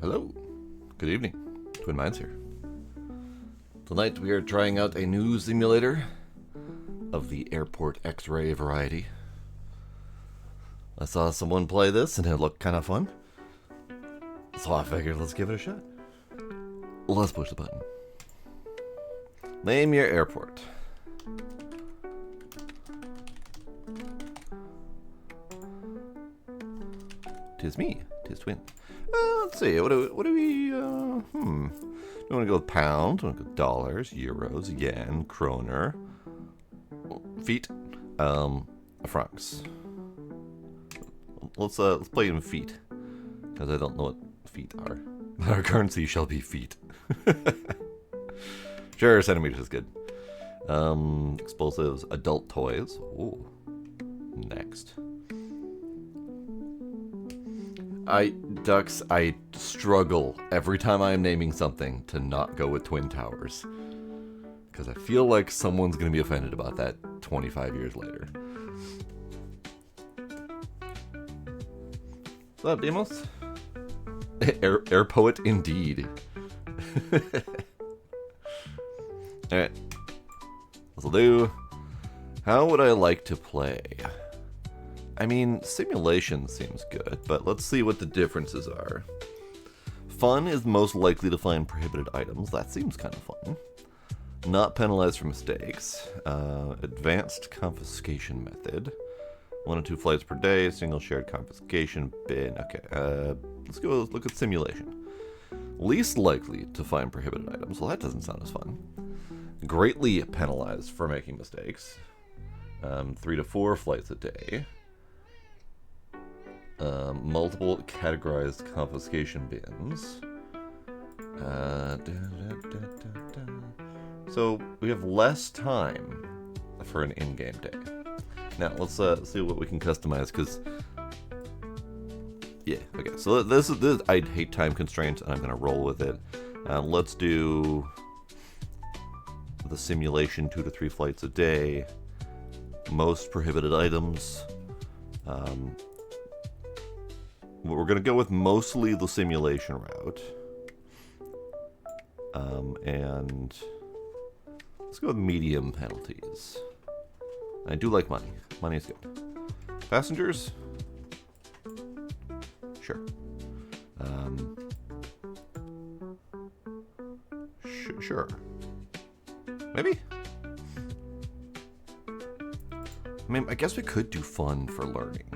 Hello, good evening, Twin Minds here. Tonight we are trying out a new simulator of the airport X-ray variety. I saw someone play this and it looked kind of fun, so I figured let's give it a shot. Let's push the button. Name your airport. Tis me, tis Twin. Let's see, what do we, Do we want to go with pounds? Do we want to go dollars, euros, yen, kroner, feet, francs. Let's play in feet, because I don't know what feet are. Our currency shall be feet. Sure, centimeters is good. Explosives, adult toys. Ooh. Next. Ducks, I struggle every time I'm naming something to not go with Twin Towers. Because I feel like someone's going to be offended about that 25 years later. What's up, Demos? Air poet indeed. Alright. This'll do. How would I like to play? I mean, simulation seems good, but let's see what the differences are. Fun is most likely to find prohibited items. That seems kind of fun. Not penalized for mistakes. Advanced confiscation method. 1 to 2 flights per day. Single shared confiscation bin. Okay, let's go look at simulation. Least likely to find prohibited items. Well, that doesn't sound as fun. Greatly penalized for making mistakes. 3 to 4 flights a day. Multiple categorized confiscation bins. So we have less time for an in-game day. Now let's see what we can customize, because yeah, okay. So this I hate time constraints, and I'm gonna roll with it. Let's do the simulation 2 to 3 flights a day. Most prohibited items. We're going to go with mostly the simulation route. And let's go with medium penalties. I do like money. Money is good. Passengers? Sure. Sure. Maybe? I mean, I guess we could do fun for learning.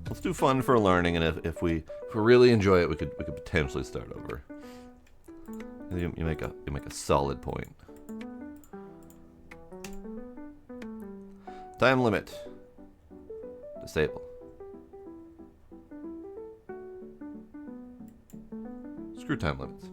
Let's do fun for learning, and if we really enjoy it, we could potentially start over. You make a solid point. Time limit. Disable. Screw time limits.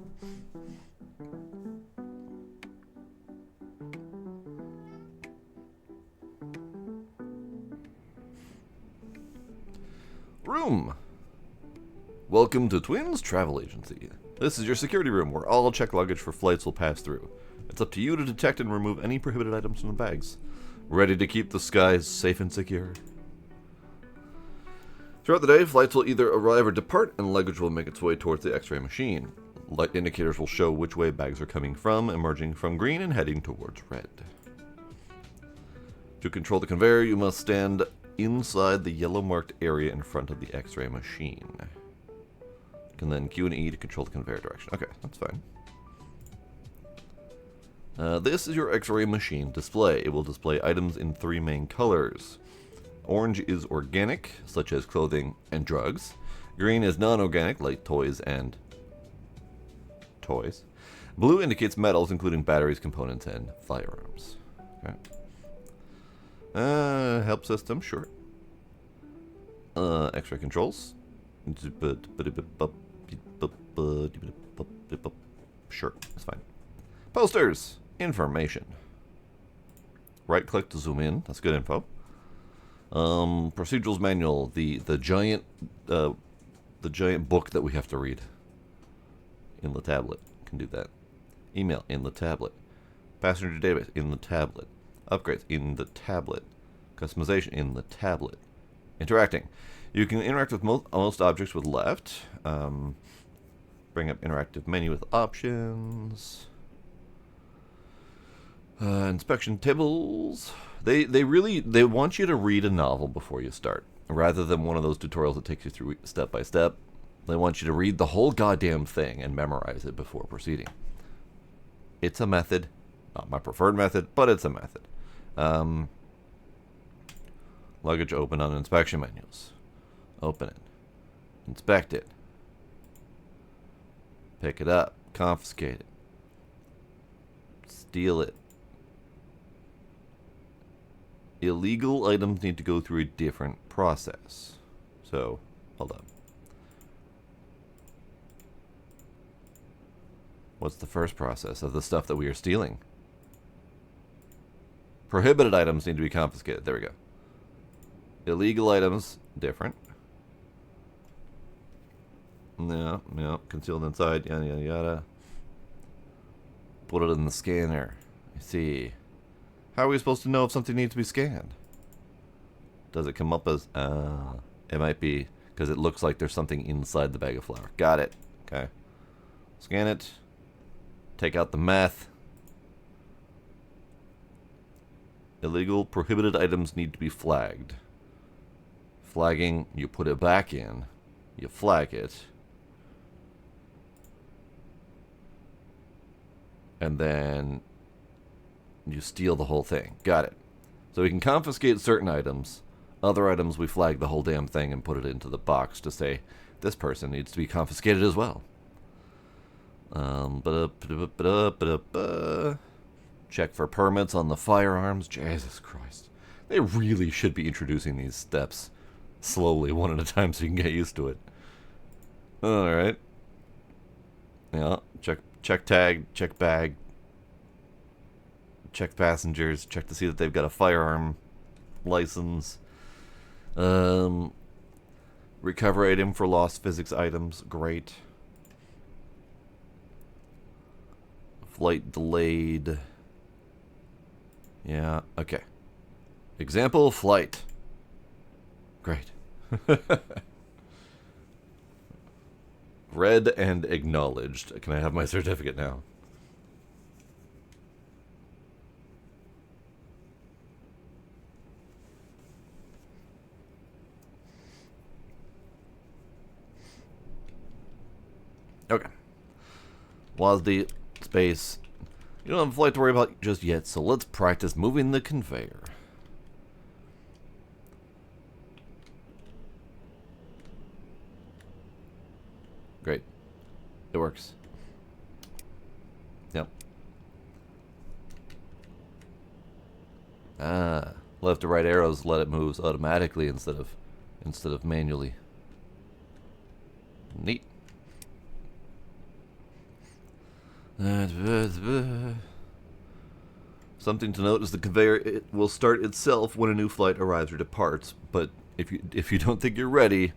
Room. Welcome to Twins Travel Agency. This is your security room where all checked luggage for flights will pass through. It's up to you to detect and remove any prohibited items from the bags. Ready to keep the skies safe and secure. Throughout the day, flights will either arrive or depart, and luggage will make its way towards the X-ray machine. Light indicators will show which way bags are coming from, emerging from green and heading towards red. To control the conveyor, you must stand inside the yellow marked area in front of the X-ray machine. You can then Q and E to control the conveyor direction. Okay, that's fine. This is your X-ray machine display. It will display items in 3 main colors. Orange is organic, such as clothing and drugs. Green is non-organic, like toys and toys. Blue indicates metals, including batteries, components, and firearms. Okay. Help system, sure. X-ray controls. Sure, that's fine. Posters, information. Right click to zoom in, that's good info. Procedurals manual, the giant book that we have to read in the tablet. Can do that. Email in the tablet. Passenger database in the tablet. Upgrades in the tablet. Customization in the tablet. Interacting. You can interact with most objects with left. Bring up interactive menu with options. Inspection tables. They want you to read a novel before you start, rather than one of those tutorials that takes you through step by step. They want you to read the whole goddamn thing and memorize it before proceeding. It's a method. Not my preferred method, but it's a method. Luggage open on inspection menus. Open it. Inspect it. Pick it up. Confiscate it. Steal it. Illegal items need to go through a different process. So, hold on. What's the first process of the stuff that we are stealing? Prohibited items need to be confiscated. There we go. Illegal items, different. No, concealed inside, yada, yada, yada. Put it in the scanner. I see. How are we supposed to know if something needs to be scanned? Does it come up as... it might be because it looks like there's something inside the bag of flour. Got it. Okay. Scan it. Take out the meth. Illegal, prohibited items need to be flagged. Flagging, you put it back in. You flag it. And then you steal the whole thing. Got it. So we can confiscate certain items. Other items we flag the whole damn thing and put it into the box to say, this person needs to be confiscated as well. Check for permits on the firearms. Jesus Christ. They really should be introducing these steps slowly, one at a time, so you can get used to it. Alright. Yeah, check tag, check bag. Check passengers, check to see that they've got a firearm license. Recover item for lost physics items. Great. Flight delayed. Yeah, okay. Example, flight. Great. Read and acknowledged. Can I have my certificate now? Okay. WASD space. You don't have a flight to worry about just yet, so let's practice moving the conveyor. Great. It works. Yep. Left to right arrows let it moves automatically instead of manually. Neat. Something to note is the conveyor, it will start itself when a new flight arrives or departs, but if you don't think you're ready,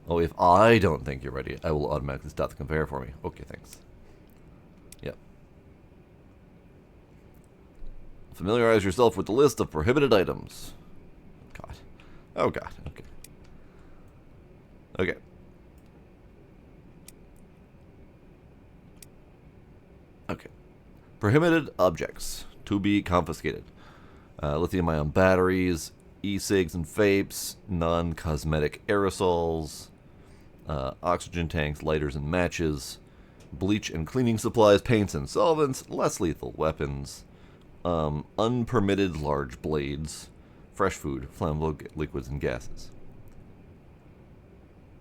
if I don't think you're ready, I will automatically stop the conveyor for me. Okay, thanks. Yep. Familiarize yourself with the list of prohibited items. God. Oh God, okay. Okay. Okay. Prohibited objects to be confiscated. Lithium-ion batteries, e-cigs and vapes, non-cosmetic aerosols, oxygen tanks, lighters and matches, bleach and cleaning supplies, paints and solvents, less lethal weapons, unpermitted large blades, fresh food, flammable liquids and gases.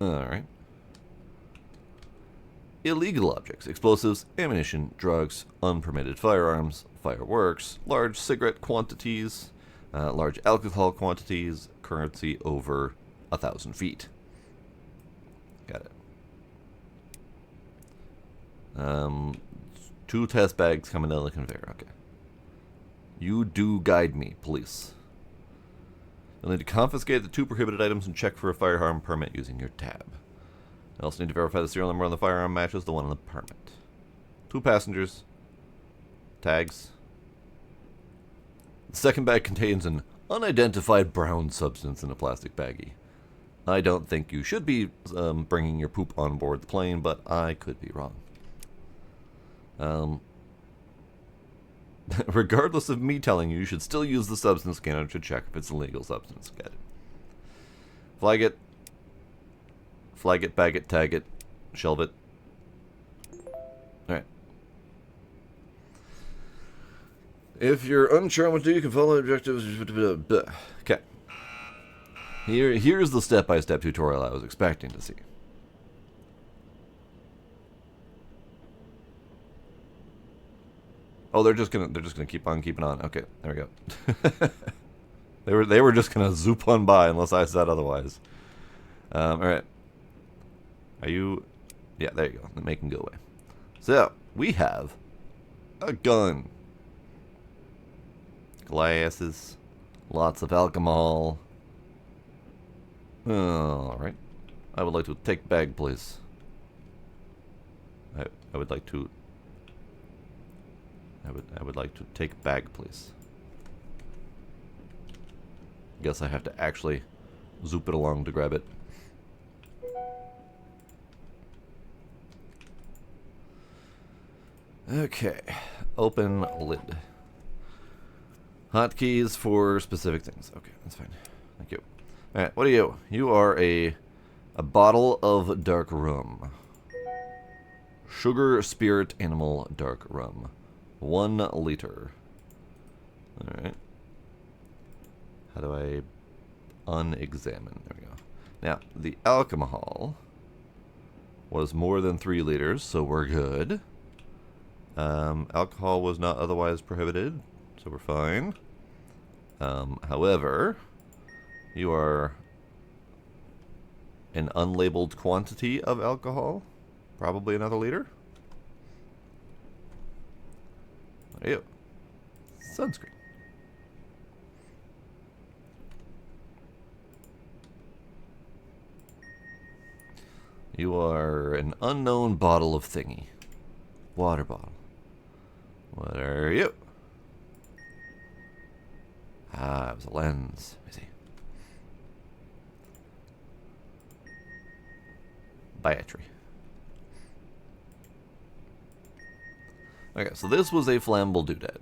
Alright. Illegal objects, explosives, ammunition, drugs, unpermitted firearms, fireworks, large cigarette quantities, large alcohol quantities, currency over 1,000 feet. Got it. 2 test bags coming out of the conveyor. Okay. You do guide me, police. You'll need to confiscate the 2 prohibited items and check for a firearm permit using your tab. You also need to verify the serial number on the firearm matches the one on the permit. 2 passengers. Tags. The second bag contains an unidentified brown substance in a plastic baggie. I don't think you should be bringing your poop on board the plane, but I could be wrong. Regardless of me telling you, you should still use the substance scanner to check if it's a legal substance. Get it. Flag it. Flag it, bag it, tag it, shelve it. Alright. If you're unsure what to do, you can follow objectives. Okay. Here's the step-by-step tutorial I was expecting to see. Oh, they're just gonna keep on keeping on. Okay, there we go. they were just gonna zoop on by unless I said otherwise. All right. Are you? Yeah, there you go. Make them go away. So we have a gun, glasses, lots of alcohol. All right. I would like to take bag, please. I would like to. I would like to take bag, please. Guess I have to actually zoop it along to grab it. Okay. Open lid. Hotkeys for specific things. Okay, that's fine. Thank you. Alright, what are you? You are a bottle of dark rum. Sugar, spirit, animal, dark rum. 1 liter. Alright. How do I unexamine? There we go. Now, the alcohol was more than 3 liters, so we're good. Alcohol was not otherwise prohibited, so we're fine. However, you are an unlabeled quantity of alcohol, probably another liter. There you go. Sunscreen. You are an unknown bottle of thingy. Water bottle. What are you? Ah, it was a lens. Let me see. Battery. Okay, so this was a flammable doodad.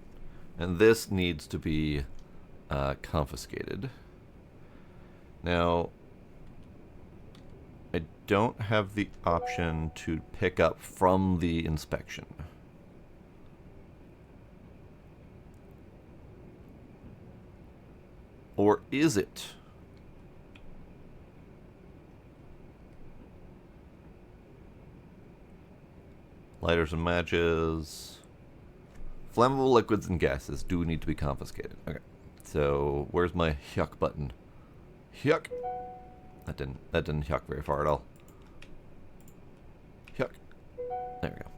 And this needs to be confiscated. Now, I don't have the option to pick up from the inspection. Or is it? Lighters and matches. Flammable liquids and gases do need to be confiscated. Okay. So where's my yuck button? Yuck. That didn't yuck very far at all. Yuck. There we go.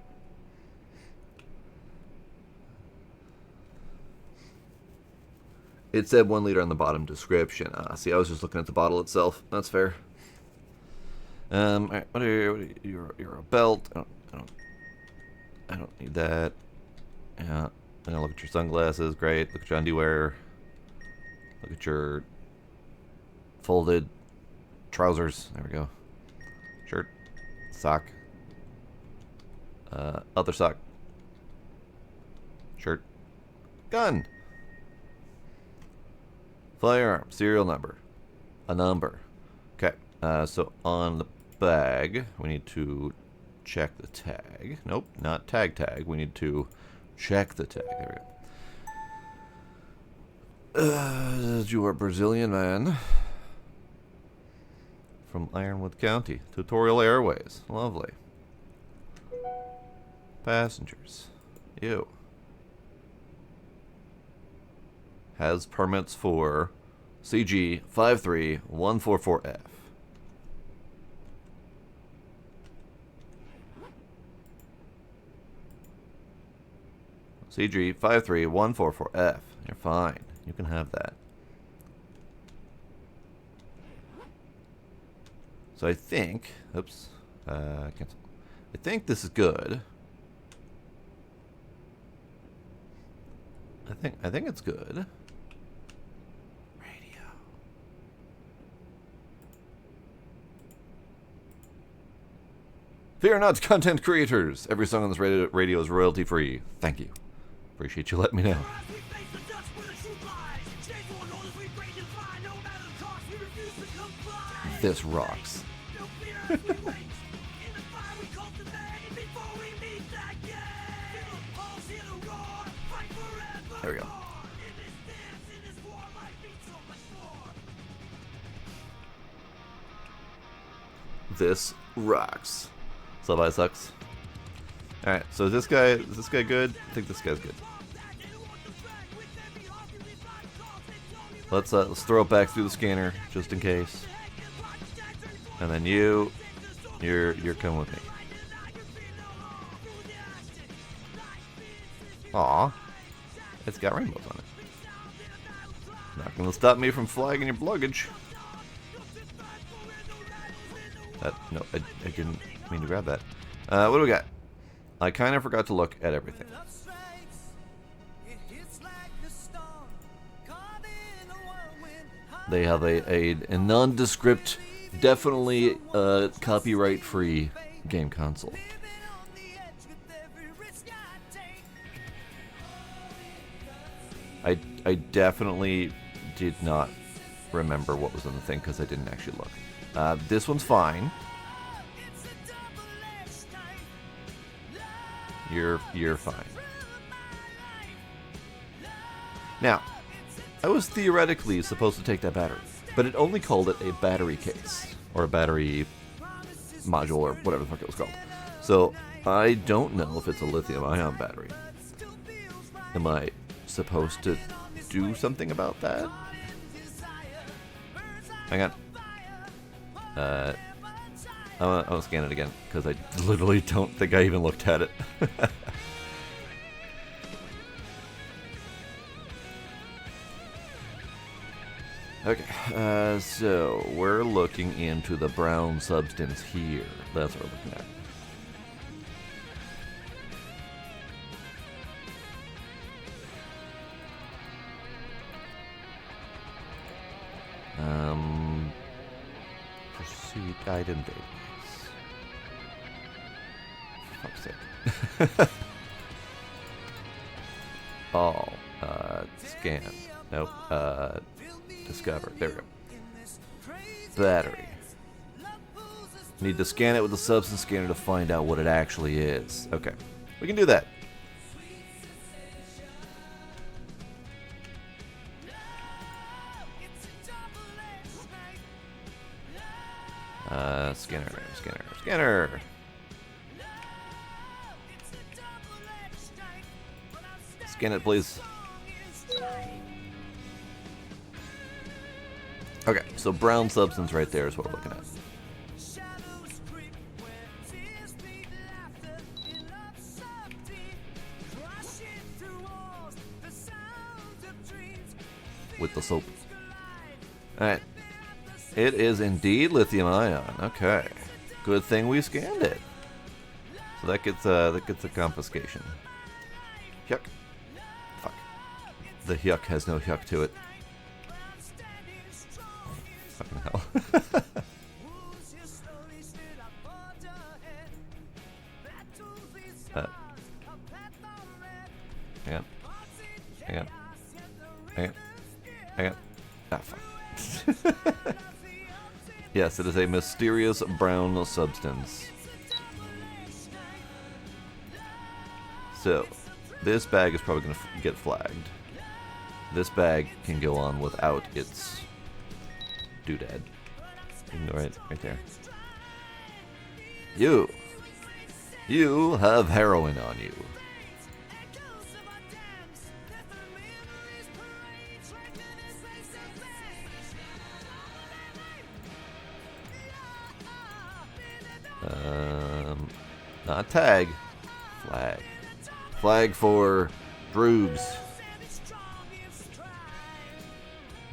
It said 1 liter on the bottom description. See, I was just looking at the bottle itself. That's fair. Alright, what are you? You're a belt. I don't need that. Yeah. I'm gonna look at your sunglasses. Great. Look at your underwear. Look at your folded trousers. There we go. Shirt. Sock. Other sock. Shirt. Gun. Firearm. Serial number. A number. Okay. So on the bag, we need to check the tag. Nope, not tag. We need to check the tag. There we go. You are Brazilian man. From Ironwood County. Tutorial Airways. Lovely. Passengers. You. Has permits for CG 53144F. CG 53144F. You're fine. You can have that. So I think, oops, cancel. I think this is good. I think it's good. Radio. Fear not, content creators. Every song on this radio is royalty free. Thank you. Appreciate you letting me know. This rocks. There we go. This rocks. Sub sucks. Alright, so is this guy good? I think this guy's good. Let's throw it back through the scanner just in case. And then you're coming with me. Aw. It's got rainbows on it. Not gonna stop me from flagging your luggage. No, I didn't mean to grab that. What do we got? I kind of forgot to look at everything. They have a nondescript, definitely copyright-free game console. I definitely did not remember what was on the thing because I didn't actually look. This one's fine. You're fine. Now, I was theoretically supposed to take that battery, but it only called it a battery case, or a battery module, or whatever the fuck it was called. So, I don't know if it's a lithium-ion battery. Am I supposed to do something about that? Hang on. I'm gonna scan it again, because I literally don't think I even looked at it. Okay, so we're looking into the brown substance here. That's what we're looking at. Proceed item database. For fuck's sake. Oh, scan. Nope. Discover. There we go. Battery. Need to scan it with the substance scanner to find out what it actually is. Okay. We can do that. Scanner. Scan it, please. Okay, so brown substance right there is what we're looking at. With the soap. Alright. It is indeed lithium ion. Okay. Good thing we scanned it. So that gets a confiscation. Yuck. Fuck. The yuck has no yuck to it. Fucking hell. Hang on. Ah, fuck. Yes, it is a mysterious brown substance. So, this bag is probably going to get flagged. This bag can go on without its doodad. You can go right there. You have heroin on you. Not tag. Flag. Flag for Droobs.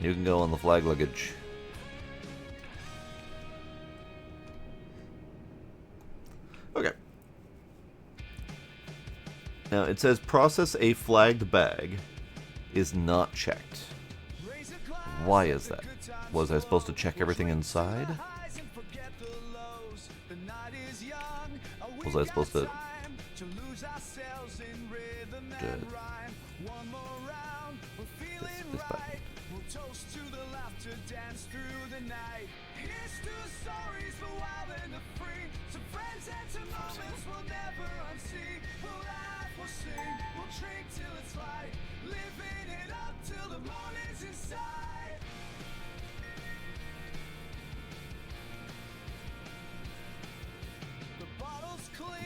You can go on the flag luggage. Okay. Now it says process a flagged bag is not checked. Why is that? Was I supposed to check everything inside? Was I supposed to... This button.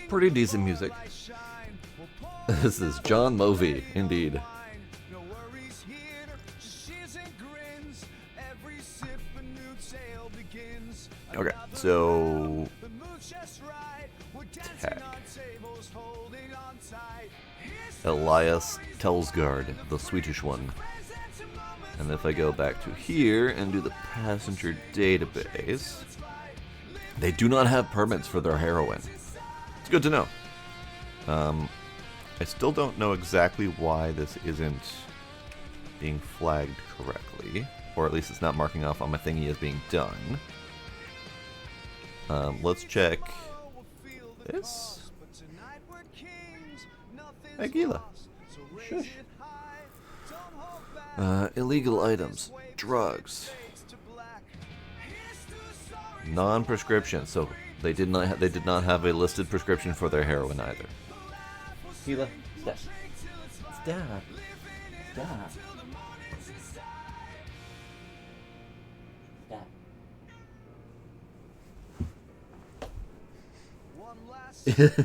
Pretty decent music. This is John Movie, indeed. Okay, so tag. Elias Telsgaard, the Swedish one. And if I go back to here and do the passenger database, they do not have permits for their heroin. It's good to know. I still don't know exactly why this isn't being flagged correctly, or at least it's not marking off on my thingy as being done. Let's check this. Aguila. Shush. Illegal items, drugs, non-prescription. So they did not have a listed prescription for their heroin either. Aguila, stop. Stop. Stop.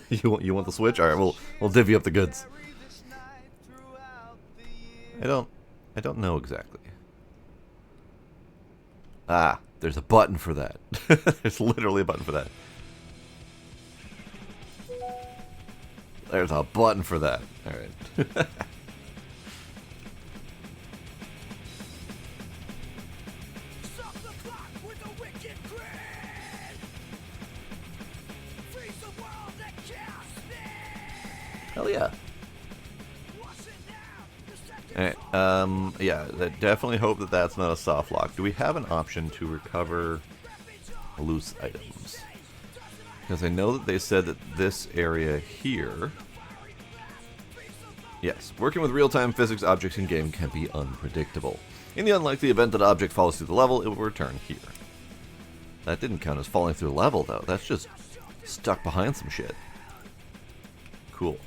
You want the switch? All right, we'll divvy up the goods. I don't know exactly. Ah, there's a button for that. There's literally a button for that. There's a button for that. All right. Hell yeah. Alright, yeah, I definitely hope that that's not a soft lock. Do we have an option to recover loose items? Because I know that they said that this area here... Yes, working with real-time physics objects in-game can be unpredictable. In the unlikely event that an object falls through the level, it will return here. That didn't count as falling through a level, though. That's just stuck behind some shit. Cool.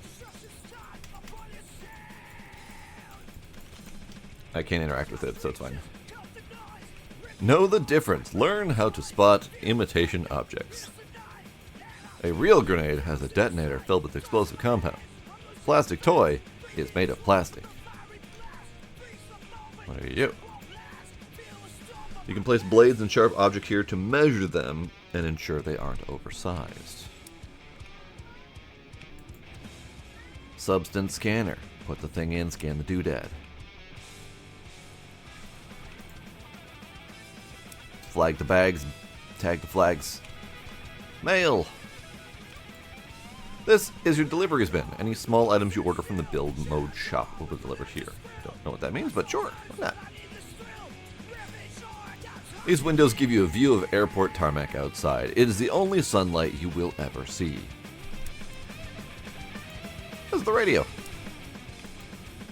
I can't interact with it, so it's fine. Know the difference. Learn how to spot imitation objects. A real grenade has a detonator filled with explosive compound. Plastic toy is made of plastic. There you go. You can place blades and sharp objects here to measure them and ensure they aren't oversized. Substance scanner. Put the thing in, scan the doodad. Flag the bags, tag the flags. Mail! This is your deliveries bin. Any small items you order from the build mode shop will be delivered here. I don't know what that means, but sure, why not? These windows give you a view of airport tarmac outside. It is the only sunlight you will ever see. This is the radio.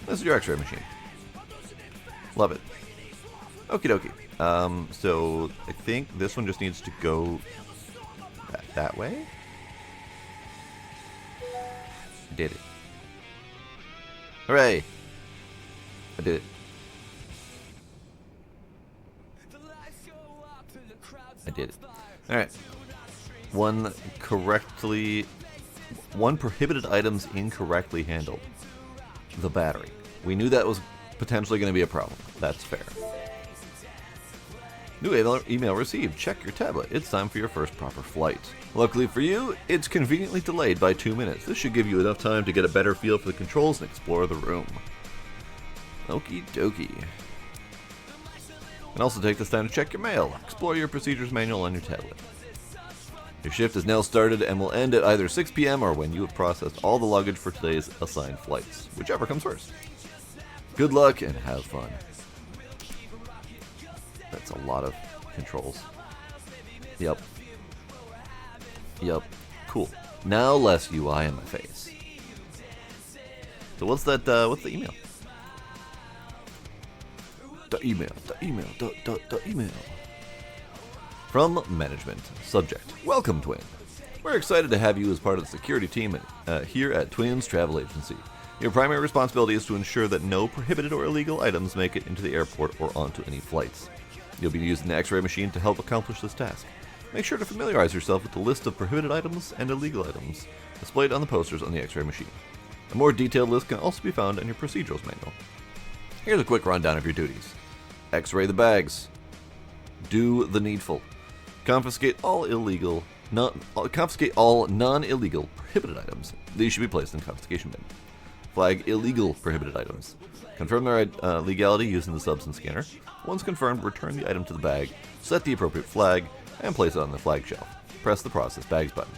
This is your x-ray machine. Love it. Okie dokie. So I think this one just needs to go that way. I did it. Hooray! I did it. I did it. Alright. One prohibited items incorrectly handled. The battery. We knew that was potentially going to be a problem. That's fair. New email received. Check your tablet. It's time for your first proper flight. Luckily for you, it's conveniently delayed by 2 minutes. This should give you enough time to get a better feel for the controls and explore the room. Okie dokie. And also take this time to check your mail. Explore your procedures manual on your tablet. Your shift is now started and will end at either 6 p.m. or when you have processed all the luggage for today's assigned flights. Whichever comes first. Good luck and have fun. That's a lot of controls. Yep. Cool. Now less UI in my face. So what's that? What's the email? The email. From management. Subject. Welcome, Twin. We're excited to have you as part of the security team here at Twins Travel Agency. Your primary responsibility is to ensure that no prohibited or illegal items make it into the airport or onto any flights. You'll be using the X-ray machine to help accomplish this task. Make sure to familiarize yourself with the list of prohibited items and illegal items displayed on the posters on the X-ray machine. A more detailed list can also be found in your procedurals manual. Here's a quick rundown of your duties. X-ray the bags. Do the needful. Confiscate all non-illegal prohibited items. These should be placed in confiscation bin. Flag illegal prohibited items. Confirm their legality using the substance scanner. Once confirmed, return the item to the bag, set the appropriate flag, and place it on the flag shelf. Press the Process Bags button.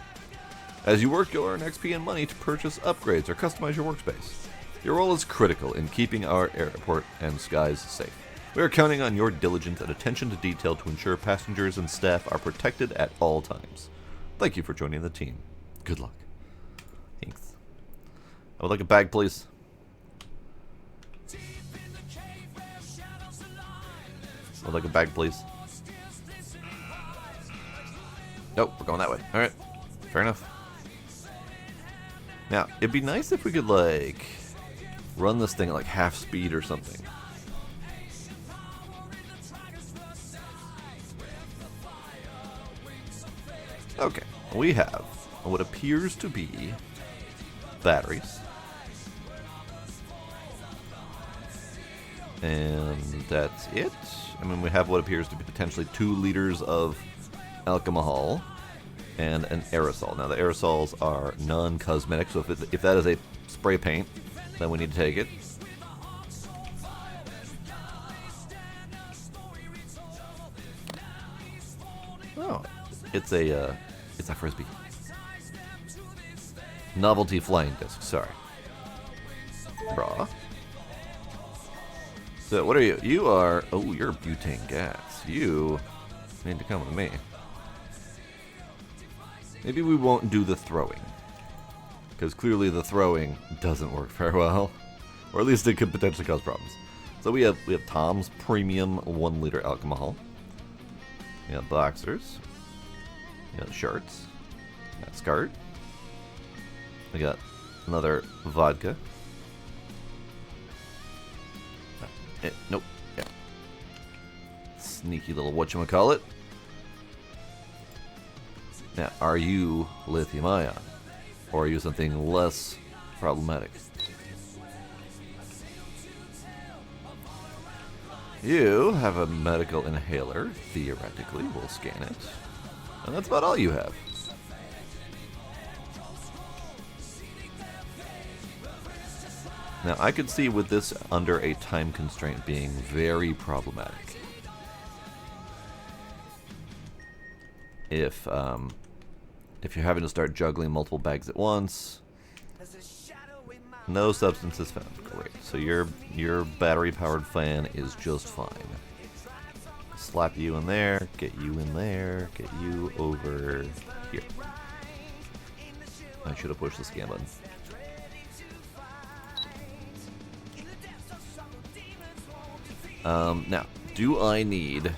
As you work, you'll earn XP and money to purchase upgrades or customize your workspace. Your role is critical in keeping our airport and skies safe. We are counting on your diligence and attention to detail to ensure passengers and staff are protected at all times. Thank you for joining the team. Good luck. Thanks. I would like a bag, please. I would like a bag, please. Nope, we're going that way. Alright. Fair enough. Now, it'd be nice if we could, like, run this thing at, like, half speed or something. Okay, we have what appears to be batteries. And that's it. I mean, we have what appears to be potentially 2 liters of alcohol and an aerosol. Now, the aerosols are non-cosmetic, so if that is a spray paint, then we need to take it. Oh, it's a frisbee. Novelty flying disc. Sorry. Bra. So, what are you? You are... Oh, you're butane gas. You need to come with me. Maybe we won't do the throwing. Because clearly the throwing doesn't work very well. Or at least it could potentially cause problems. So we have Tom's Premium 1 liter alcohol. We have boxers. We got shirts. We got skirt. We got another vodka. Nope. Yeah. Sneaky little whatchamacallit. Now, are you lithium ion? Or are you something less problematic? You have a medical inhaler. Theoretically, we'll scan it. And that's about all you have. Now, I could see with this under a time constraint being very problematic. If you're having to start juggling multiple bags at once, no substances found. Great. So your battery-powered fan is just fine. Slap you in there, get you in there, get you over here. I should have pushed the scan button. Now, do I need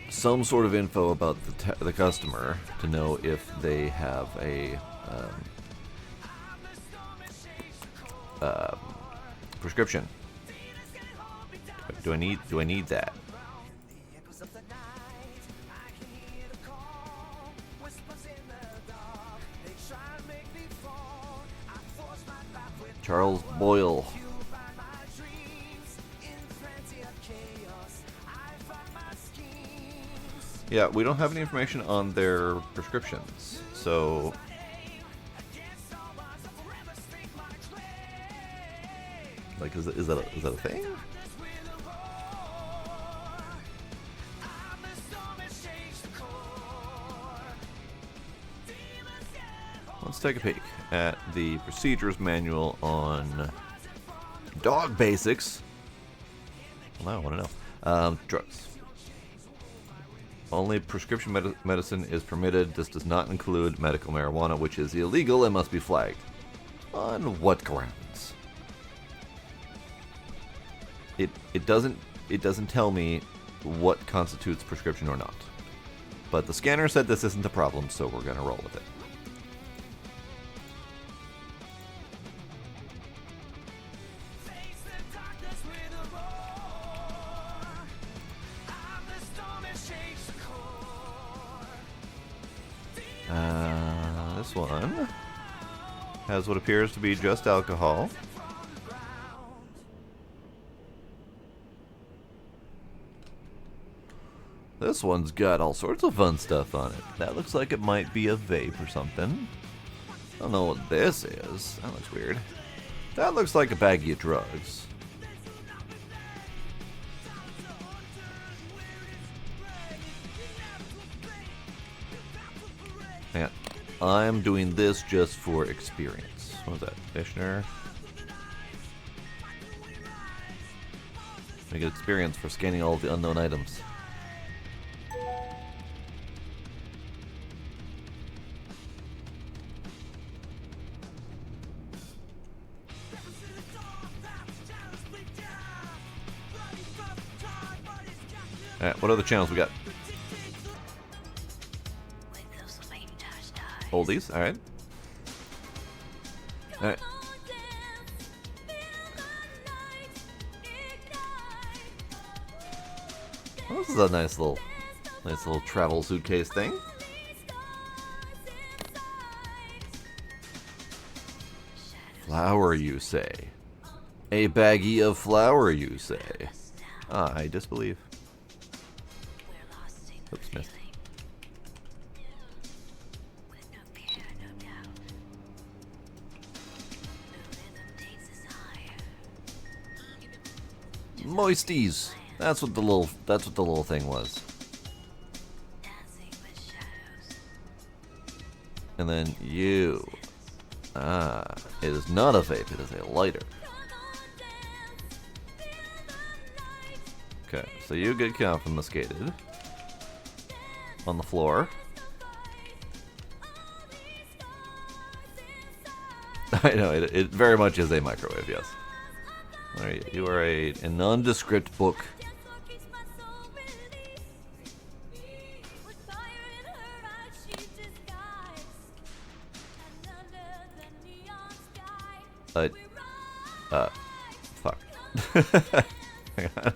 some sort of info about the customer to know if they have a prescription? Do I need that? Charles Boyle. Yeah, we don't have any information on their prescriptions, so... Like, is that a thing? Let's take a peek at the procedures manual on dog basics. Well, I want to know. Drugs. Only prescription medicine is permitted. This does not include medical marijuana, which is illegal and must be flagged. On what grounds? It doesn't tell me what constitutes prescription or not. But the scanner said this isn't a problem, so we're gonna roll with it. This one has what appears to be just alcohol. This one's got all sorts of fun stuff on it. That looks like it might be a vape or something. I don't know what this is. That looks weird. That looks like a baggie of drugs. Yeah, I'm doing this just for experience. What was that? Fishner? I get experience for scanning all of the unknown items. Alright, what other channels we got? Oldies, alright. Alright. Well, this is a nice little travel suitcase thing. Flour, you say? A baggie of flour, you say? I disbelieve. Oops, missed. Moisties. That's what the little thing was. And then you. It is not a vape, it is a lighter. Okay, so you get confiscated on the floor. I know, it very much is a microwave, yes. Alright, you are a nondescript book. Fuck. Hang on.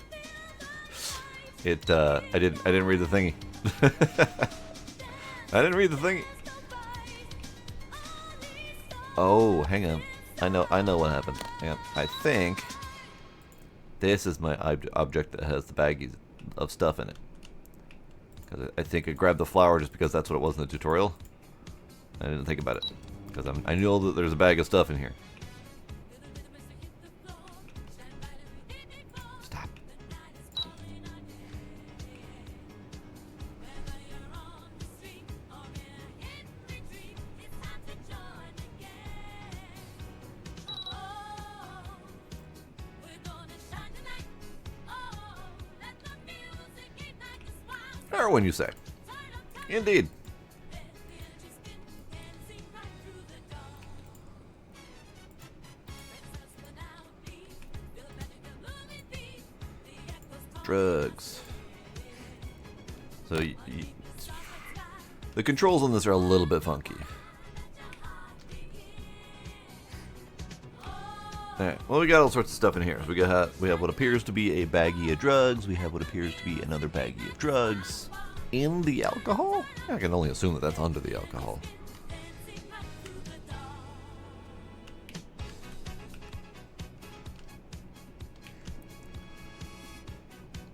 I didn't read the thingy. I didn't read the thingy. Oh, hang on. I know what happened. Hang on. I think this is my object that has the baggies of stuff in it. Because I think I grabbed the flour just because that's what it was in the tutorial. I didn't think about it. Because I know that there's a bag of stuff in here. Stop. Heroin, you say? Indeed. Drugs. So the controls on this are a little bit funky. Alright, well, we got all sorts of stuff in here. So we have what appears to be a baggie of drugs. We have what appears to be another baggie of drugs. In the alcohol? I can only assume that that's under the alcohol.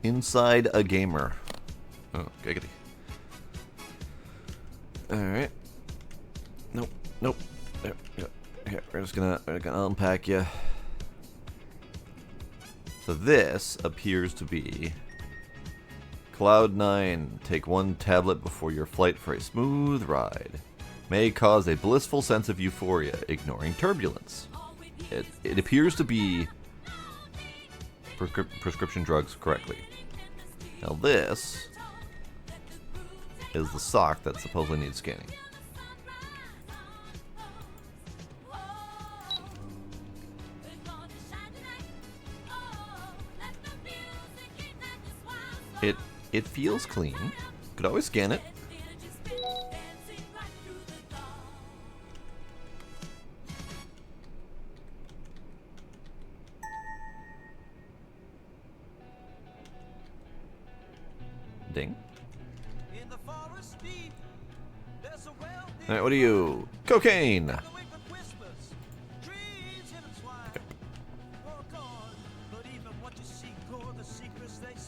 Inside a gamer. Oh, giggity. Alright. Nope. There, yeah. Here, we're gonna unpack you. So this appears to be Cloud9. Take one tablet before your flight for a smooth ride. May cause a blissful sense of euphoria, ignoring turbulence. It appears to be prescription drugs correctly. Now this is the sock that supposedly needs scanning. It feels clean. Could always scan it. Ding. Alright, what are you? Cocaine!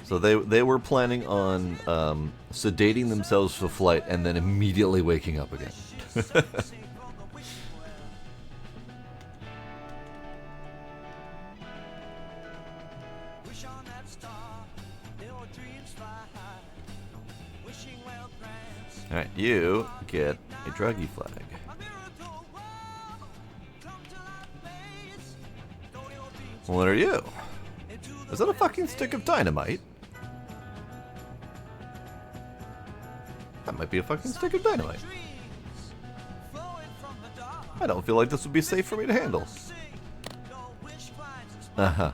So they were planning on sedating themselves for flight and then immediately waking up again. Alright, you get a druggie flag. What are you? Is that a fucking stick of dynamite? That might be a fucking stick of dynamite. I don't feel like this would be safe for me to handle. Uh-huh.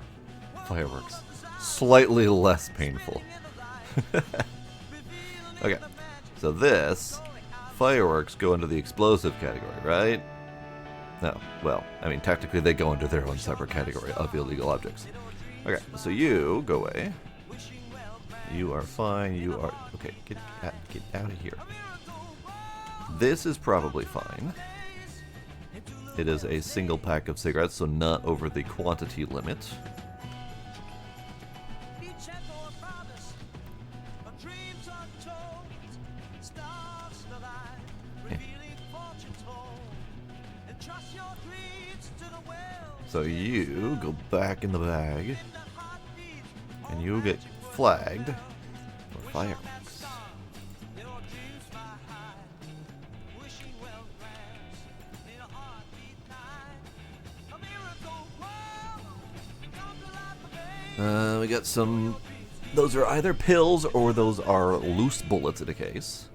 Fireworks. Slightly less painful. Okay. So this, fireworks go into the explosive category, right? No. Well, I mean, technically they go into their own separate category of illegal objects. Okay, so you go away. You are fine. You are... Okay, get out of here. This is probably fine. It is a single pack of cigarettes, so not over the quantity limit. So you go back in the bag, and you get flagged for fireworks. We got some... Those are either pills or those are loose bullets in a case.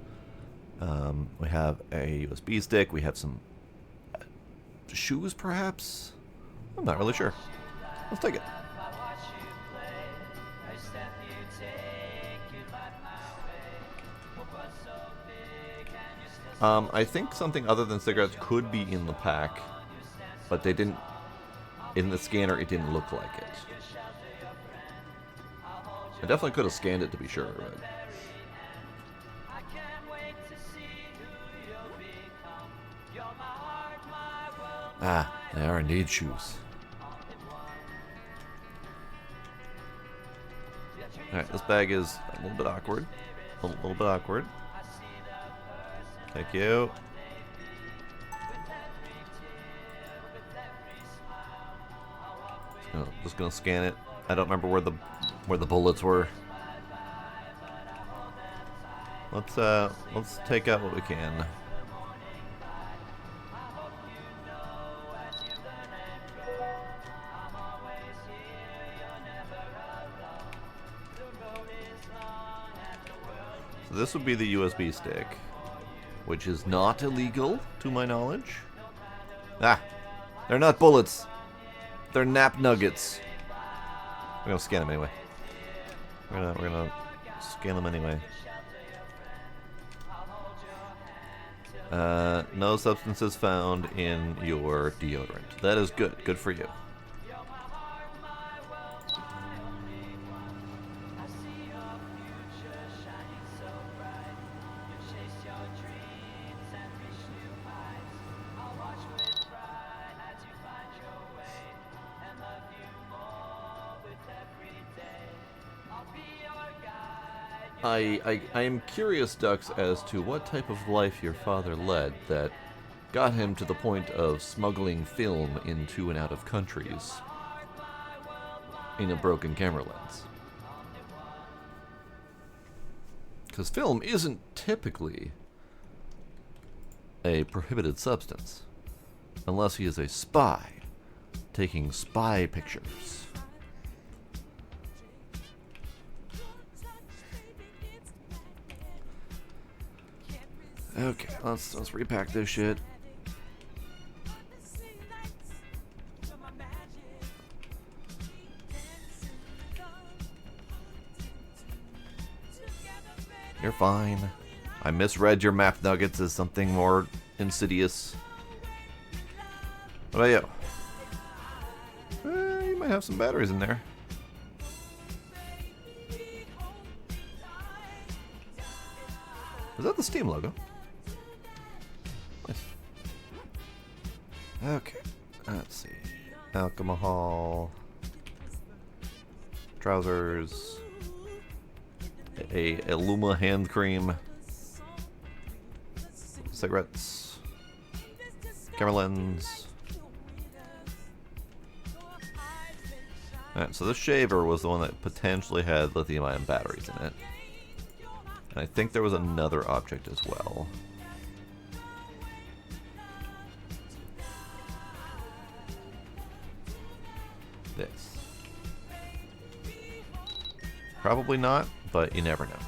We have a USB stick. We have some shoes, perhaps? I'm not really sure. Let's take it. I think something other than cigarettes could be in the pack, but they didn't... In the scanner, it didn't look like it. I definitely could have scanned it to be sure, but... Ah, they are indeed shoes. Alright, this bag is a little bit awkward. A little bit awkward. Thank you. Oh, just gonna scan it. I don't remember where the bullets were. Let's take out what we can. So this would be the USB stick, which is not illegal to my knowledge. Ah, they're not bullets. They're nap nuggets. We're gonna scan them anyway. We're gonna scan them anyway. No substances found in your deodorant. That is good. Good for you. I am curious, Dux, as to what type of life your father led that got him to the point of smuggling film into and out of countries in a broken camera lens. Because film isn't typically a prohibited substance, unless he is a spy taking spy pictures. Okay, let's repack this shit. You're fine. I misread your map nuggets as something more insidious. What about you? You might have some batteries in there. Is that the Steam logo? Nice. Okay, let's see. Alcohol. Trousers. A Luma hand cream. Cigarettes. Camera lens. Alright, so this shaver was the one that potentially had lithium-ion batteries in it. And I think there was another object as well. This. Probably not, but you never know.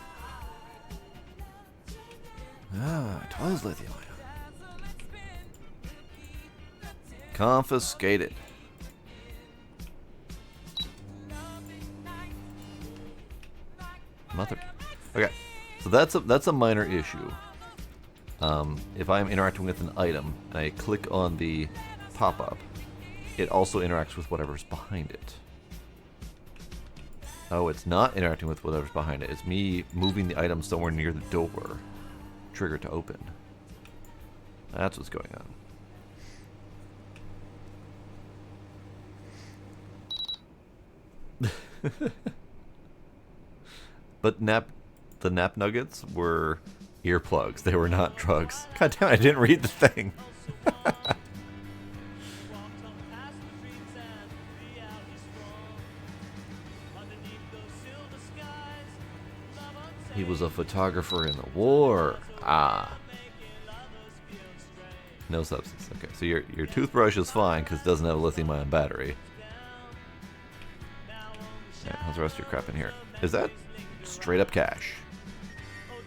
Ah, it was lithium-ion. Confiscated. Mother. Okay, so that's a minor issue. If I'm interacting with an item and I click on the pop-up, it also interacts with whatever's behind it. Oh, it's not interacting with whatever's behind it. It's me moving the item somewhere near the door. Trigger to open. That's what's going on. But the nap nuggets were earplugs. They were not drugs. God damn it, I didn't read the thing. He was a photographer in the war. Ah. No substance. Okay, so your toothbrush is fine because it doesn't have a lithium-ion battery. Alright, how's the rest of your crap in here? Is that straight up cash?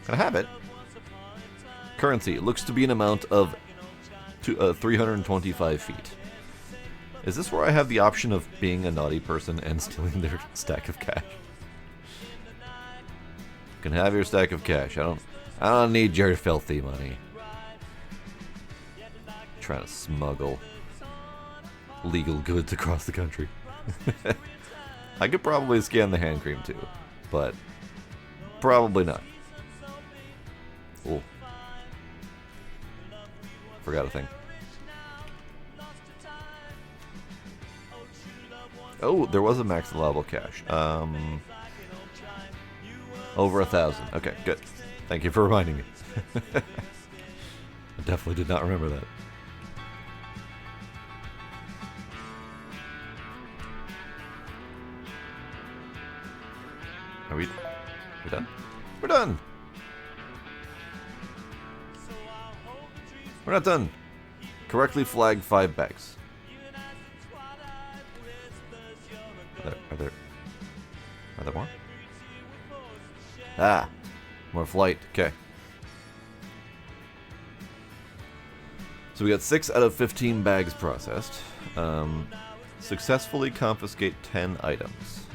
Can I have it? Currency. It looks to be an amount of 325 feet. Is this where I have the option of being a naughty person and stealing their stack of cash? You can have your stack of cash. I don't need your filthy money. Trying to smuggle legal goods across the country. I could probably scan the hand cream too, but probably not. Oh, forgot a thing. Oh, there was a max allowable cash. Over 1,000. Okay, good. Thank you for reminding me. I definitely did not remember that. Are we done? We're done! We're not done. Correctly flagged 5 bags. Are there more? Ah, more flight. Okay. So we got 6 out of 15 bags processed. Successfully confiscate 10 items.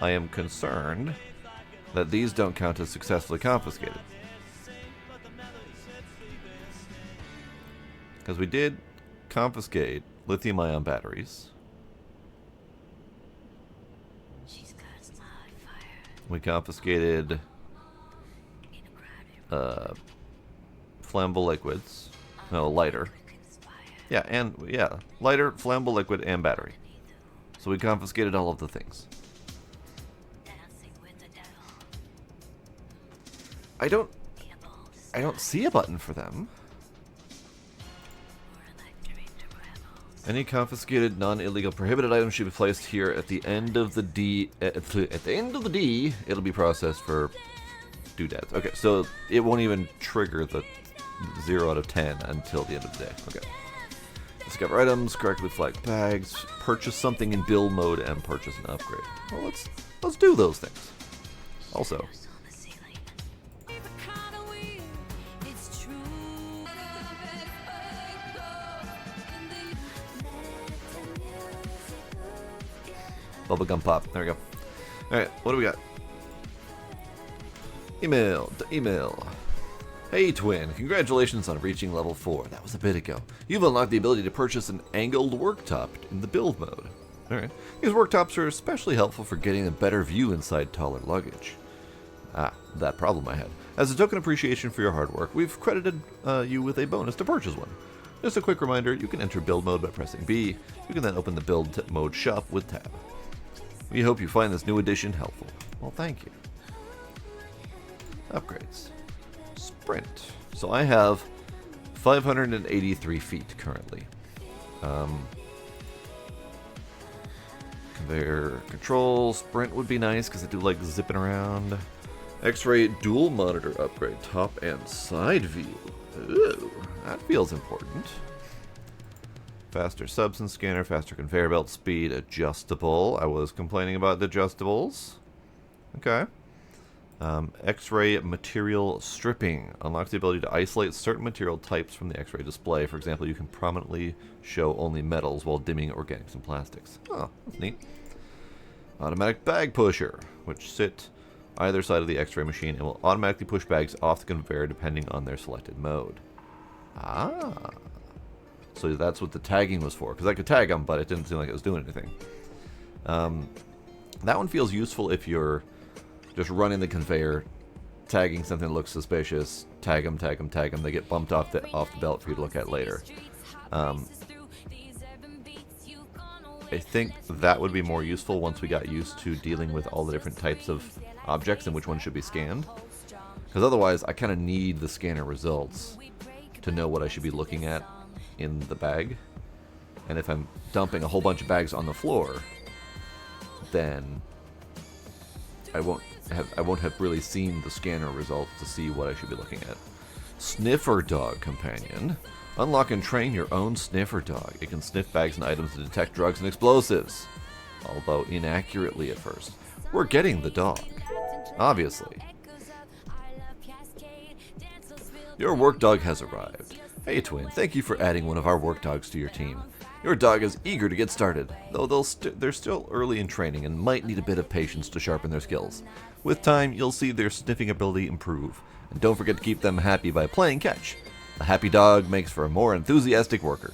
I am concerned that these don't count as successfully confiscated. Because we did confiscate lithium-ion batteries. We confiscated flammable liquids. No, lighter. Yeah, lighter, flammable liquid, and battery. So we confiscated all of the things. I don't see a button for them. Any confiscated non-illegal prohibited items should be placed here at the end of the D. At the end of the D, it'll be processed for doodads. Okay, so it won't even trigger the 0 out of 10 until the end of the day. Okay. Discover items, correctly flagged bags, purchase something in build mode, and purchase an upgrade. Well, let's do those things. Also, Bubblegum pop. There we go. Alright, what do we got? Email. Hey Twin, congratulations on reaching level 4. That was a bit ago. You've unlocked the ability to purchase an angled worktop in the build mode. Alright. These worktops are especially helpful for getting a better view inside taller luggage. Ah, that problem I had. As a token appreciation for your hard work, we've credited you with a bonus to purchase one. Just a quick reminder, you can enter build mode by pressing B. You can then open the build mode shop with tab. We hope you find this new addition helpful. Well, thank you. Upgrades. Sprint. So I have 583 feet currently. Conveyor control. Sprint would be nice because I do like zipping around. X-ray dual monitor upgrade. Top and side view. Ooh, that feels important. Faster substance scanner, faster conveyor belt speed, adjustable. I was complaining about the adjustables. Okay. X-ray material stripping. Unlocks the ability to isolate certain material types from the X-ray display. For example, you can prominently show only metals while dimming organics and plastics. Oh, that's neat. Automatic bag pusher, which sit either side of the X-ray machine and will automatically push bags off the conveyor depending on their selected mode. Ah. So that's what the tagging was for, because I could tag them, but it didn't seem like it was doing anything. That one feels useful if you're just running the conveyor, tagging something that looks suspicious, tag them, tag them, tag them. They get bumped off the belt for you to look at later. I think that would be more useful once we got used to dealing with all the different types of objects and which one should be scanned. Because otherwise, I kind of need the scanner results to know what I should be looking at in the bag. And if I'm dumping a whole bunch of bags on the floor, then I won't have really seen the scanner results to see what I should be looking at. Sniffer dog companion. Unlock and train your own sniffer dog. It can sniff bags and items to detect drugs and explosives, although inaccurately at first. We're getting the dog, obviously. Your work dog has arrived. Hey Twin, thank you for adding one of our work dogs to your team. Your dog is eager to get started, though they're still early in training and might need a bit of patience to sharpen their skills. With time, you'll see their sniffing ability improve, and don't forget to keep them happy by playing catch. A happy dog makes for a more enthusiastic worker.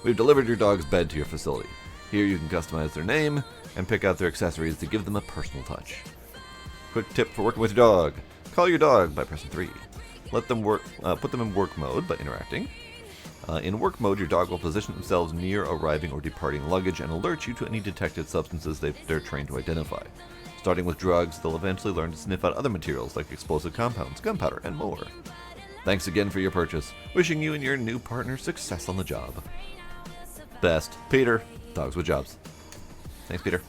We've delivered your dog's bed to your facility. Here you can customize their name and pick out their accessories to give them a personal touch. Quick tip for working with your dog. Call your dog by pressing 3. Let them put them in work mode by interacting. In work mode, your dog will position themselves near arriving or departing luggage and alert you to any detected substances they're trained to identify. Starting with drugs, they'll eventually learn to sniff out other materials like explosive compounds, gunpowder, and more. Thanks again for your purchase. Wishing you and your new partner success on the job. Best, Peter. Dogs with jobs. Thanks, Peter.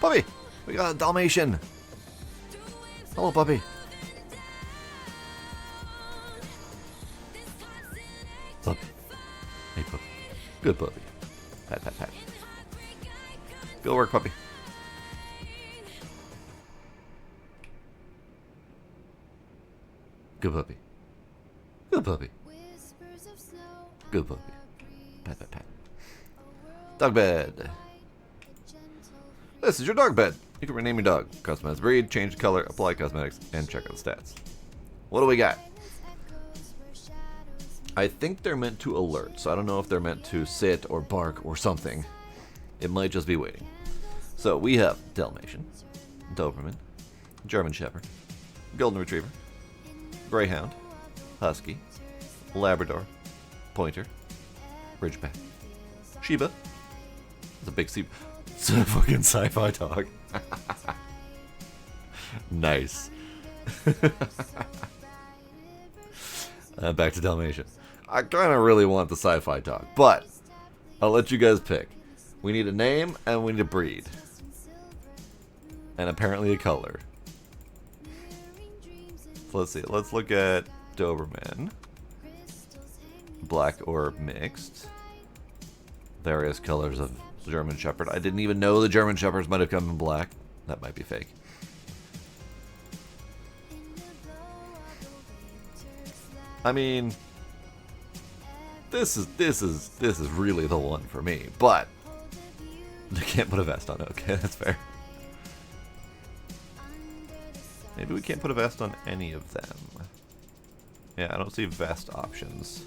Puppy! We got a Dalmatian! Hello, puppy. Puppy. Hey, puppy. Good puppy. Pat, pat, pat. Good work, puppy. Good puppy. Good puppy. Good puppy. Pat, pat, pat. Dog bed. This is your dog bed. You can rename your dog, customize breed, change the color, apply cosmetics, and check out the stats. What do we got? I think they're meant to alert, so I don't know if they're meant to sit or bark or something. It might just be waiting. So we have Dalmatian, Doberman, German Shepherd, Golden Retriever, Greyhound, Husky, Labrador, Pointer, Ridgeback, Shiba. It's a big it's a fucking sci-fi dog. Nice. Back to Dalmatian. I kind of really want the sci-fi dog, but I'll let you guys pick. We need a name and we need a breed. And apparently a color. So let's see. Let's look at Doberman. Black or mixed. Various colors of German Shepherd. I didn't even know the German Shepherds might have come in black. That might be fake. I mean, this is really the one for me. But I can't put a vest on. Okay, that's fair. Maybe we can't put a vest on any of them. Yeah, I don't see vest options.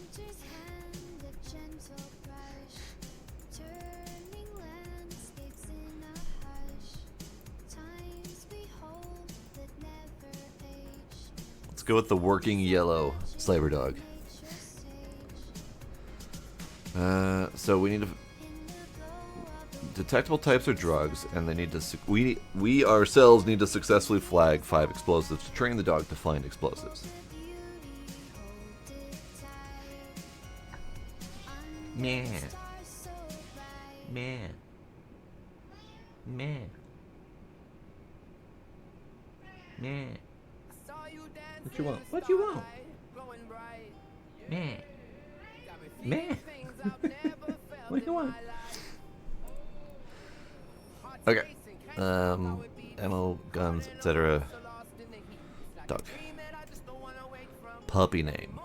Let's go with the working yellow slaver dog. So we need to... Detectable types are drugs, and they need to... We ourselves need to successfully flag 5 explosives to train the dog to find explosives. Meh. Meh. Meh. Meh. What you want? What you want? Meh. Meh. What do you want? Okay. Ammo, guns, etc. Dog. Puppy name.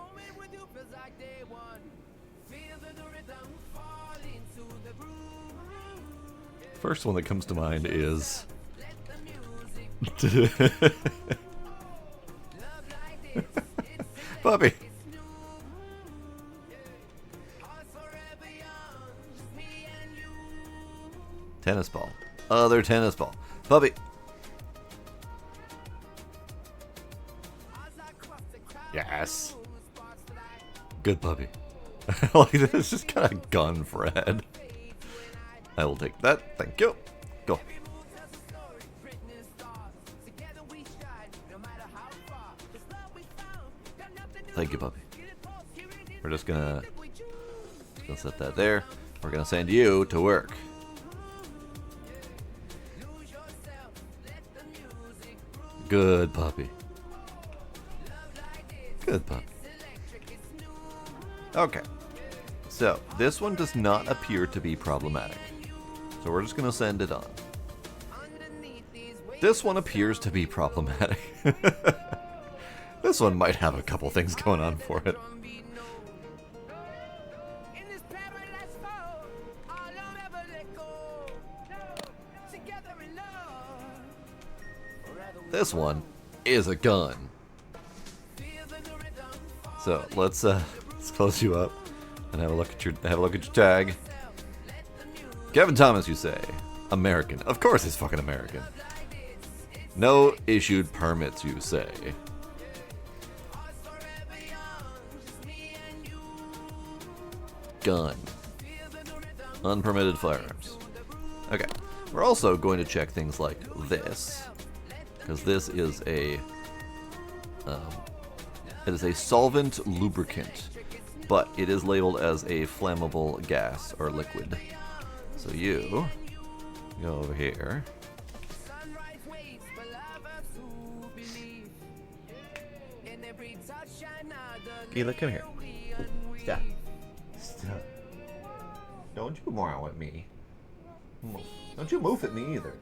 First one that comes to mind is... Puppy. Tennis ball. Other tennis ball. Puppy. Yes. Good puppy. Like this is kind of gun for a head. I will take that. Thank you. Go. Thank you, puppy. We're just gonna set that there. We're gonna send you to work. Good puppy. Good puppy. Okay. So, this one does not appear to be problematic. So we're just going to send it on. This one appears to be problematic. This one might have a couple things going on for it. This one is a gun. So let's close you up and have a look at your tag. Kevin Thomas, you say? American. Of course he's fucking American. No issued permits, you say? Gun. Unpermitted firearms. Okay. We're also going to check things like this. Because this is a solvent lubricant, but it is labeled as a flammable gas or liquid. So you go over here. Gila, come here. Stop. Stop. Don't you moron with me. Don't you move at me either.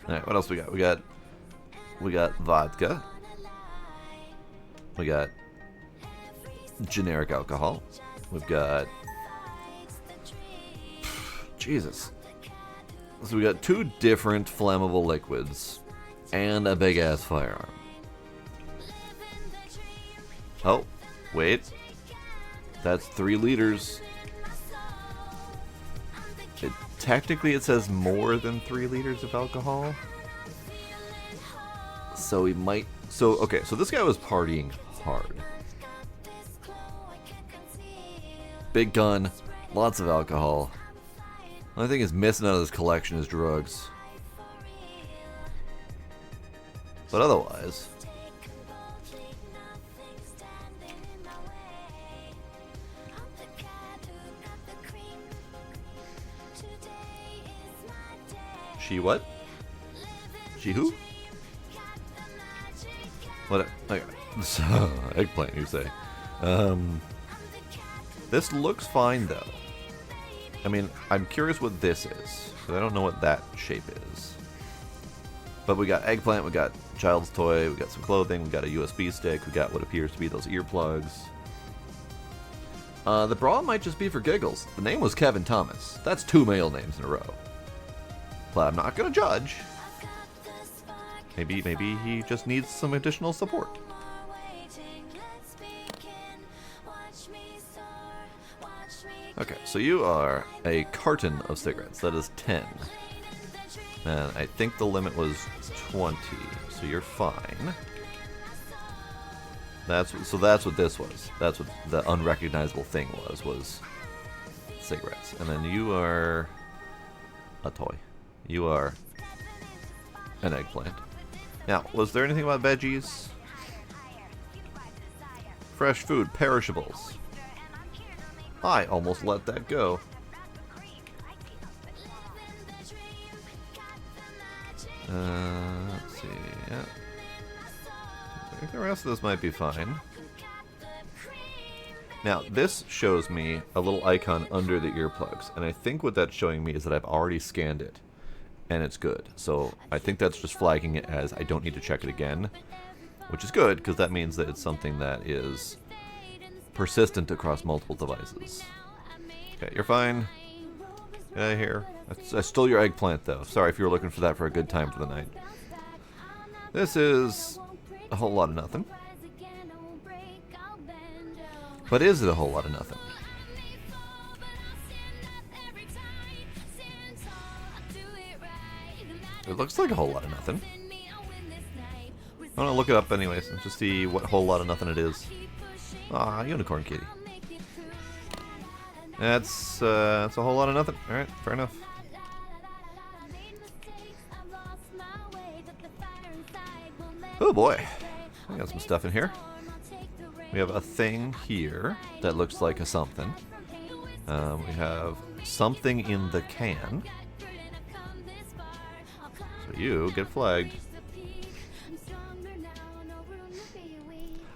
Alright, what else we got? We got vodka. We got generic alcohol. We've got... Jesus. So we got 2 different flammable liquids and a big ass firearm. Oh, wait. That's 3 liters. Technically, it says more than 3 liters of alcohol. So he might... So, okay, so this guy was partying hard. Big gun, lots of alcohol. Only thing he's missing out of this collection is drugs. But otherwise... She what? She who? What? Okay. So, eggplant, you say. This looks fine, though. I mean, I'm curious what this is, because I don't know what that shape is. But we got eggplant, we got child's toy, we got some clothing, we got a USB stick, we got what appears to be those earplugs. The brawl might just be for giggles. The name was Kevin Thomas. That's 2 male names in a row. But I'm not gonna judge. Maybe he just needs some additional support. Okay, so you are a carton of cigarettes. That is 10. And I think the limit was 20, so you're fine. That's what this was. That's what the unrecognizable thing was cigarettes. And then you are a toy. You are an eggplant. Now, was there anything about veggies? Fresh food, perishables. I almost let that go. Let's see. Yeah. I think the rest of this might be fine. Now, this shows me a little icon under the earplugs, and I think what that's showing me is that I've already scanned it, and it's good. So I think that's just flagging it as I don't need to check it again, which is good, because that means that it's something that is persistent across multiple devices. Okay, you're fine. Get out of here. I stole your eggplant, though. Sorry if you were looking for that for a good time for the night. This is a whole lot of nothing. But is it a whole lot of nothing? It looks like a whole lot of nothing. I'm gonna look it up anyways and just see what whole lot of nothing it is. Ah, unicorn kitty. That's a whole lot of nothing. Alright, fair enough. Oh boy. I got some stuff in here. We have a thing here that looks like a something. We have something in the can. So you get flagged.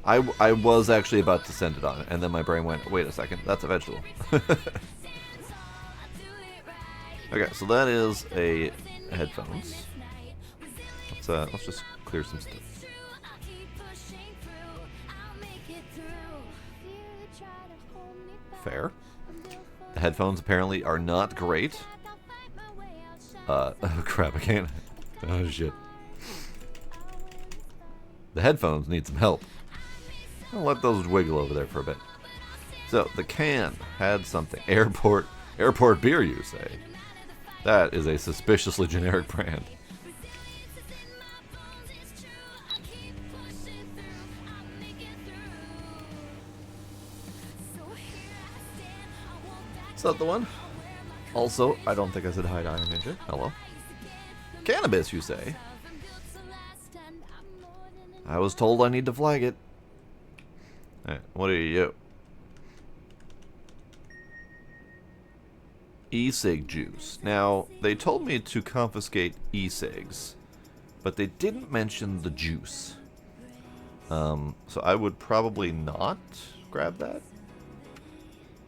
I was actually about to send it on, and then my brain went, wait a second, that's a vegetable. Okay, so that is a headphones. Let's just clear some stuff. Fair. The headphones apparently are not great. Oh crap, I can't. Oh shit. The headphones need some help. I'll let those wiggle over there for a bit. So, the can had something. Airport beer, you say? That is a suspiciously generic brand. Is that the one? Also, I don't think I said hi to Iron Ninja. Hello. Cannabis, you say? I was told I need to flag it. Alright, what are you? E-cig juice. Now, they told me to confiscate e-cigs, but they didn't mention the juice. So I would probably not grab that.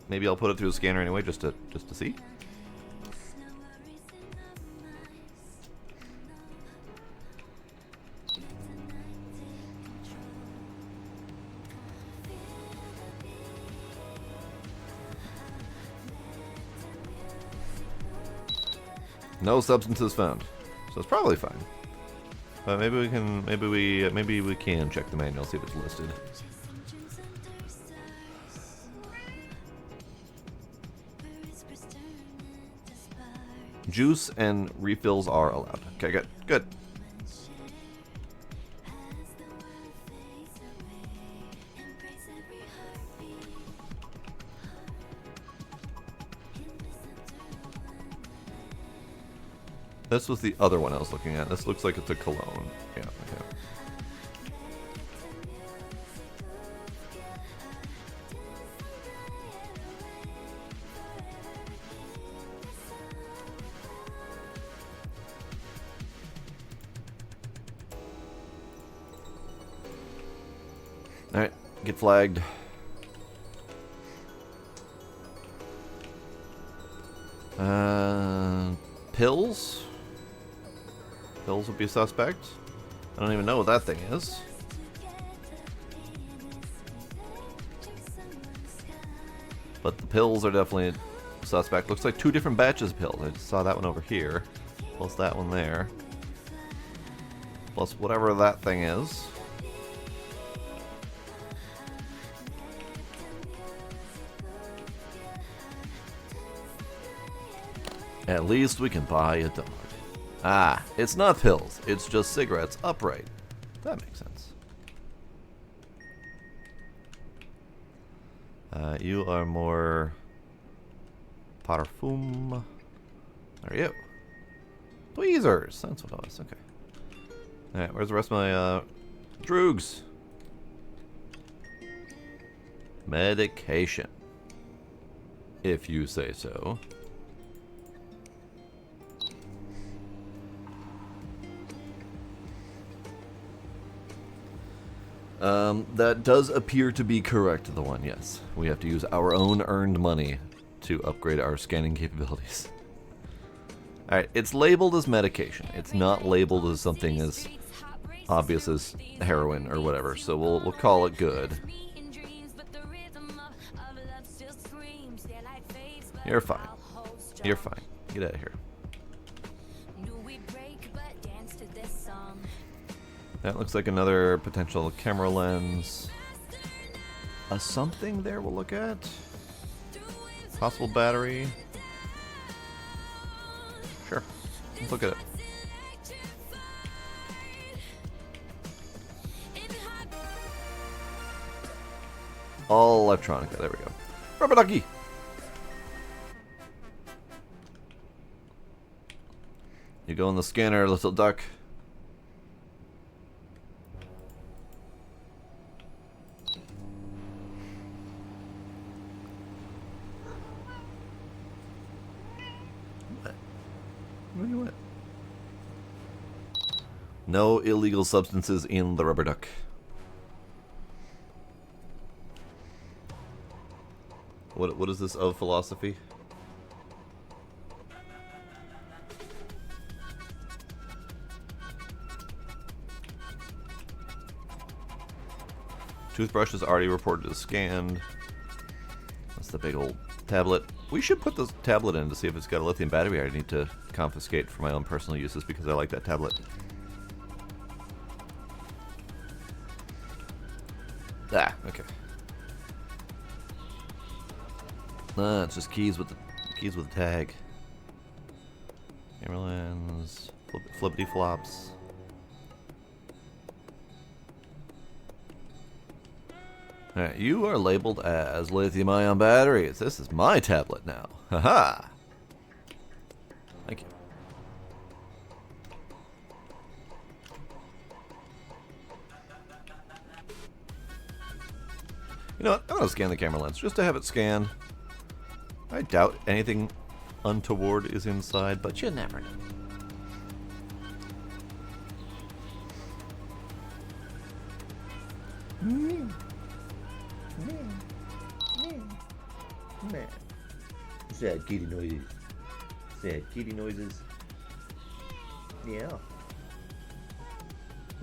Maybe I'll put it through the scanner anyway, just to see. No substances found, so it's probably fine. But maybe we can check the manual, see if it's listed. Juice and refills are allowed. Okay, good, good. This was the other one I was looking at. This looks like it's a cologne. Yeah, okay. Alright, get flagged. Pills? Pills would be a suspect. I don't even know what that thing is. But the pills are definitely suspect. Looks like 2 different batches of pills. I just saw that one over here. Plus that one there. Plus whatever that thing is. At least we can buy a dog. Ah, it's not pills. It's just cigarettes upright. That makes sense. You are more parfum. There you. Tweezers. That's what it was. Okay. Alright, where's the rest of my droogs? Medication. If you say so. That does appear to be correct, the one, yes. We have to use our own earned money to upgrade our scanning capabilities. Alright, it's labeled as medication. It's not labeled as something as obvious as heroin or whatever, so we'll call it good. You're fine. You're fine. Get out of here. That looks like another potential camera lens. A something there we'll look at. Possible battery. Sure. Let's look at it. All electronica. There we go. Rubber ducky! You go in the scanner, little duck. What? No illegal substances in the rubber duck. What is this of philosophy? Toothbrush is already reported as scanned. That's the big old tablet. We should put this tablet in to see if it's got a lithium battery I need to confiscate for my own personal uses because I like that tablet. Ah, okay. It's just keys with the tag. Camera lens, flippity flops. Alright, you are labeled as lithium-ion batteries. This is my tablet now. Haha! Thank you. You know what? I'm gonna scan the camera lens just to have it scanned. I doubt anything untoward is inside, but you never know. Sad kitty noises. Sad kitty noises. Yeah.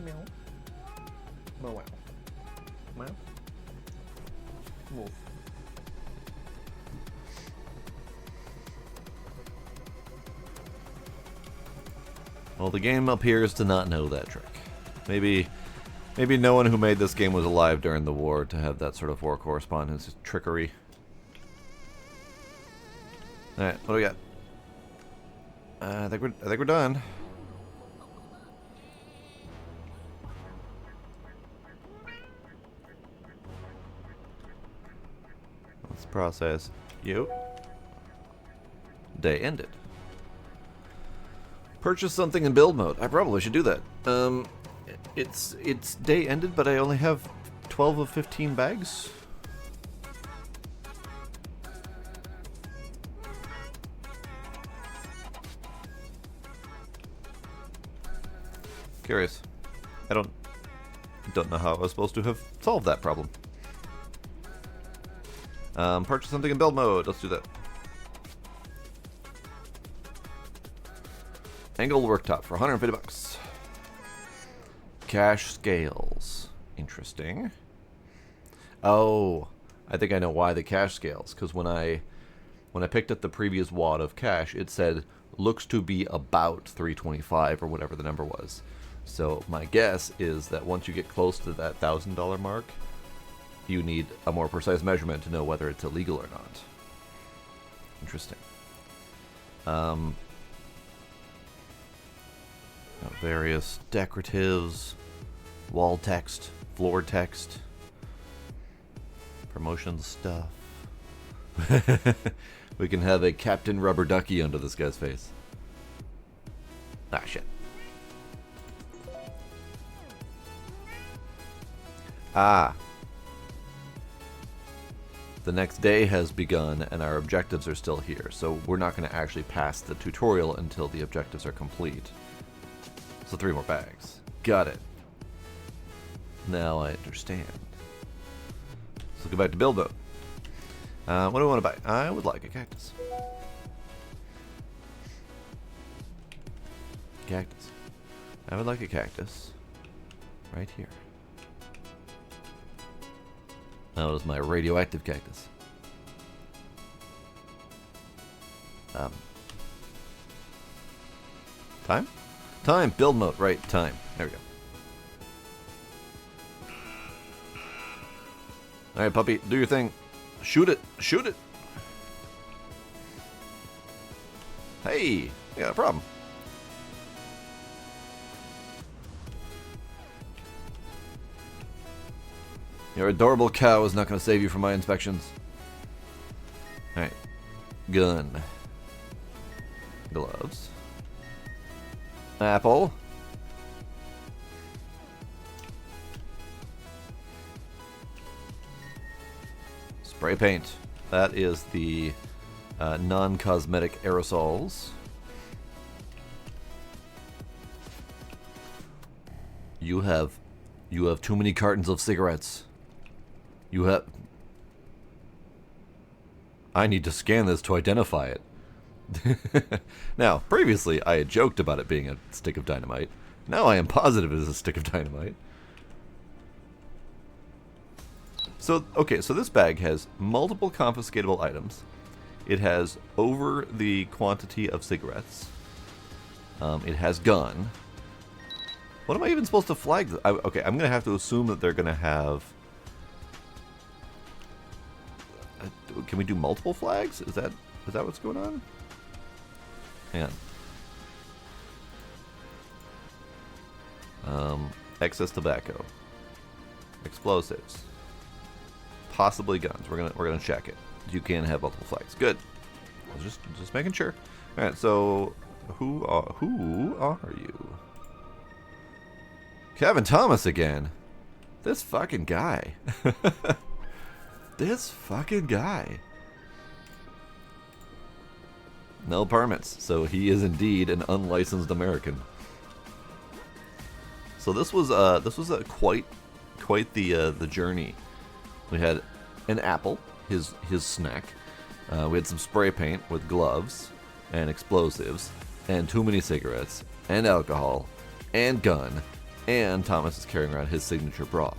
Meow. Meow. Meow. Wolf. Well, the game appears to not know that trick. Maybe no one who made this game was alive during the war to have that sort of war correspondence trickery. Alright, what do we got? I think we're done. Let's process you. Day ended. Purchase something in build mode. I probably should do that. It's day ended, but I only have 12 of 15 bags. Curious. I don't know how I was supposed to have solved that problem. Purchase something in build mode. Let's do that. Angle worktop for 150 bucks. Cash scales. Interesting. Oh, I think I know why the cash scales, because when I picked up the previous wad of cash, it said looks to be about 325 or whatever the number was. So my guess is that once you get close to that $1,000 mark, you need a more precise measurement to know whether it's illegal or not. Interesting. Various decoratives, wall text, floor text, promotion stuff. We can have a Captain Rubber Ducky under this guy's face. Ah, shit. Ah. The next day has begun and our objectives are still here, so we're not going to actually pass the tutorial until the objectives are complete. So 3 more bags. Got it. Now I understand. So go back to build mode. What do I want to buy? I would like a cactus. Cactus. I would like a cactus. Right here. That was my radioactive cactus. Time? Time! Build mode. Right, time. There we go. Alright, puppy. Do your thing. Shoot it! Shoot it! Hey! I got a problem. Your adorable cow is not going to save you from my inspections. Alright. Gun. Gloves. Apple. Spray paint. That is the non-cosmetic aerosols. You have too many cartons of cigarettes. You have... I need to scan this to identify it. Now, previously I had joked about it being a stick of dynamite. Now I am positive it is a stick of dynamite. So, okay, so this bag has multiple confiscatable items. It has over the quantity of cigarettes. It has gun. What am I even supposed to flag? Okay, I'm going to have to assume that they're going to have... Can we do multiple flags? Is that what's going on? Hang on. Excess tobacco. Explosives. Possibly guns. We're gonna check it. You can have multiple flags. Good. I was just making sure. All right. So who are you? Kevin Thomas again. This fucking guy. This fucking guy. No permits. So he is indeed an unlicensed American. So this was a quite the journey. We had an apple, his snack. We had some spray paint with gloves and explosives, and too many cigarettes, and alcohol, and gun, and Thomas is carrying around his signature bra.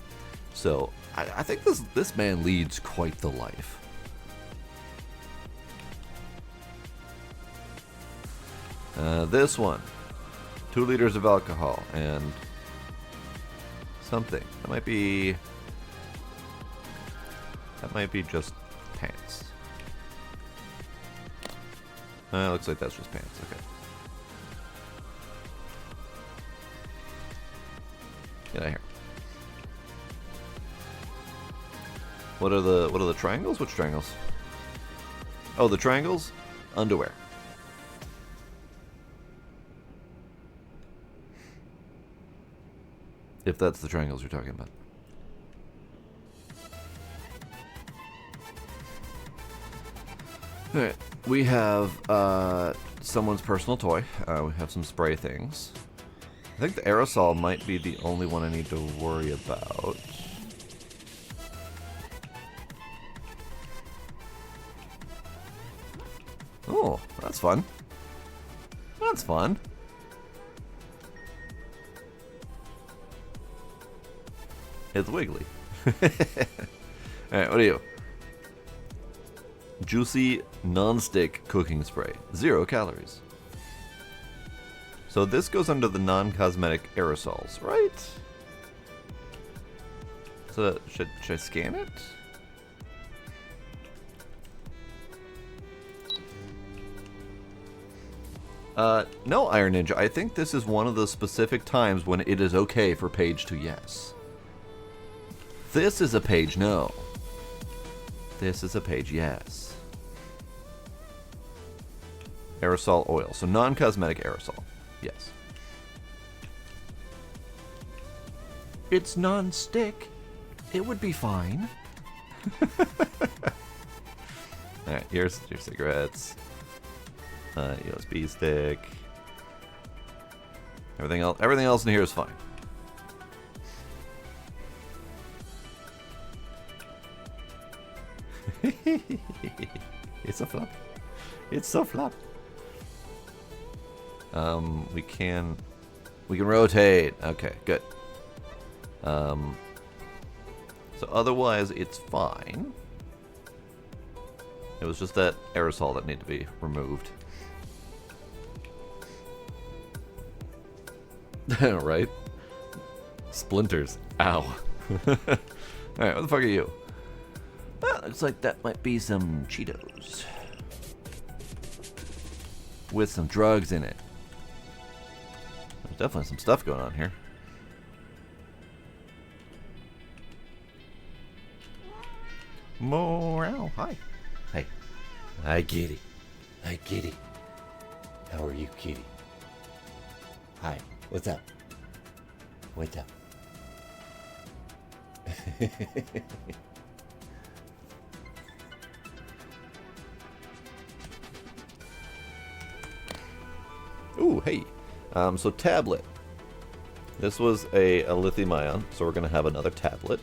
So I think this man leads quite the life. This one, 2 liters of alcohol and something. That might be just pants. Looks like that's just pants. Okay. Get out of here. What are the triangles? Which triangles? Oh, the triangles? Underwear. If that's the triangles you're talking about. Alright, we have someone's personal toy. We have some spray things. I think the aerosol might be the only one I need to worry about. Oh, that's fun. That's fun. It's wiggly. Alright, what are you? Juicy non-stick cooking spray. 0 calories. So this goes under the non-cosmetic aerosols, right? So should I scan it? No, Iron Ninja. I think this is one of the specific times when it is okay for page to yes. This is a page no. This is a page yes. Aerosol oil. So non-cosmetic aerosol. Yes. It's non-stick. It would be fine. Alright, here's your cigarettes. USB stick. Everything else in here is fine. It's a flop. It's so flop. We can rotate. Okay, good. So otherwise it's fine. It was just that aerosol that needed to be removed. Right? Splinters. Ow. Alright, what the fuck are you? Well, looks like that might be some Cheetos. With some drugs in it. There's definitely some stuff going on here. Morale. Hi. Hi. Hi, kitty. Hi, kitty. How are you, kitty? Hi. What's up? What's up? Ooh, hey. So tablet. This was a lithium ion, so we're going to have another tablet.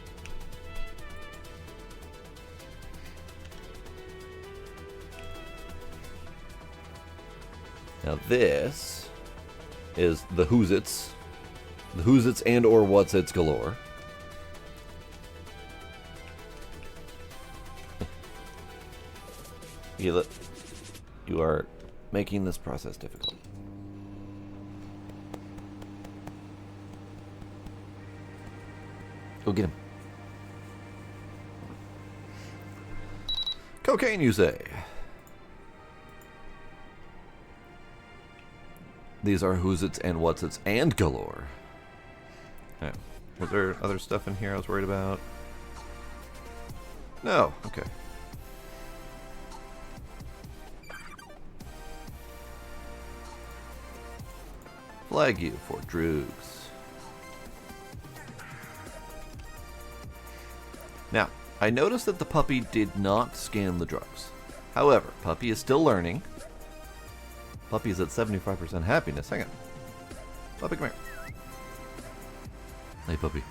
Now this is the Who's It's. The Who's It's and or What's It's galore. You are making this process difficult. Go get him. Cocaine, you say? These are Who's It's and What's It's and galore. Okay. Was there other stuff in here I was worried about? No. Okay. Flag you for drugs. Now, I noticed that the puppy did not scan the drugs. However, puppy is still learning. Puppy is at 75% happiness. Hang on. Puppy, come here. Hey, puppy.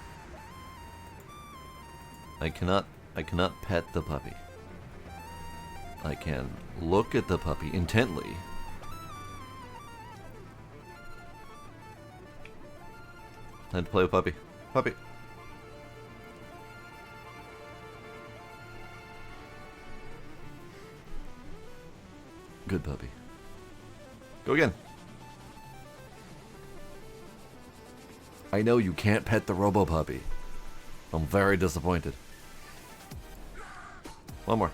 I cannot pet the puppy. I can look at the puppy intently. Time to play with puppy. Puppy. Good puppy. Go again. I know you can't pet the Robo Puppy. I'm very disappointed. One more.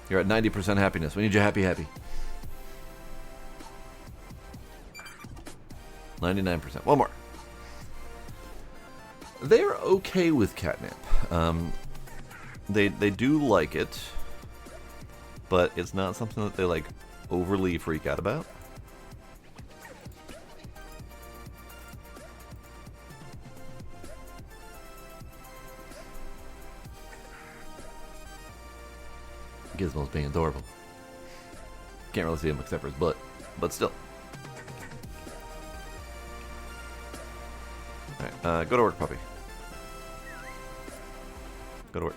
You're at 90% happiness. We need you happy. 99%. One more. They're okay with catnip. They do like it, but it's not something that they like overly freak out about. Gizmo's being adorable. Can't really see him except for his butt, but still. Alright, go to work, puppy. Go to work.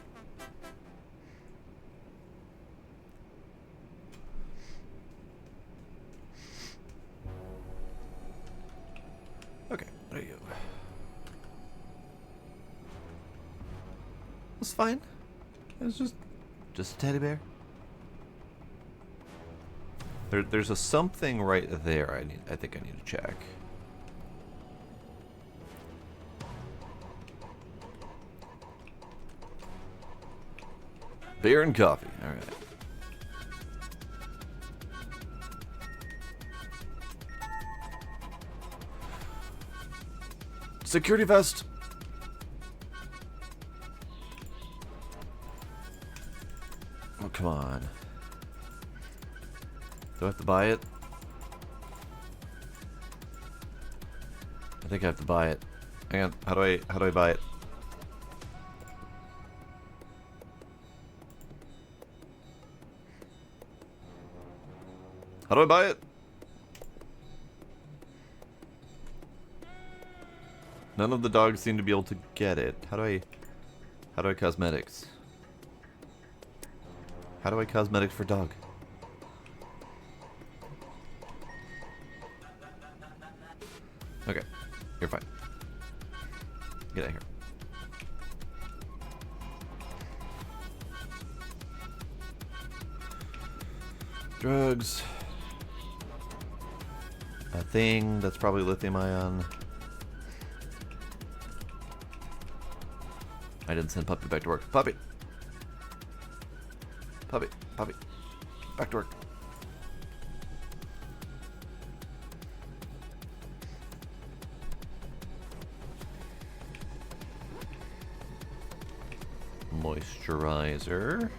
Okay, what are you? It's fine. It's just a teddy bear. There's a something right there. I think I need to check. Beer and coffee. All right. Security vest. Oh, come on. Do I have to buy it? I think I have to buy it. Hang on. How do I buy it? How do I buy it? None of the dogs seem to be able to get it. How do I cosmetics? How do I cosmetics for dog? Okay, you're fine. Get out of here. Drugs. A thing that's probably lithium ion. I didn't send Puppy back to work. Puppy! Puppy, Puppy. Back to work. Moisturizer.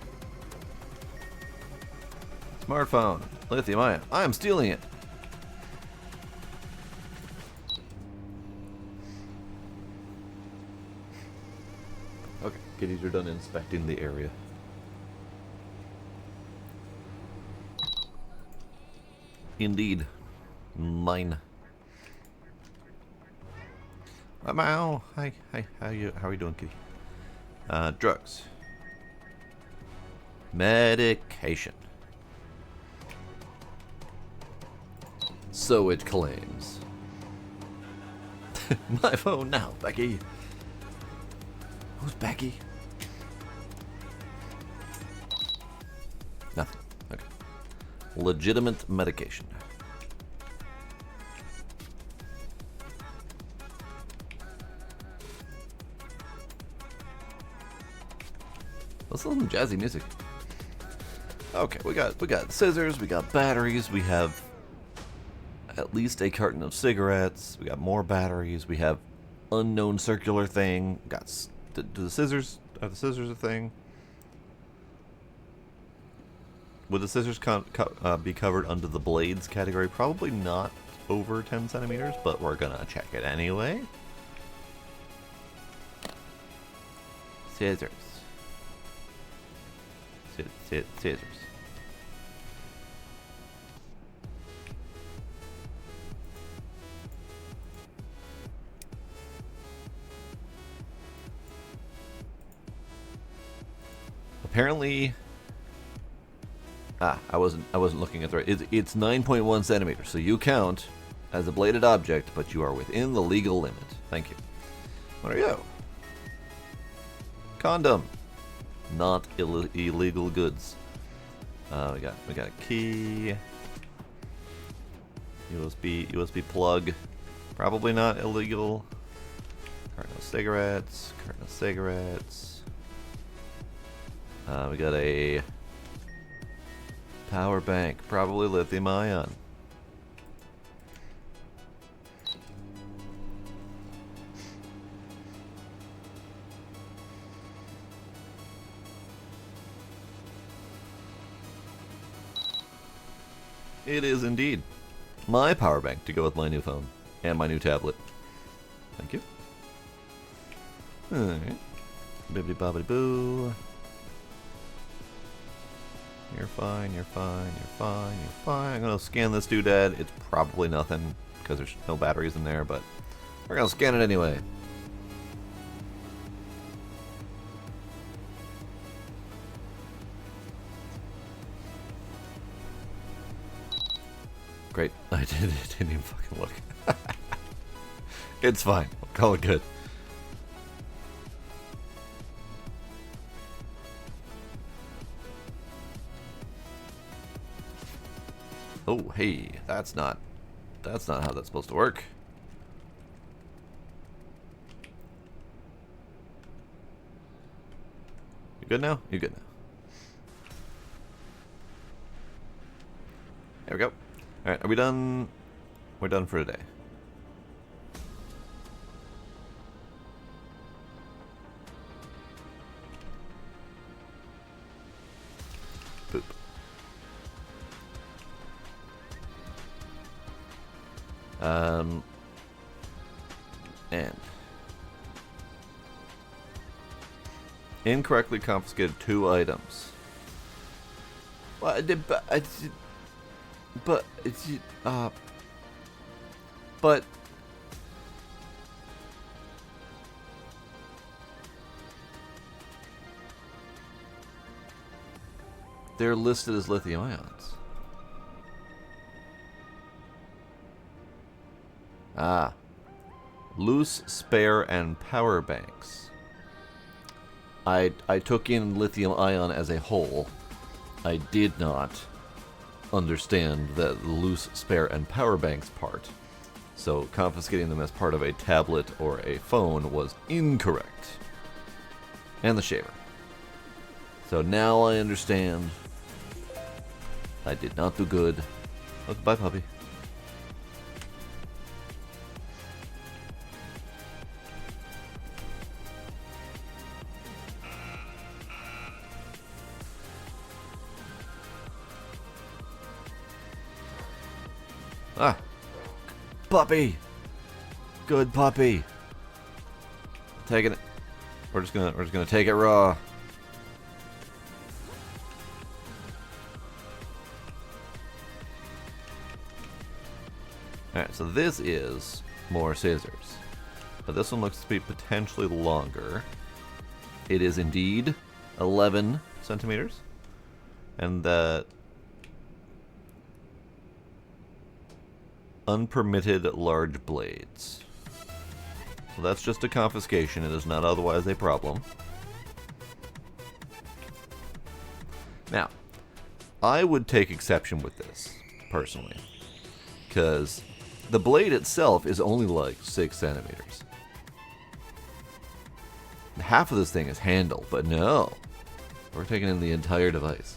Smartphone. Lithium ion. I am stealing it. Okay, kitties are done inspecting the area. Indeed. Mine. Meow. Hi. How are you doing, kitty? Drugs. Medication. So it claims. My phone now, Becky. Who's Becky? Nothing. Okay. Legitimate medication. Let's listen to jazzy music. Okay, we got scissors, we got batteries, we have at least a carton of cigarettes, we got more batteries, we have unknown circular thing. Do the scissors, are the scissors a thing? Would the scissors be covered under the blades category? Probably not over 10 centimeters, but we're gonna check it anyway. Scissors. Scissors. Apparently, I wasn't looking at the right. It's 9.1 centimeters, so you count as a bladed object, but you are within the legal limit. Thank you. What are you? Condom. Not illegal goods. We got a key. USB plug. Probably not illegal. Carton of cigarettes. Carton of cigarettes. We got a power bank. Probably lithium ion. It is indeed my power bank to go with my new phone and my new tablet. Thank you. Alright. Bibbidi bobbidi boo. You're fine, you're fine, you're fine, you're fine. I'm gonna scan this doodad. It's probably nothing because there's no batteries in there, but we're gonna scan it anyway. Great. I didn't even fucking look. It's fine. I'll call it good. Oh, hey, that's not how that's supposed to work. You good now? You good now? There we go. All right, are we done? We're done for today. Poop. And incorrectly confiscated 2 items. Well, but they're listed as lithium ions. Ah. Loose, spare, and power banks. I took in lithium ion as a whole. I did not understand the loose, spare, and power banks part. So confiscating them as part of a tablet or a phone was incorrect. And the shaver. So now I understand. I did not do good. Oh, bye, puppy. Ah, puppy, good puppy. Taking it. We're just gonna take it raw. All right, so this is more scissors, but this one looks to be potentially longer. It is indeed 11 centimeters, and that. Unpermitted large blades. So that's just a confiscation. It is not otherwise a problem. Now, I would take exception with this, personally. Because the blade itself is only like 6 centimeters. Half of this thing is handle, but no. We're taking in the entire device.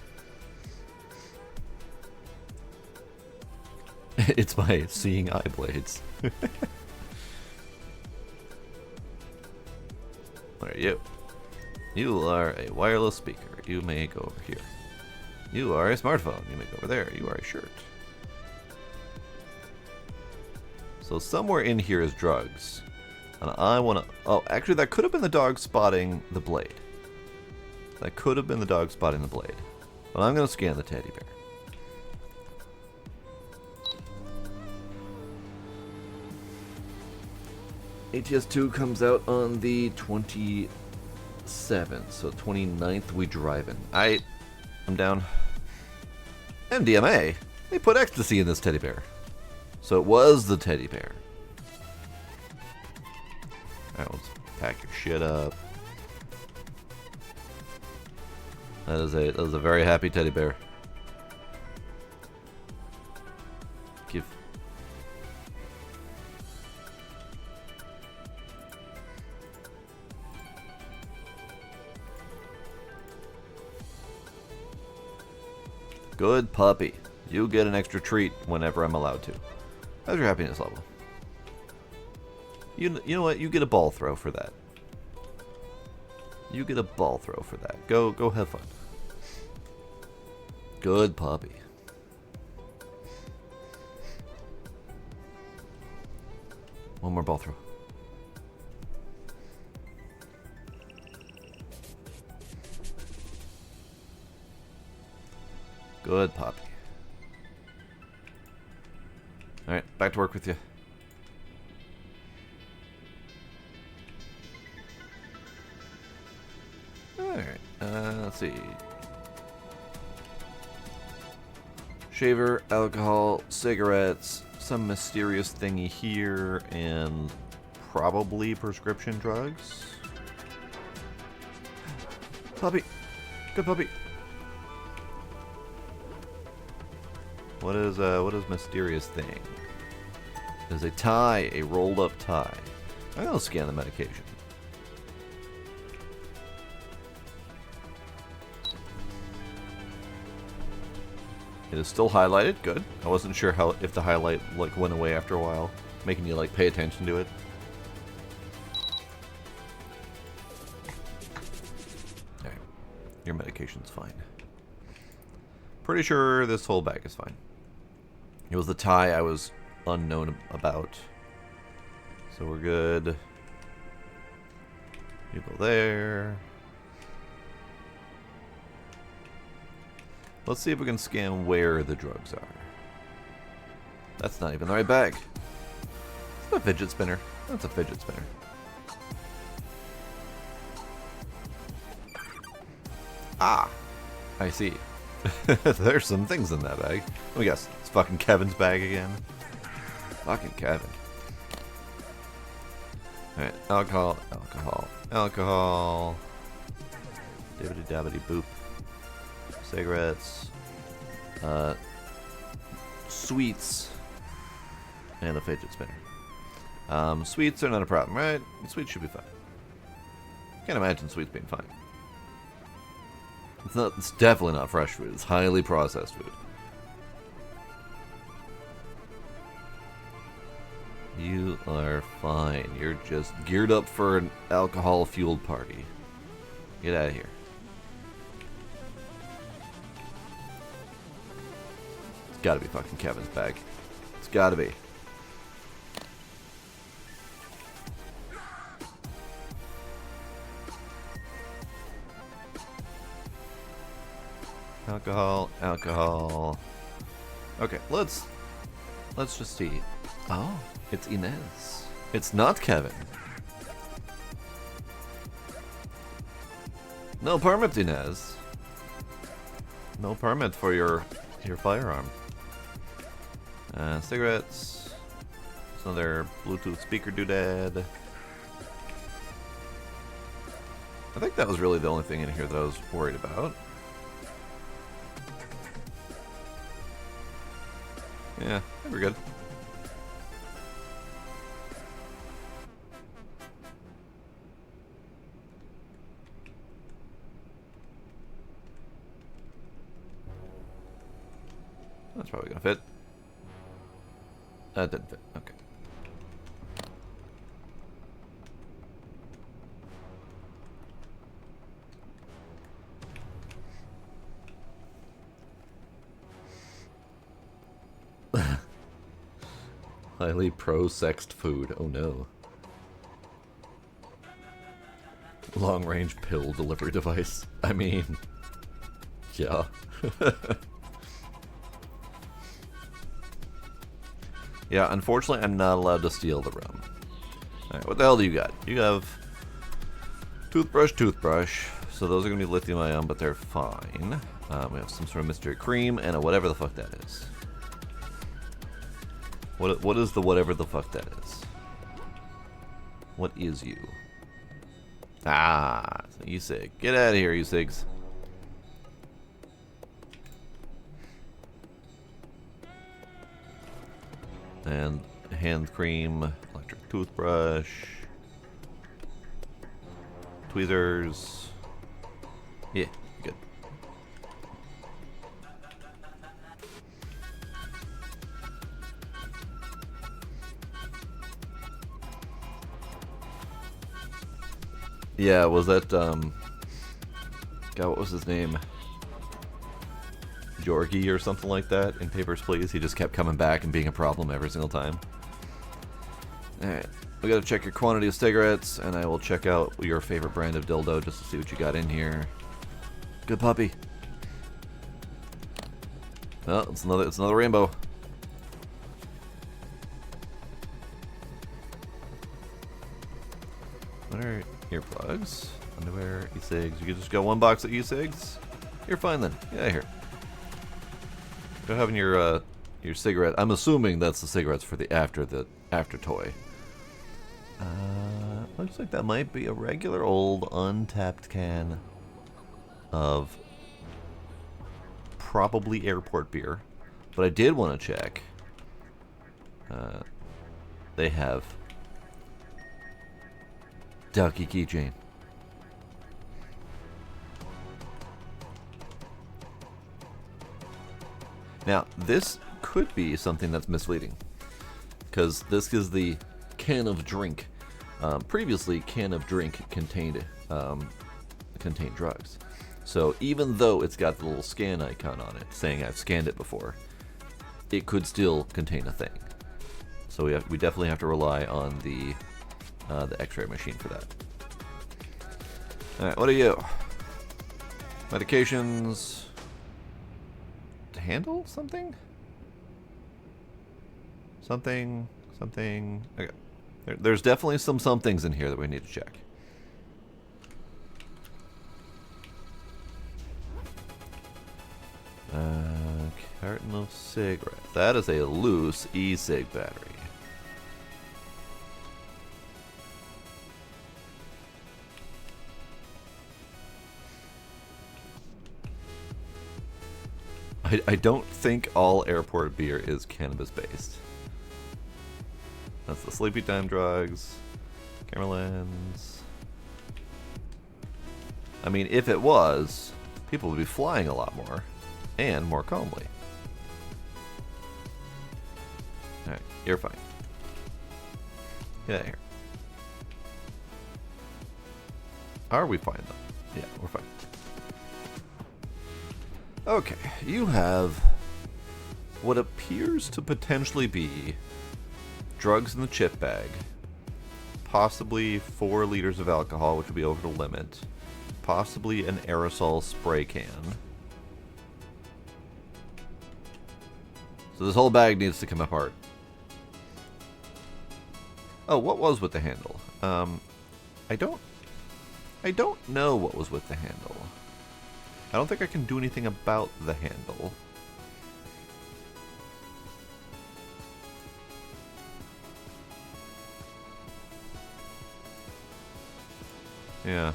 It's my seeing eye blades. What are you? You are a wireless speaker. You may go over here. You are a smartphone. You may go over there. You are a shirt. So somewhere in here is drugs. And I want to... Oh, actually that could have been the dog spotting the blade. That could have been the dog spotting the blade. But I'm going to scan the teddy bear. ATS2 comes out on the 27th, so 29th we driving. I'm down. MDMA? They put ecstasy in this teddy bear. So it was the teddy bear. Alright, let's pack your shit up. That is a very happy teddy bear. Give. Good puppy. You get an extra treat whenever I'm allowed to. How's your happiness level? You know what? You get a ball throw for that. You get a ball throw for that. Go have fun. Good puppy. One more ball throw. Good puppy. Alright, back to work with you. Alright, let's see. Shaver, alcohol, cigarettes, some mysterious thingy here, and probably prescription drugs. Puppy. Good puppy. What is mysterious thing? There's a tie, a rolled up tie. I'll scan the medication. It is still highlighted. Good. I wasn't sure if the highlight like went away after a while, making you like pay attention to it. Alright. Your medication's fine. Pretty sure this whole bag is fine. It was the tie I was unknown about. So we're good. You go there. Let's see if we can scan where the drugs are. That's not even the right bag. It's not a fidget spinner. That's a fidget spinner. Ah! I see. There's some things in that bag. Let me guess. It's fucking Kevin's bag again. Fucking Kevin. Alright, alcohol, alcohol, alcohol. Dibbity dabbity boop. Cigarettes. Sweets. And a fidget spinner. Sweets are not a problem, right? Sweets should be fine. Can't imagine sweets being fine. It's definitely not fresh food. It's highly processed food. You are fine. You're just geared up for an alcohol-fueled party. Get out of here. It's gotta be fucking Kevin's bag. It's gotta be. Alcohol, alcohol. Okay, let's just see. Oh, it's Inez. It's not Kevin. No permit, Inez. No permit for your firearm. Cigarettes. It's another Bluetooth speaker doodad. I think that was really the only thing in here that I was worried about. Yeah, I think we're good. That's probably gonna fit. That didn't fit. Okay. Highly pro-sexed food. Oh no. Long-range pill delivery device. I mean, yeah. Yeah, unfortunately, I'm not allowed to steal the rum. Alright, what the hell do you got? You have toothbrush, toothbrush. So those are going to be lithium-ion, but they're fine. We have some sort of mystery cream and a whatever the fuck that is. What is the whatever the fuck that is? What is you? Ah, e-cig. Get out of here, e-cigs. And hand cream, electric toothbrush, tweezers. Yeah, good. Yeah, was that, God, what was his name? Georgie or something like that in Papers, Please. He just kept coming back and being a problem every single time. Alright, we gotta check your quantity of cigarettes, and I will check out your favorite brand of dildo just to see what you got in here. Good puppy. Oh, it's another rainbow. What are earplugs? Underwear, e-cigs. You can just got one box of e-cigs? You're fine then. Get out of here. Go having your cigarette. I'm assuming that's the cigarettes for the after toy. Looks like that might be a regular old untapped can of probably airport beer. But I did want to check. They have Ducky keychain. Now, this could be something that's misleading, because this is the can of drink. Previously, can of drink contained drugs. So even though it's got the little scan icon on it saying I've scanned it before, it could still contain a thing. So we definitely have to rely on the X-ray machine for that. All right, what are you? Medications. To handle something? Something. Okay. There's definitely some things in here that we need to check. Carton of cigarettes. That is a loose e-cig battery. I don't think all airport beer is cannabis-based. That's the sleepy time drugs. Camera lens. I mean, if it was, people would be flying a lot more. And more calmly. Alright, you're fine. Get out of here. Are we fine, though? Yeah, we're fine. Okay, you have what appears to potentially be drugs in the chip bag. Possibly 4 liters of alcohol, which would be over the limit. Possibly an aerosol spray can. So this whole bag needs to come apart. Oh, what was with the handle? I don't know what was with the handle. I don't think I can do anything about the handle. Yeah.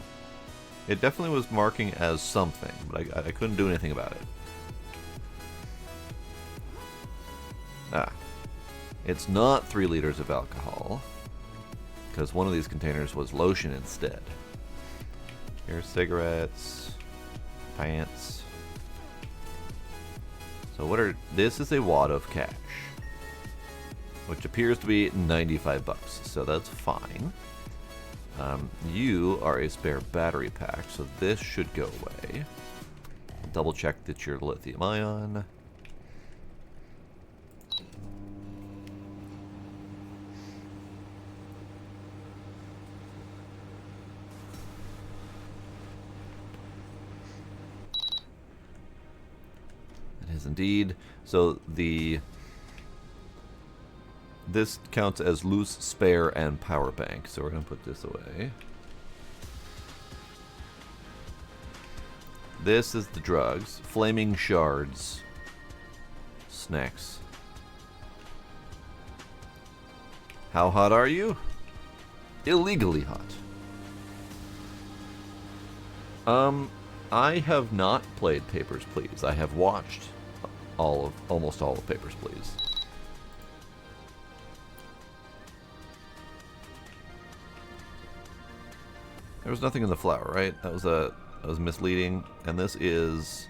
It definitely was marking as something, but I couldn't do anything about it. Ah. It's not 3 liters of alcohol, because one of these containers was lotion instead. Here's cigarettes, pants. So what are... This is a wad of cash, which appears to be 95 bucks, so that's fine. You are a spare battery pack, so this should go away. Double check that you're lithium ion. It is indeed. So this counts as loose, spare, and power bank. So we're going to put this away. This is the drugs. Flaming shards. Snacks. How hot are you? Illegally hot. I have not played Papers, Please. I have watched almost all of Papers, Please. There was nothing in the flour, right? That was misleading. And this is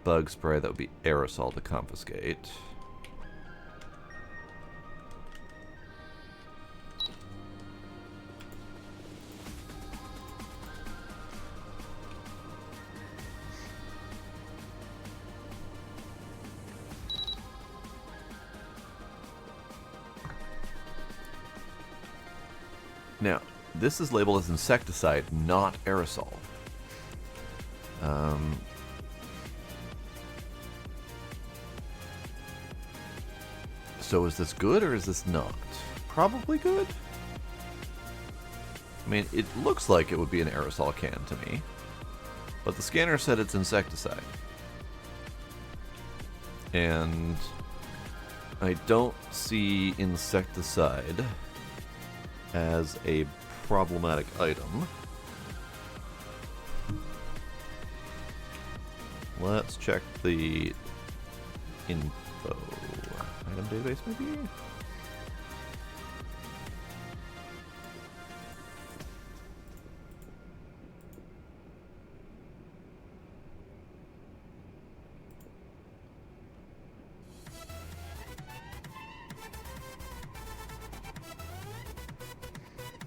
bug spray. That would be aerosol to confiscate. Now, this is labeled as insecticide, not aerosol. So is this good or is this not? Probably good. I mean, it looks like it would be an aerosol can to me. But the scanner said it's insecticide. And I don't see insecticide as a problematic item. Let's check the info. Item database, maybe?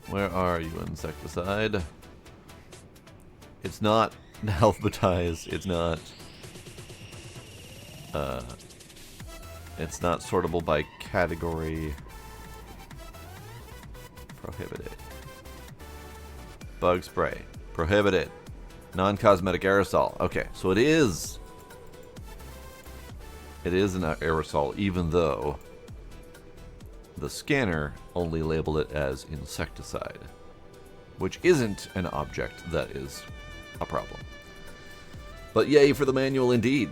Where are you, insecticide? It's not alphabetized. It's not. It's not sortable by category. Prohibited. Bug spray. Prohibited. Non-cosmetic aerosol. Okay, so it is. It is an aerosol, even though the scanner only labeled it as insecticide, which isn't an object that is a problem. But yay for the manual indeed.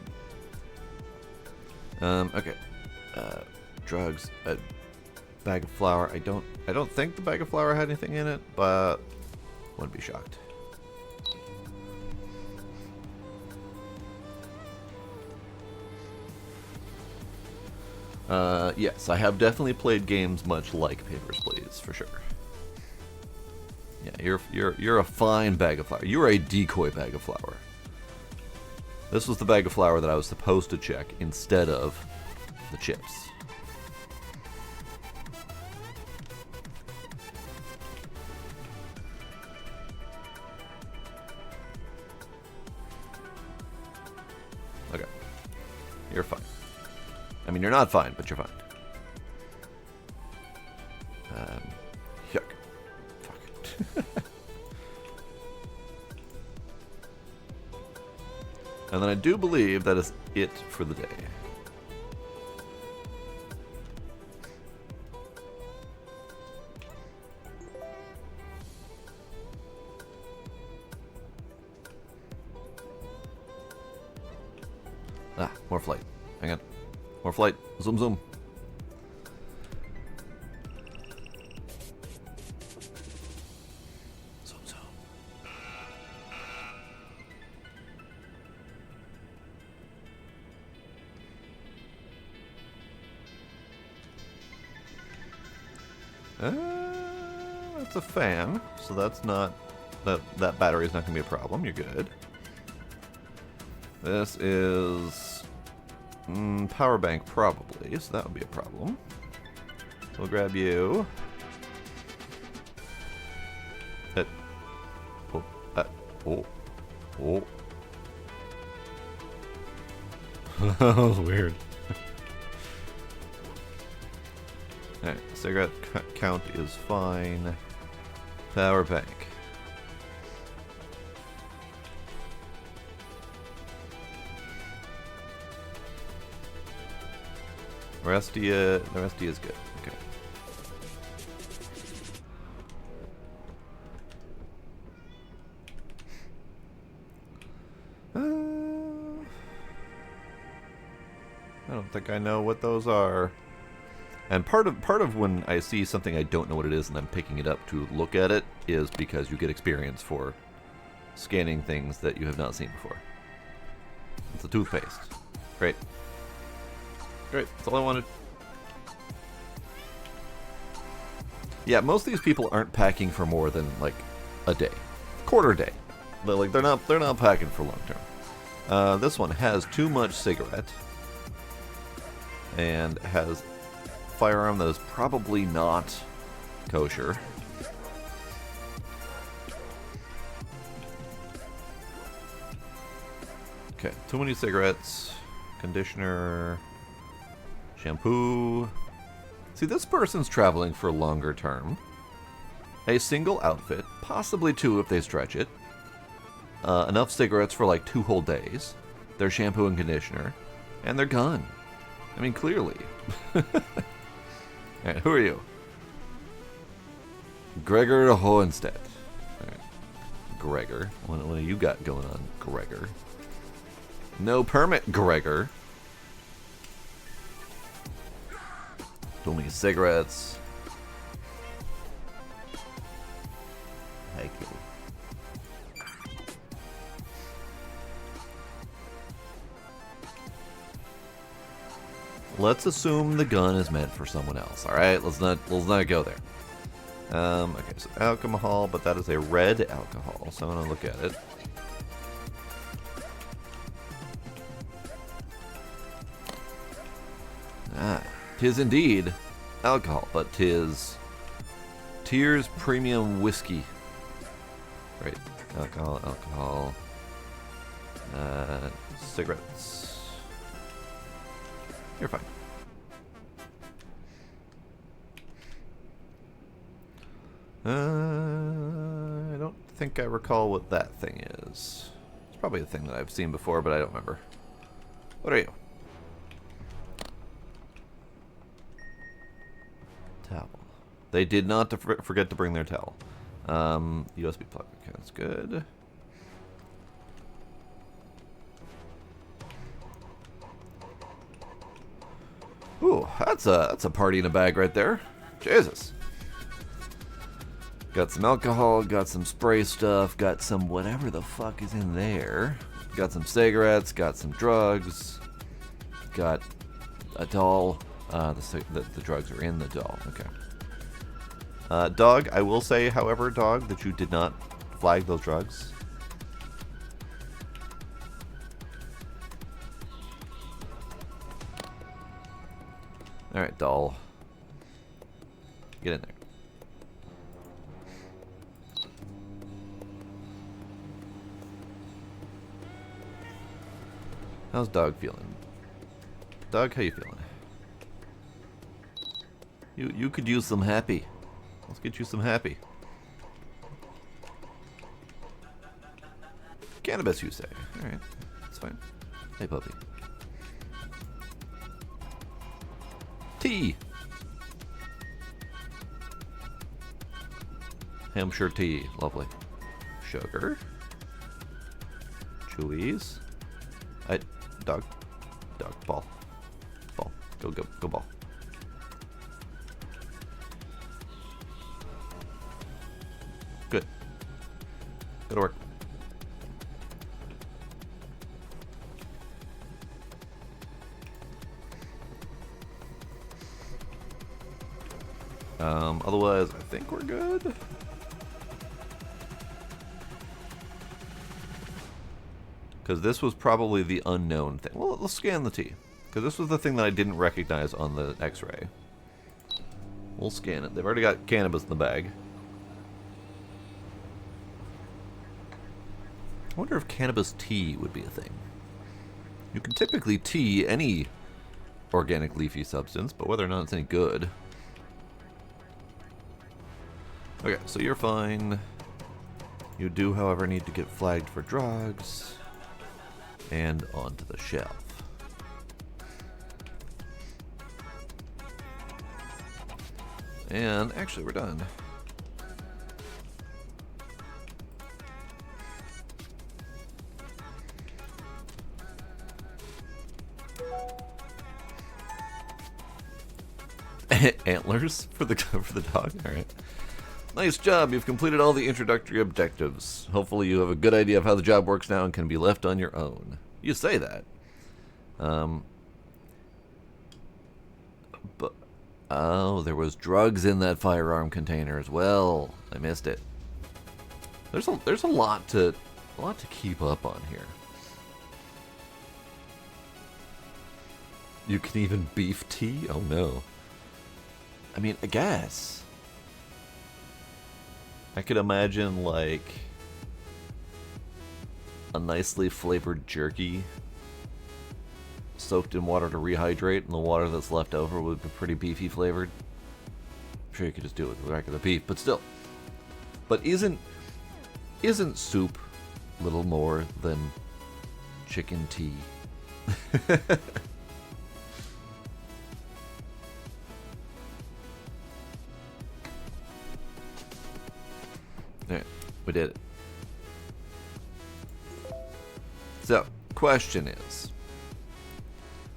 Okay. Drugs. A bag of flour. I don't think the bag of flour had anything in it, but wouldn't be shocked. Yes, I have definitely played games much like Papers, Please, for sure. Yeah, you're a fine bag of flour. You're a decoy bag of flour. This was the bag of flour that I was supposed to check instead of the chips. Okay. You're fine. I mean, you're not fine, but you're fine. Yuck. Fuck. And then I do believe that is it for the day. Ah, more flight. Hang on. More flight. Zoom, zoom. Zoom, zoom. That's a fan, so that's not... That battery is not going to be a problem. You're good. This is... power bank, probably, so that would be a problem. So we'll grab you. Oh. That was weird. Alright, cigarette count is fine. Power bank. The rest of you is good. Okay. I don't think I know what those are. And part of when I see something I don't know what it is and I'm picking it up to look at it is because you get experience for scanning things that you have not seen before. It's a toothpaste. Great. Great, that's all I wanted. Yeah, most of these people aren't packing for more than like a day, quarter day. They're not packing for long term. This one has too much cigarette and has firearm that is probably not kosher. Okay, too many cigarettes, conditioner. Shampoo. See, this person's traveling for longer term. A single outfit, possibly two if they stretch it. Enough cigarettes for like 2 whole days. Their shampoo and conditioner. And they're gone. I mean, clearly. Alright, who are you? Gregor Hohenstedt. Alright. Gregor. What do you got going on, Gregor? No permit, Gregor. Too many cigarettes. Thank you. Let's assume the gun is meant for someone else. All right, let's not go there. Okay, so alcohol, but that is a red alcohol, so I'm gonna look at it. Ah, 'tis indeed alcohol, but 'tis Tears Premium Whiskey. Right, alcohol. Cigarettes. You're fine. I don't think I recall what that thing is. It's probably a thing that I've seen before, but I don't remember. What are you? Towel. They did not forget to bring their towel. USB plug. Okay, that's good. Ooh, that's a party in a bag right there. Jesus. Got some alcohol, got some spray stuff, got some whatever the fuck is in there. Got some cigarettes, got some drugs, got a doll. The drugs are in the doll. Okay. Dog, I will say, however, dog, that you did not flag those drugs. Alright, doll. Get in there. How's dog feeling? Dog, how you feeling? You could use some happy. Let's get you some happy. Cannabis, you say? Alright, that's fine. Hey, puppy. Tea! Hampshire tea. Lovely. Sugar. Chewies. Dog. Ball. Go ball. Good. Go to work. Otherwise, I think we're good. Because this was probably the unknown thing. Well, let's scan the T. Because this was the thing that I didn't recognize on the X-ray. We'll scan it. They've already got cannabis in the bag. I wonder if cannabis tea would be a thing. You can typically tea any organic leafy substance, but whether or not it's any good. Okay, so you're fine. You do, however, need to get flagged for drugs. And onto the shelf. And actually, we're done. Antlers for the dog. All right. Nice job. You've completed all the introductory objectives. Hopefully you have a good idea of how the job works now and can be left on your own. You say that. But oh, there was drugs in that firearm container as well. I missed it. There's a lot to keep up on here. You can even beef tea? Oh no. I mean, I guess. I could imagine, like, a nicely flavored jerky soaked in water to rehydrate, and the water that's left over would be pretty beefy flavored. I'm sure you could just do it with regular beef, but still. But isn't soup little more than chicken tea? Alright, we did it. So, question is,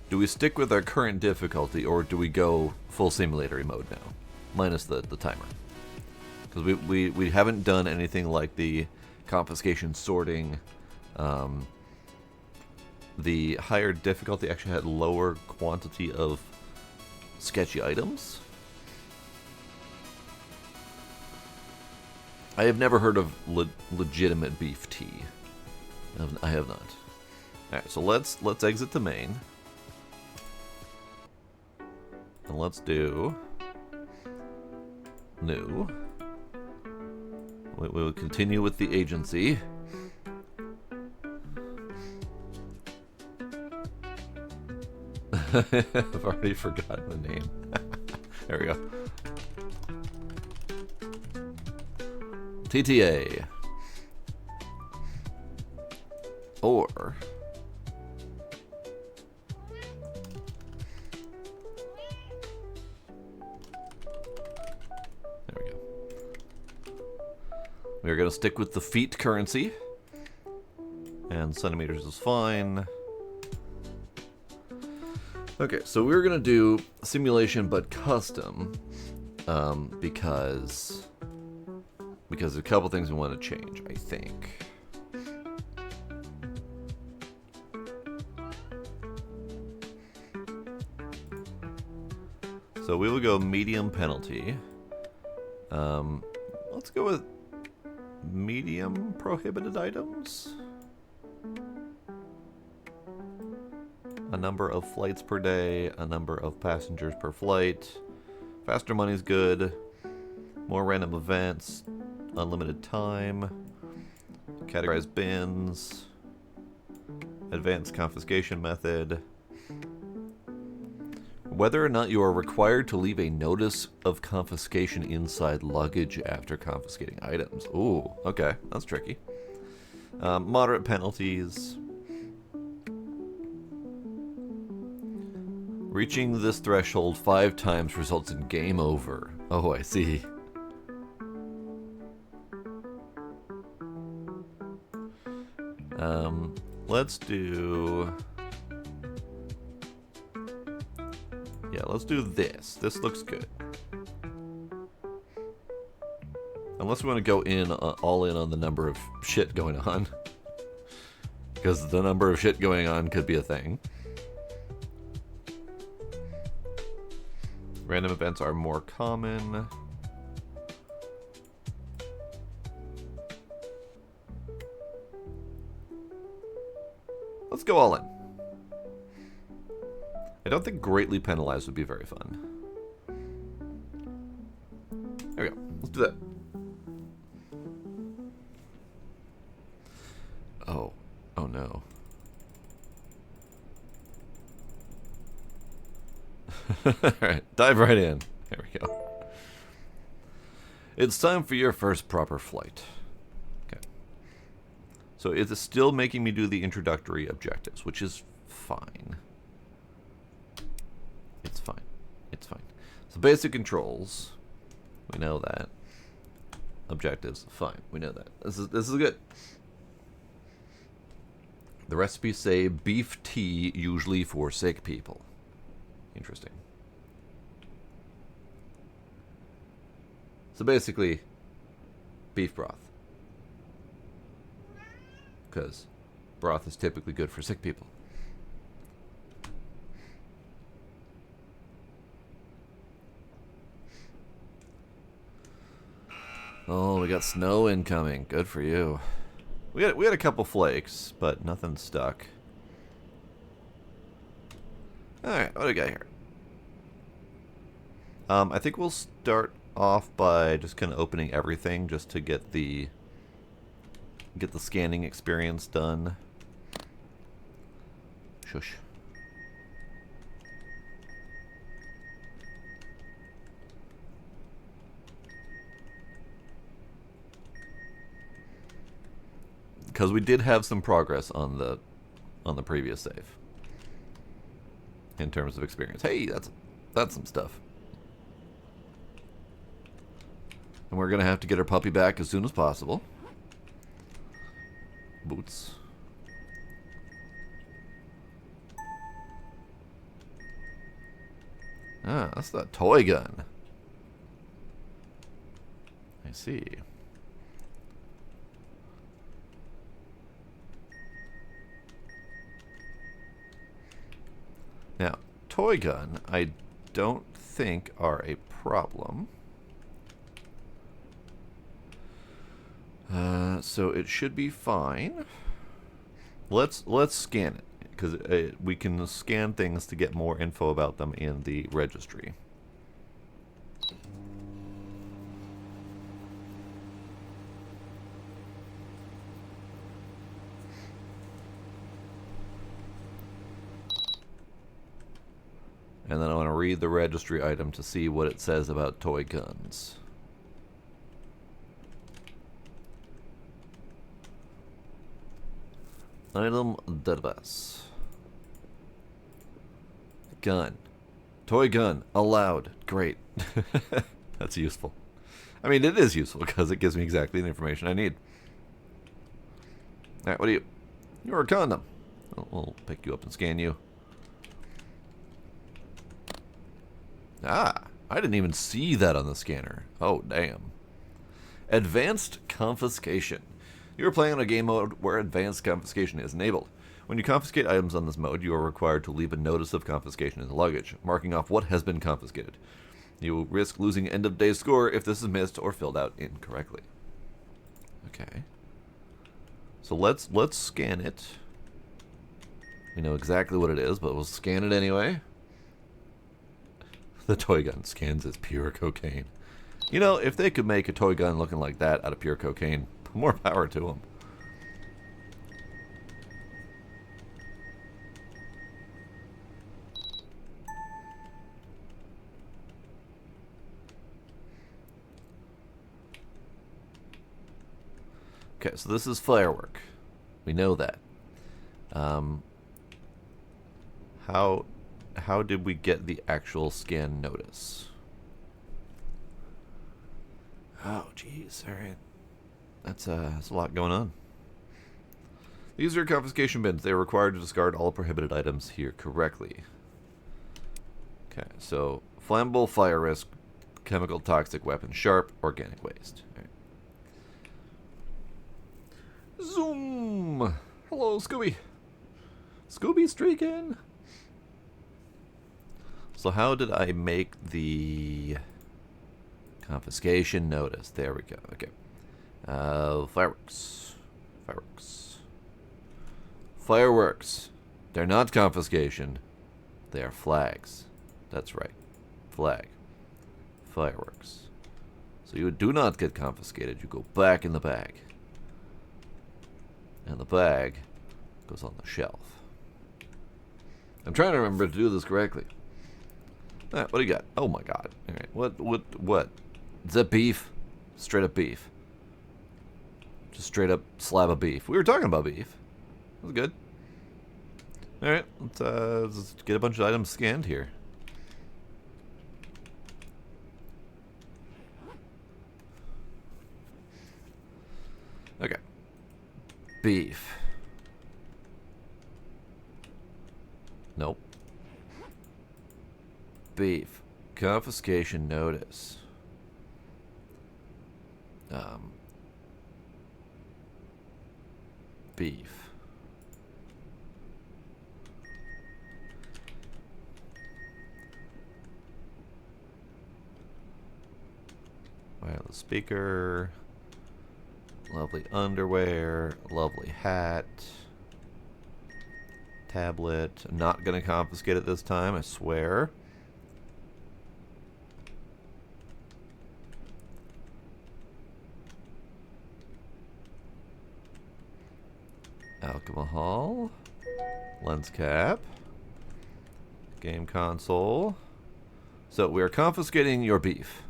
do we stick with our current difficulty, or do we go full simulatory mode now? Minus the timer. Because we haven't done anything like the confiscation sorting. The higher difficulty actually had lower quantity of sketchy items. I have never heard of legitimate beef tea. I have not. Alright, so let's exit the main. And let's do new. We will continue with the agency. I've already forgotten the name. There we go. TTA. Or there we go. We're going to stick with the feet currency. And centimeters is fine. Okay, so we're going to do simulation but custom because there's a couple things we want to change, I think. So we will go medium penalty. Let's go with medium prohibited items. A number of flights per day, a number of passengers per flight. Faster money's good. More random events. Unlimited time. Categorized bins. Advanced confiscation method. Whether or not you are required to leave a notice of confiscation inside luggage after confiscating items. Ooh, okay, that's tricky. Moderate penalties. Reaching this threshold 5 times results in game over. Oh, I see. Let's do... Yeah, let's do this. This looks good. Unless we want to go in all in on the number of shit going on. Because the number of shit going on could be a thing. Random events are more common. Let's go all in. I don't think greatly penalized would be very fun. There we go. Let's do that. Oh. Oh no. Alright, dive right in. There we go. It's time for your first proper flight. Okay. So it is still making me do the introductory objectives, which is fine. It's fine. It's fine. So basic controls. We know that. Objectives. Fine. We know that. This is good. The recipes say beef tea usually for sick people. Interesting. So basically, beef broth. Because broth is typically good for sick people. Oh, we got snow incoming. Good for you. We had a couple flakes, but nothing stuck. Alright, what do we got here? I think we'll start off by just kind of opening everything just to get the scanning experience done. Shush. Because we did have some progress on the previous save in terms of experience. Hey, that's some stuff. And we're gonna have to get our puppy back as soon as possible. Boots. Ah, that's that toy gun. I see. Now, toy gun, I don't think are a problem. So it should be fine. Let's scan it, because we can scan things to get more info about them in the registry. And then I want to read the registry item to see what it says about toy guns. Item database. Gun. Toy gun. Allowed. Great. That's useful. I mean, it is useful because it gives me exactly the information I need. Alright, what are you? You're a condom. We'll pick you up and scan you. Ah, I didn't even see that on the scanner. Oh, damn. Advanced confiscation. You are playing on a game mode where advanced confiscation is enabled. When you confiscate items on this mode, you are required to leave a notice of confiscation in the luggage, marking off what has been confiscated. You will risk losing end-of-day score if this is missed or filled out incorrectly. Okay. So let's scan it. We know exactly what it is, but we'll scan it anyway. The toy gun scans as pure cocaine. You know, if they could make a toy gun looking like that out of pure cocaine, more power to them. Okay, so this is firework. We know that. How did we get the actual scan notice? Oh, jeez. All right. That's a lot going on. These are confiscation bins. They are required to discard all prohibited items here correctly. Okay, so flammable, fire risk, chemical, toxic, weapon, sharp, organic waste. All right. Zoom! Hello, Scooby. Scooby streaking. So how did I make the confiscation notice? There we go. Okay. Fireworks. Fireworks. Fireworks. They're not confiscation. They are flags. That's right. Flag. Fireworks. So you do not get confiscated. You go back in the bag. And the bag goes on the shelf. I'm trying to remember to do this correctly. What do you got? Oh my god. Alright. What? Is that beef? Straight up beef. Just straight up slab of beef. We were talking about beef. That was good. Alright, let's get a bunch of items scanned here. Okay. Beef. Nope. Beef. Confiscation notice. Beef. Wireless speaker. Lovely underwear. Lovely hat. Tablet. I'm not going to confiscate it this time, I swear. Alcohol. Lens cap. Game console. So we are confiscating your beef.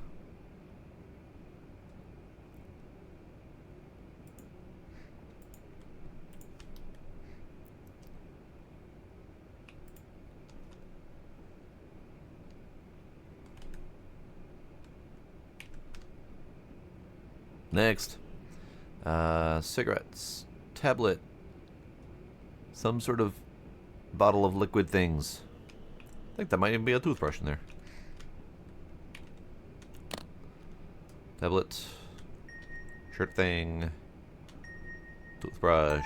Next. Cigarettes. Tablet. Some sort of bottle of liquid things. I think that might even be a toothbrush in there. Tablet. Shirt thing. Toothbrush.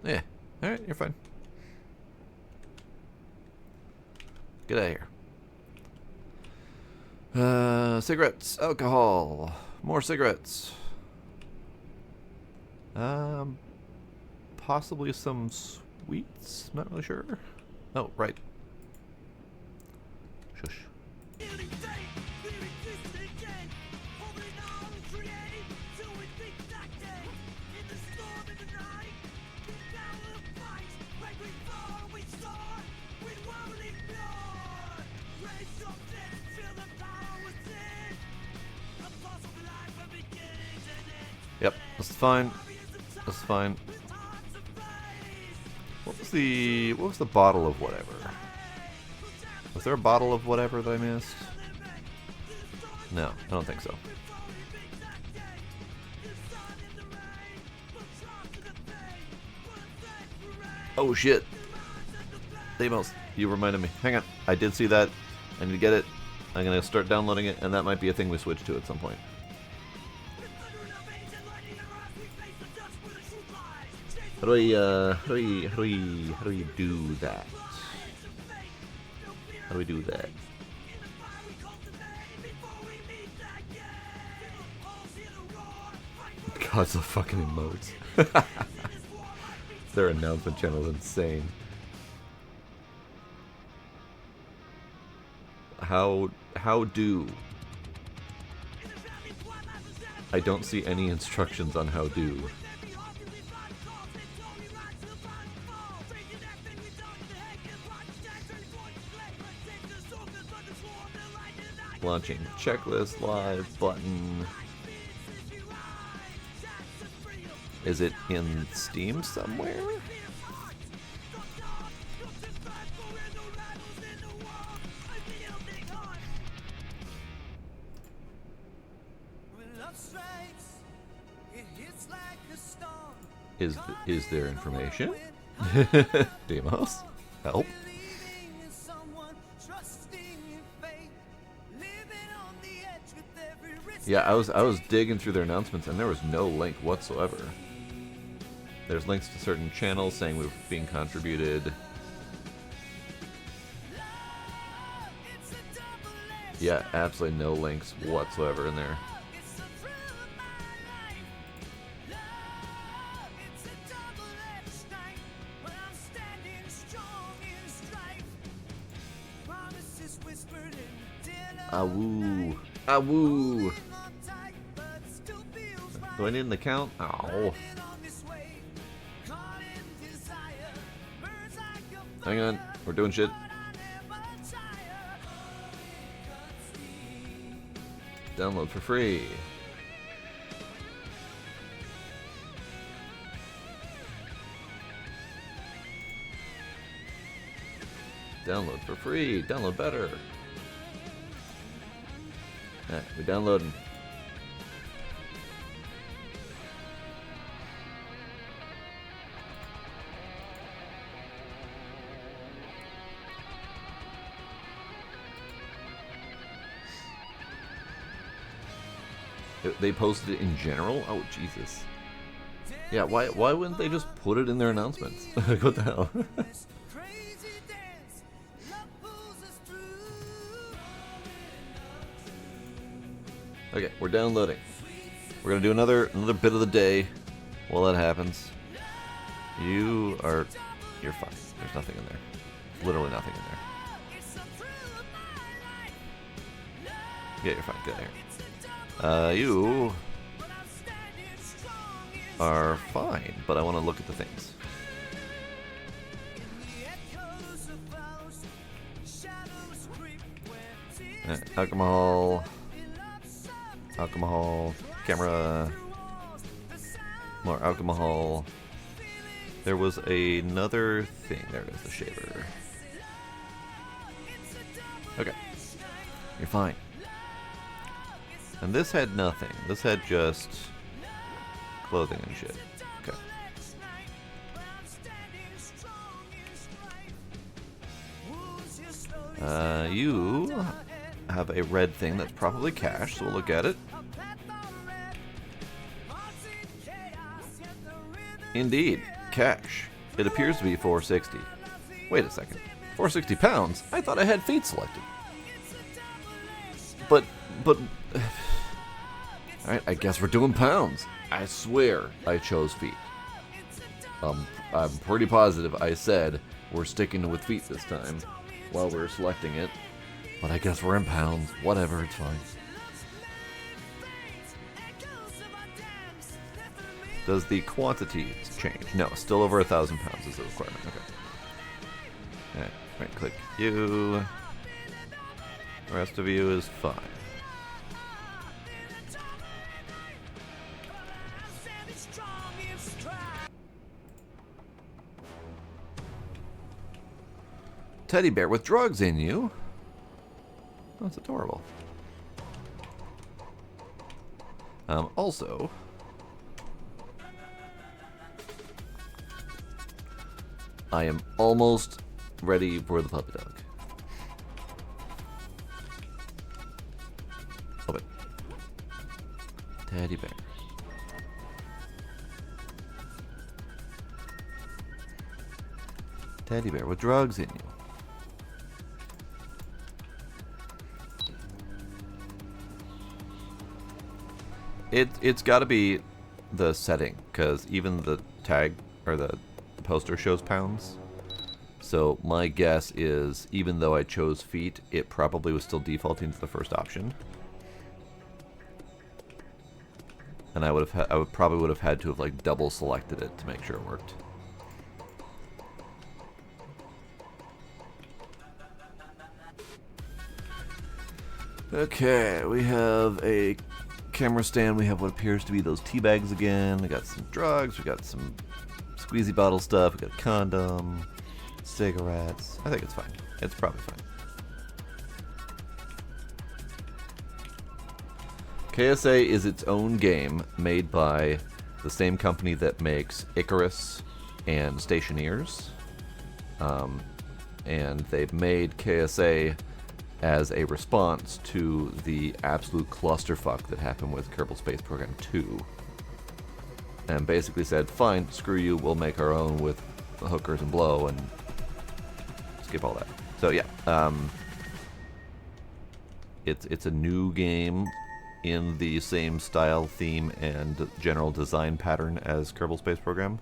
Yeah. Alright, you're fine. Get out of here. Cigarettes, alcohol, more cigarettes. Possibly some sweets. Not really sure. Oh, right. Shush. Yep, that's fine. That's fine. What was the bottle of whatever? Was there a bottle of whatever that I missed? No, I don't think so. Oh shit. Deimos, you reminded me. Hang on. I did see that. I need to get it. I'm gonna start downloading it, and that might be a thing we switch to at some point. How do you do that? How do we do that? God's the fucking emotes. Their announcement channel is insane. How do? I don't see any instructions on how do. Launching checklist live button. Is it in Steam somewhere? Is there information? Deimos, help. Yeah, I was digging through their announcements and there was no link whatsoever. There's links to certain channels saying we're being contributed. Yeah, absolutely no links whatsoever in there. Awoo. Awoo. Do I need an account? Ow. Hang on. We're doing shit. Download for free. Download for free. Download better. Alright, we're downloading. They posted it in general? Oh, Jesus. Yeah, why wouldn't they just put it in their announcements? What the hell? Okay, we're downloading. We're gonna do another bit of the day while that happens. You're fine. There's nothing in there. Literally nothing in there. Yeah, you're fine. Get there. You are fine, but I want to look at the things. Alcohol, camera, more alcohol. There was another thing. There it is, the shaver. Okay, you're fine. And this had nothing. This had just clothing and shit. Okay. You have a red thing that's probably cash, so we'll look at it. Indeed, cash. It appears to be $460. Wait a second. 460 pounds? I thought I had feet selected. But... Alright, I guess we're doing pounds. I swear I chose feet. I'm pretty positive I said we're sticking with feet this time while we're selecting it. But I guess we're in pounds. Whatever, it's fine. Does the quantities change? No, still over 1,000 pounds is the requirement. Okay. Alright, right click you. The rest of you is fine. Teddy bear with drugs in you. Oh, that's adorable. Also, I am almost ready for the puppy dog. Open. Teddy bear. Teddy bear with drugs in you. It's got to be the setting, because even the tag or the poster shows pounds. So my guess is, even though I chose feet, it probably was still defaulting to the first option. And I probably would have had to have like double selected it to make sure it worked. Okay, we have a camera stand. We have what appears to be those tea bags again. We got some drugs. We got some squeezy bottle stuff. We got a condom, cigarettes. I think it's fine. It's probably fine. KSA is its own game made by the same company that makes Icarus and Stationeers. And they've made KSA as a response to the absolute clusterfuck that happened with Kerbal Space Program 2. And basically said, fine, screw you, we'll make our own with hookers and blow, and skip all that. So yeah, it's a new game in the same style, theme, and general design pattern as Kerbal Space Program,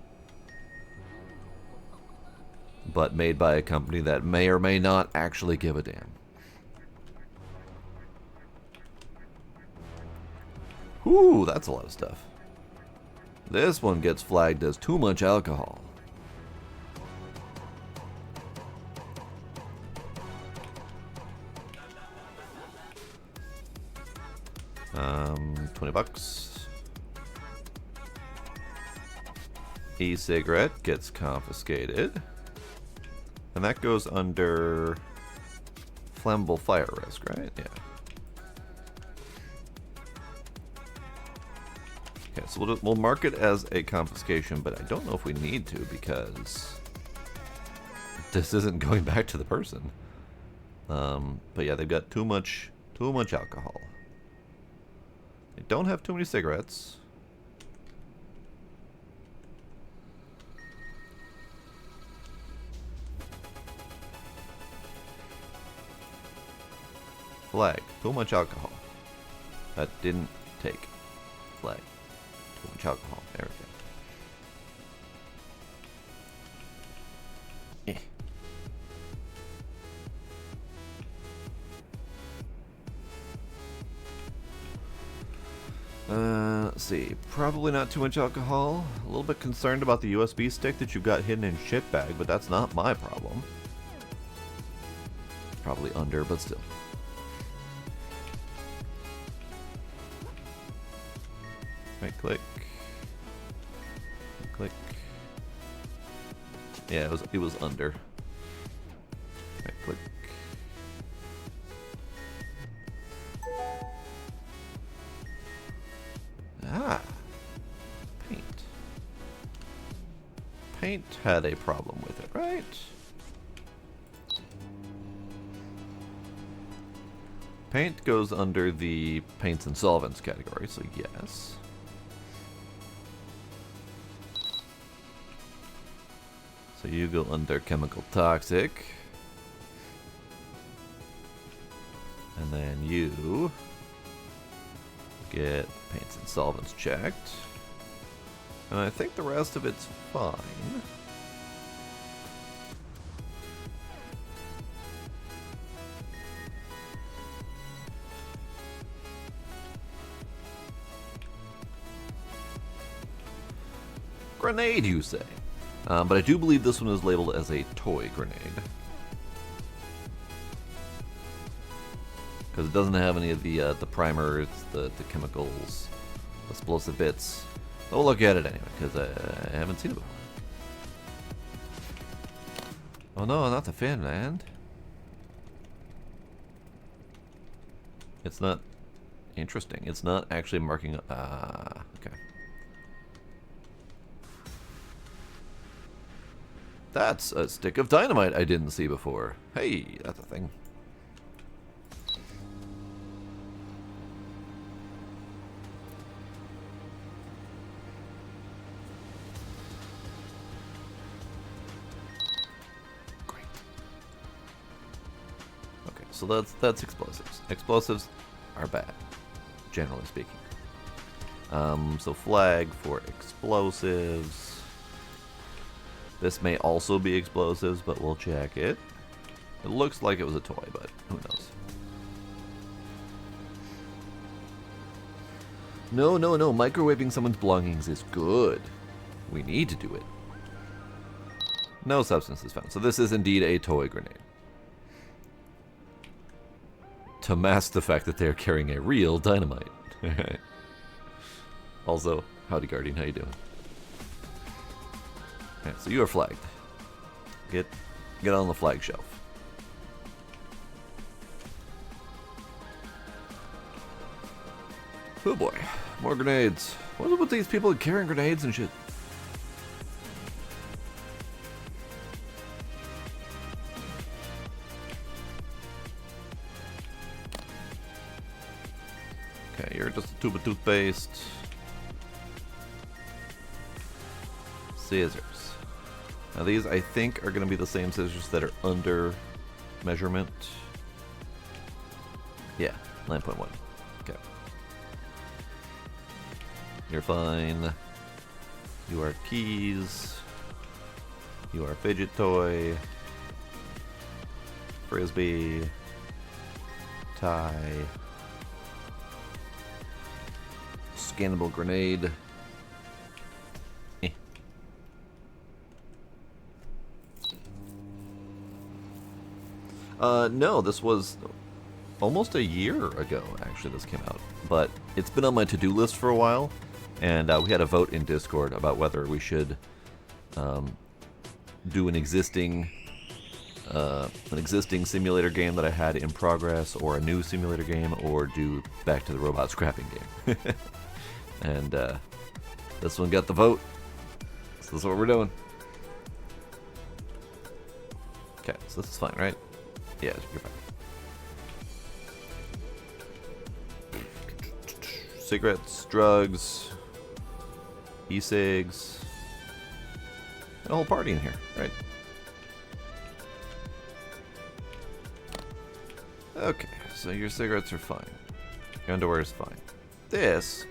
but made by a company that may or may not actually give a damn. Ooh, that's a lot of stuff. This one gets flagged as too much alcohol. $20. E-cigarette gets confiscated. And that goes under flammable fire risk, right? Yeah. Okay, so we'll mark it as a confiscation, but I don't know if we need to because this isn't going back to the person. But yeah, they've got too much alcohol. They don't have too many cigarettes. Flag. Too much alcohol. That didn't take. Flag. Too much alcohol. There we go. Let's see. Probably not too much alcohol. A little bit concerned about the USB stick that you've got hidden in shit bag, but that's not my problem. Probably under, but still. Right click. Right click. Yeah, it was under. Right click. Ah. Paint. Paint had a problem with it, right? Paint goes under the paints and solvents category, so yes. So you go under chemical toxic. And then you get paints and solvents checked. And I think the rest of it's fine. Grenade, you say? But I do believe this one is labeled as a toy grenade. Because it doesn't have any of the primers, the chemicals, explosive bits. But we'll look at it anyway, because I haven't seen it before. Oh no, not the Finland. It's not interesting. It's not actually marking up. Okay. That's a stick of dynamite I didn't see before. Hey, that's a thing. Great. Okay, so that's explosives. Explosives are bad, generally speaking. So flag for explosives. This may also be explosives, but we'll check it. It looks like it was a toy, but who knows? No, no, no. Microwaving someone's belongings is good. We need to do it. No substance is found. So this is indeed a toy grenade. To mask the fact that they're carrying a real dynamite. Also, howdy Guardian, how you doing? Okay, so you are flagged. Get on the flag shelf. Oh boy, more grenades. What's up with these people carrying grenades and shit? Okay, you're just a tube of toothpaste. Scissors. Now these, I think, are going to be the same scissors that are under measurement. Yeah, 9.1. Okay. You're fine. You are keys. You are fidget toy. Frisbee. Tie. Scannable grenade. No, this was almost a year ago, actually, this came out. But it's been on my to-do list for a while, and we had a vote in Discord about whether we should do an existing simulator game that I had in progress, or a new simulator game, or do Back to the Robot scrapping game. And this one got the vote, so this is what we're doing. Okay, so this is fine, right? Yeah, you're fine. Cigarettes, drugs, e-cigs, and a whole party in here, right? Okay, so your cigarettes are fine. Your underwear is fine. This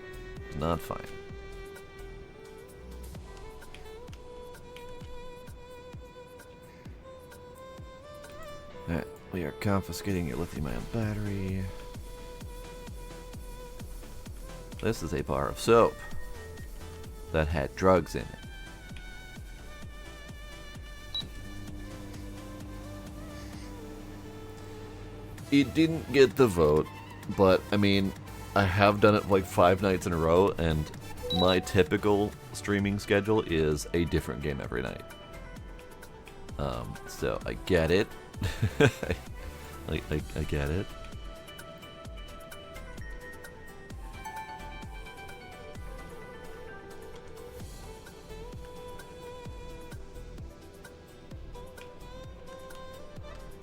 is not fine. Alright, we are confiscating your lithium-ion battery. This is a bar of soap that had drugs in it. It didn't get the vote, but I mean, I have done it like 5 nights in a row, and my typical streaming schedule is a different game every night. So I get it. I get it.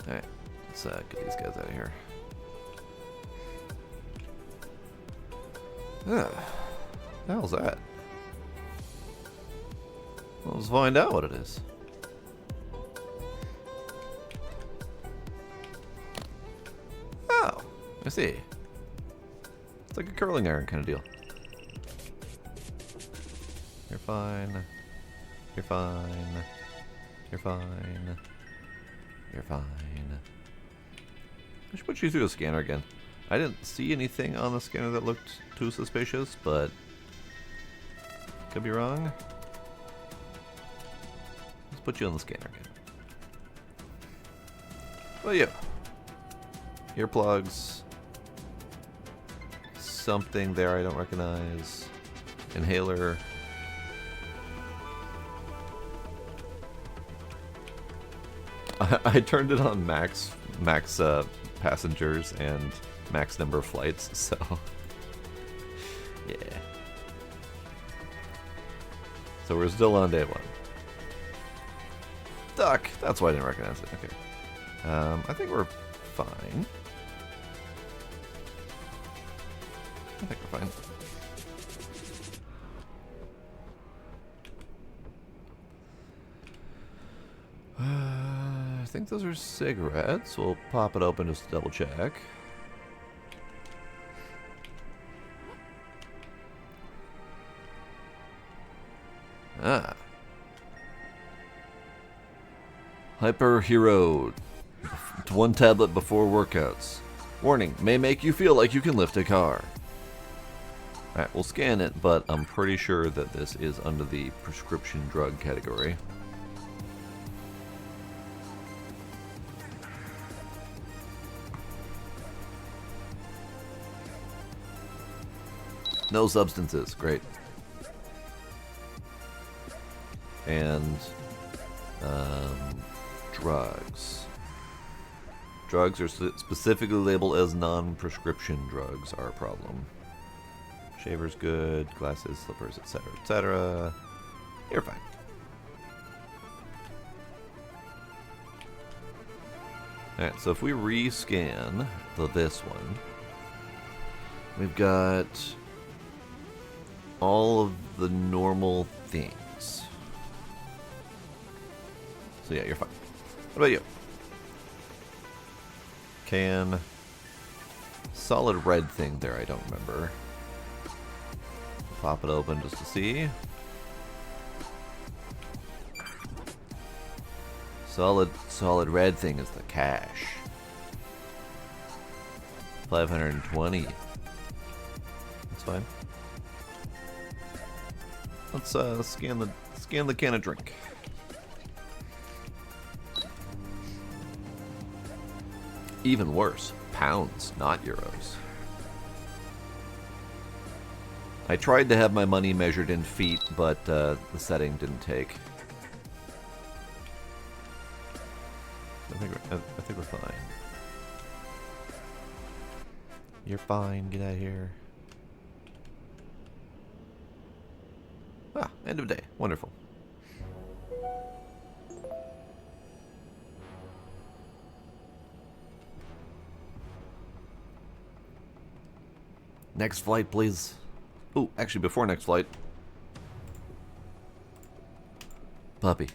Alright, let's get these guys out of here. What the hell's that? Well, let's find out what it is. Oh, I see. It's like a curling iron kind of deal. You're fine. You're fine. You're fine. You're fine. I should put you through the scanner again. I didn't see anything on the scanner that looked too suspicious, but could be wrong. Let's put you on the scanner again. Well, yeah. Earplugs. Something there I don't recognize. Inhaler. I turned it on max passengers and max number of flights, so yeah. So we're still on day 1. Duck! That's why I didn't recognize it. Okay. I think we're fine. I think we're fine. I think those are cigarettes. We'll pop it open just to double check. Ah. Hyper Hero. 1 tablet before workouts. Warning, may make you feel like you can lift a car. Alright, we'll scan it, but I'm pretty sure that this is under the prescription drug category. No substances, great. And drugs. Drugs are specifically labeled as non-prescription drugs are a problem. Shaver's good, glasses, slippers, etc., etc. You're fine. Alright, so if we rescan this one, we've got all of the normal things. So yeah, you're fine. What about you? Can. Solid red thing there, I don't remember. Pop it open just to see. Solid red thing is the cash. 520. That's fine. Let's scan the can of drink. Even worse, pounds, not euros. I tried to have my money measured in feet, but the setting didn't take. I think we're fine. You're fine. Get out of here. Ah, end of day. Wonderful. Next flight, please. Oh, actually, before next flight. Puppy.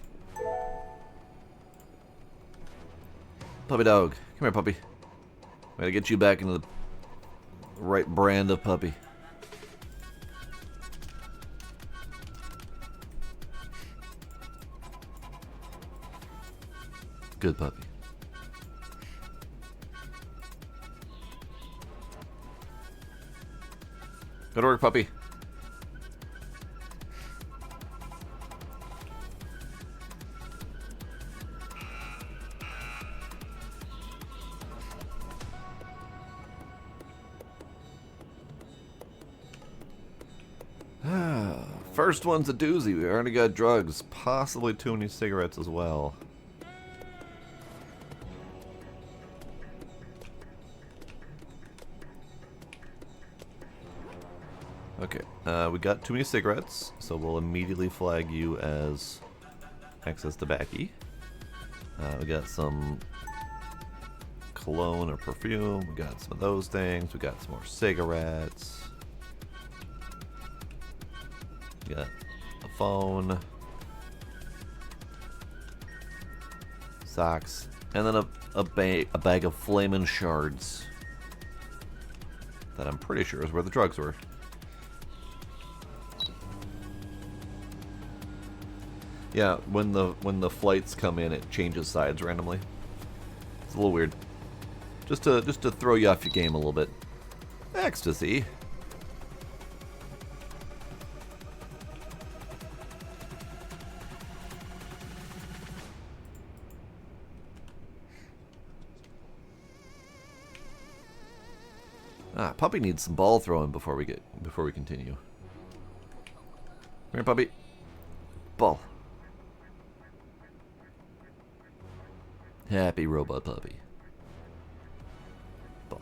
Puppy dog. Come here, puppy. Gotta get you back into the right brand of puppy. Good puppy. Go to work, puppy. First one's a doozy. We already got drugs, possibly too many cigarettes as well. Okay, we got too many cigarettes, so we'll immediately flag you as excess tobacco. We got some cologne or perfume, we got some of those things, we got some more cigarettes. We got a phone, socks, and then a bag of flamin' shards. That I'm pretty sure is where the drugs were. Yeah, when the flights come in, it changes sides randomly. It's a little weird. Just to throw you off your game a little bit. Ecstasy. Ah, puppy needs some ball throwing before we continue. Come here, puppy. Ball. Happy robot puppy. Ball.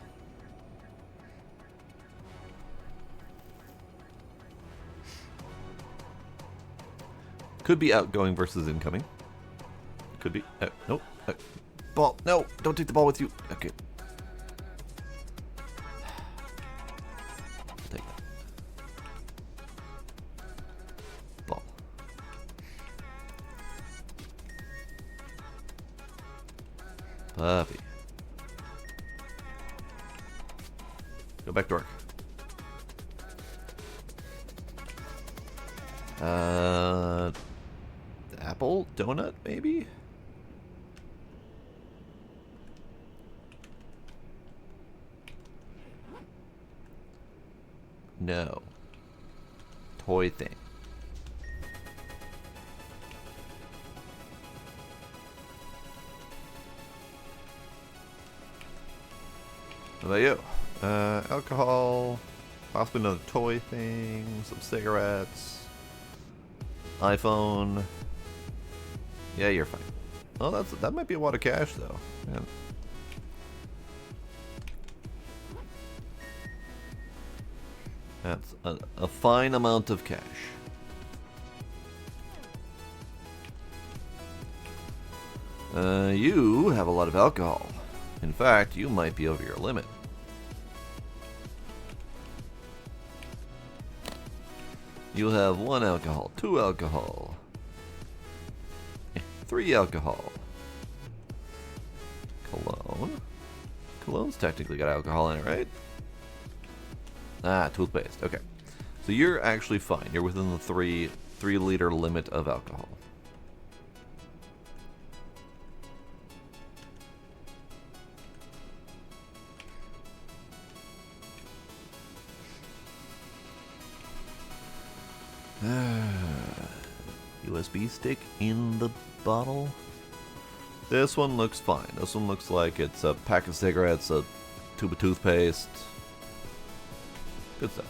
Could be outgoing versus incoming. Could be. Nope. Ball. No, don't take the ball with you. Okay. Take that. Ball. Puppy. Go back to work. Apple? Donut, maybe? No. Toy thing. What about you? Alcohol, possibly another toy thing, some cigarettes, iPhone. Yeah, you're fine. Oh, that might be a lot of cash though. Yeah. That's a fine amount of cash. You have a lot of alcohol. In fact, you might be over your limit. You'll have 1 alcohol, 2 alcohol, 3 alcohol. Cologne. Cologne's technically got alcohol in it, right? Ah, toothpaste. Okay. So you're actually fine. You're within the 3-liter limit of alcohol. USB stick in the bottle. This one looks fine. This one looks like it's a pack of cigarettes, a tube of toothpaste. Good stuff.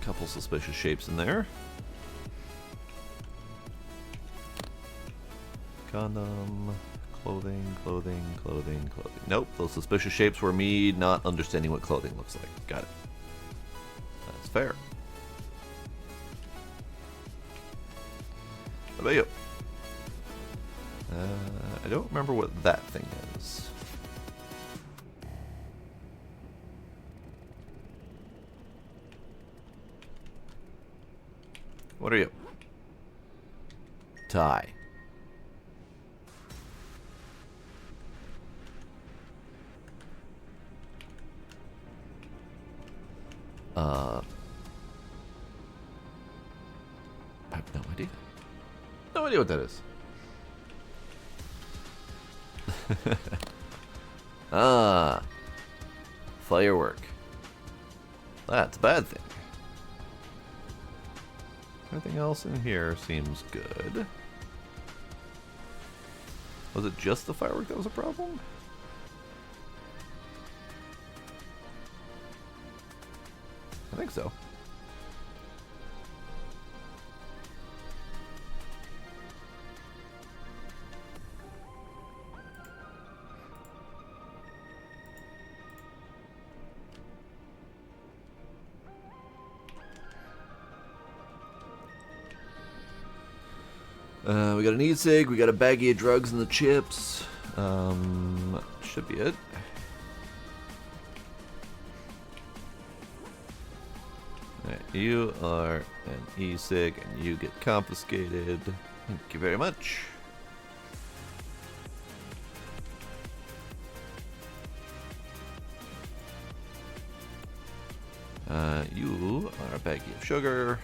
Couple suspicious shapes in there. Condom. Clothing. Nope, those suspicious shapes were me not understanding what clothing looks like. Got it. That's fair. What about you? I don't remember what that thing is. What are you? Tie. I have no idea. No idea what that is. Ah. Firework. That's a bad thing. Everything else in here seems good. Was it just the firework that was a problem? I think so. We got an e-cig, we got a baggie of drugs and the chips. Should be it. Alright, you are an e-cig and you get confiscated. Thank you very much. You are a baggie of sugar.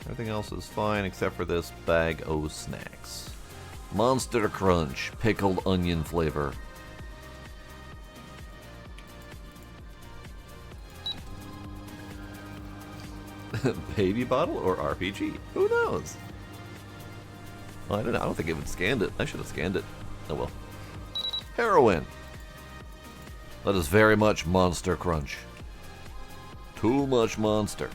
Everything else is fine except for this bag o' snacks. Monster Crunch, pickled onion flavor. Baby bottle or RPG? Who knows? Well, I don't know. I don't think I even scanned it. I should have scanned it. Oh well. Heroin. That is very much Monster Crunch. Too much monster.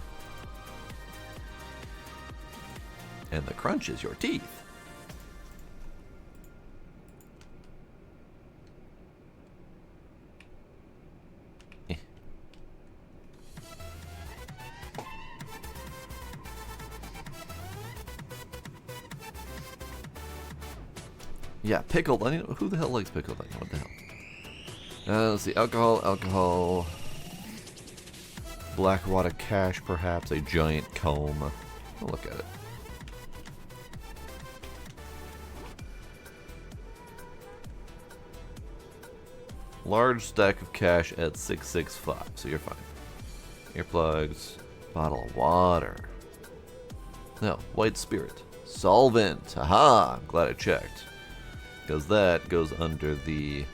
And the crunch is your teeth. Yeah, pickled onion. Who the hell likes pickled onion? What the hell? Let's see. Alcohol. Blackwater cash, perhaps. A giant comb. I'll look at it. Large stack of cash at 665, so you're fine. Earplugs. Bottle of water. No, white spirit. Solvent. Haha! I'm glad I checked. Because that goes under the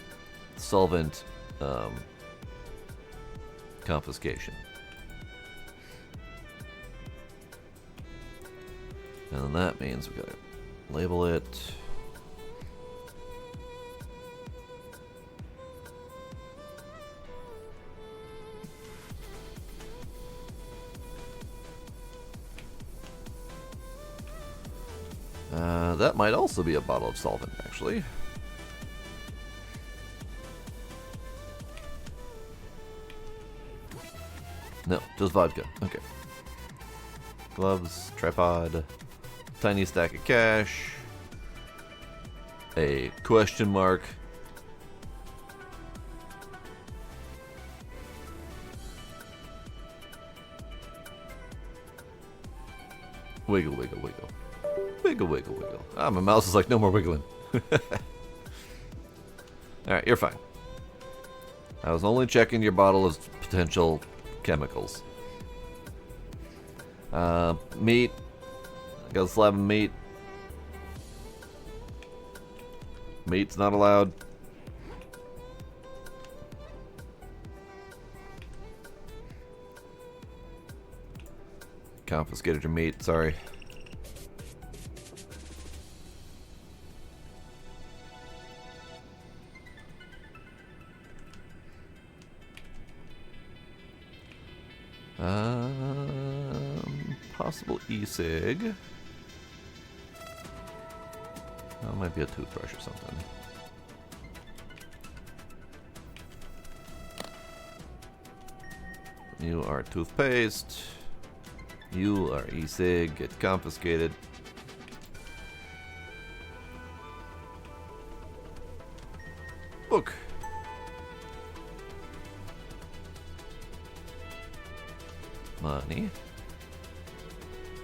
solvent confiscation. And that means we gotta label it. That might also be a bottle of solvent, actually. No, just vodka. Okay. Gloves, tripod, tiny stack of cash, a question mark. Wiggle, wiggle, wiggle. Wiggle, wiggle, wiggle. Ah, my mouse is like, no more wiggling. Alright, you're fine. I was only checking your bottle of potential chemicals. Meat. I got a slab of meat. Meat's not allowed. Confiscated your meat, sorry. Possible e-cig. That might be a toothbrush or something. You are toothpaste. You are e-cig. Get confiscated. Book. Money.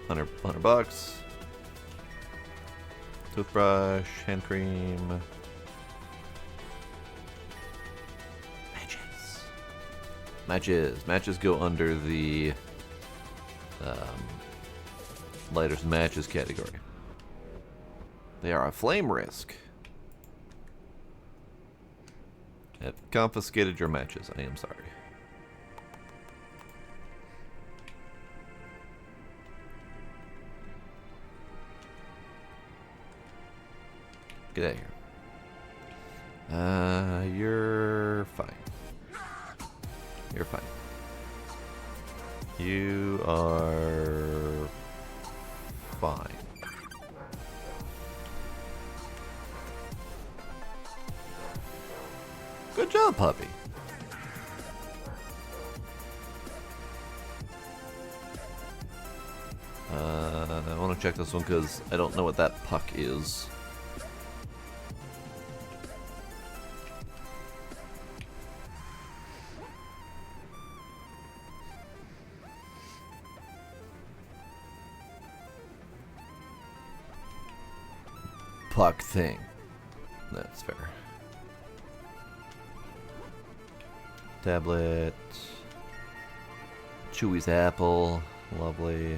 100 bucks. Toothbrush, hand cream. Matches. Matches go under the lighters and matches category. They are a flame risk. Have confiscated your matches. I am sorry. Get out of here. You're fine. You're fine. You are fine. Good job, puppy. I want to check this one because I don't know what that puck is. Puck thing. That's fair. Tablet. Chewy's apple. Lovely.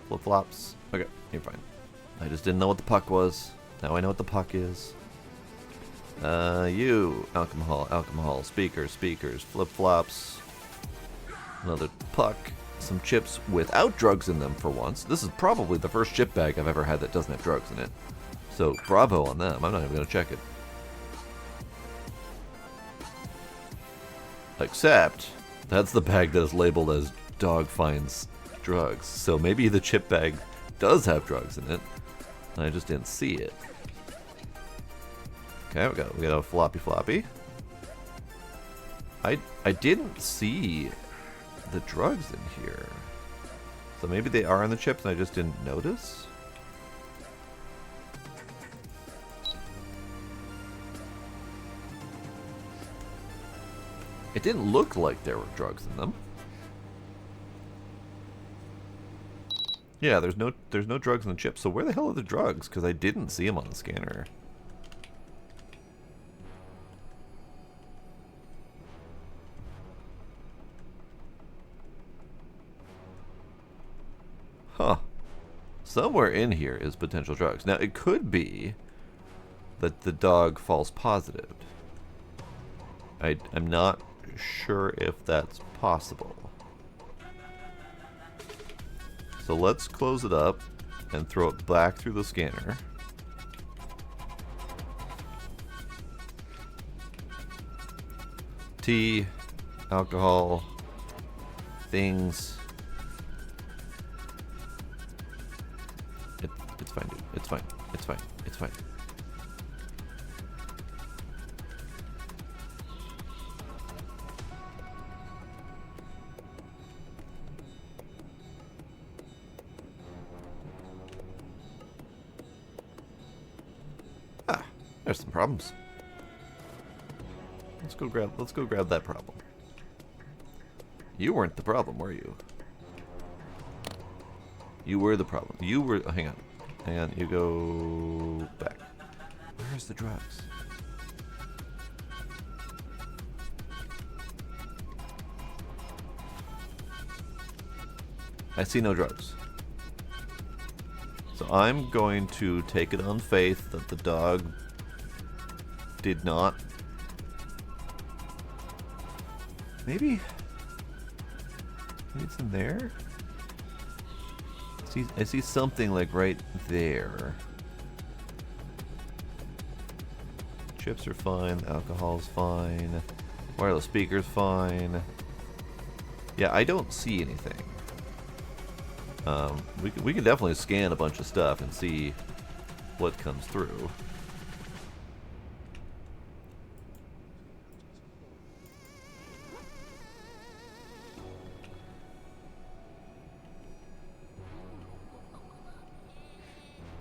Flip-flops. Okay, you're fine. I just didn't know what the puck was. Now I know what the puck is. You. Alcohol. Speakers. Flip-flops. Another puck. Some chips without drugs in them for once. This is probably the first chip bag I've ever had that doesn't have drugs in it. So, bravo on them. I'm not even going to check it. Except, that's the bag that is labeled as dog finds drugs. So maybe the chip bag does have drugs in it. And I just didn't see it. Okay, we got a floppy. I didn't see the drugs in here. So maybe they are in the chips and I just didn't notice? It didn't look like there were drugs in them. Yeah, there's no drugs in the chips. So where the hell are the drugs? Because I didn't see them on the scanner. Huh. Somewhere in here is potential drugs. Now, it could be that the dog false positive. I'm not sure if that's possible. So let's close it up and throw it back through the scanner. Tea, alcohol, things. It's fine, dude. It's fine. It's fine. It's fine. Ah, there's some problems. Let's go grab that problem. You weren't the problem, were you? You were the problem. You were. Oh, hang on. Hang on. You go back. Where's the drugs? I see no drugs. So I'm going to take it on faith that the dog did not. Maybe it's in there? I see something like right there. Chips are fine, alcohol's fine, wireless speaker's fine. Yeah, I don't see anything. We can definitely scan a bunch of stuff and see what comes through.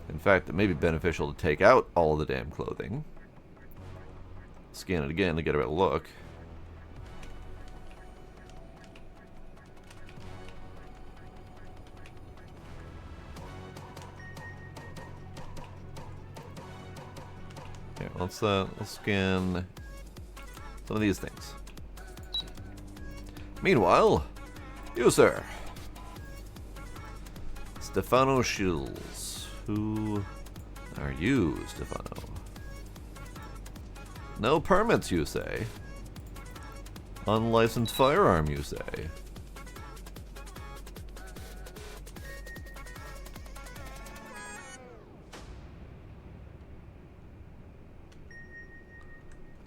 In fact, it may be beneficial to take out all of the damn clothing. Scan it again to get a better look. Okay, let's scan some of these things. Meanwhile, you, sir. Stefano Shields. Who are you, Stefano? No permits, you say? Unlicensed firearm, you say?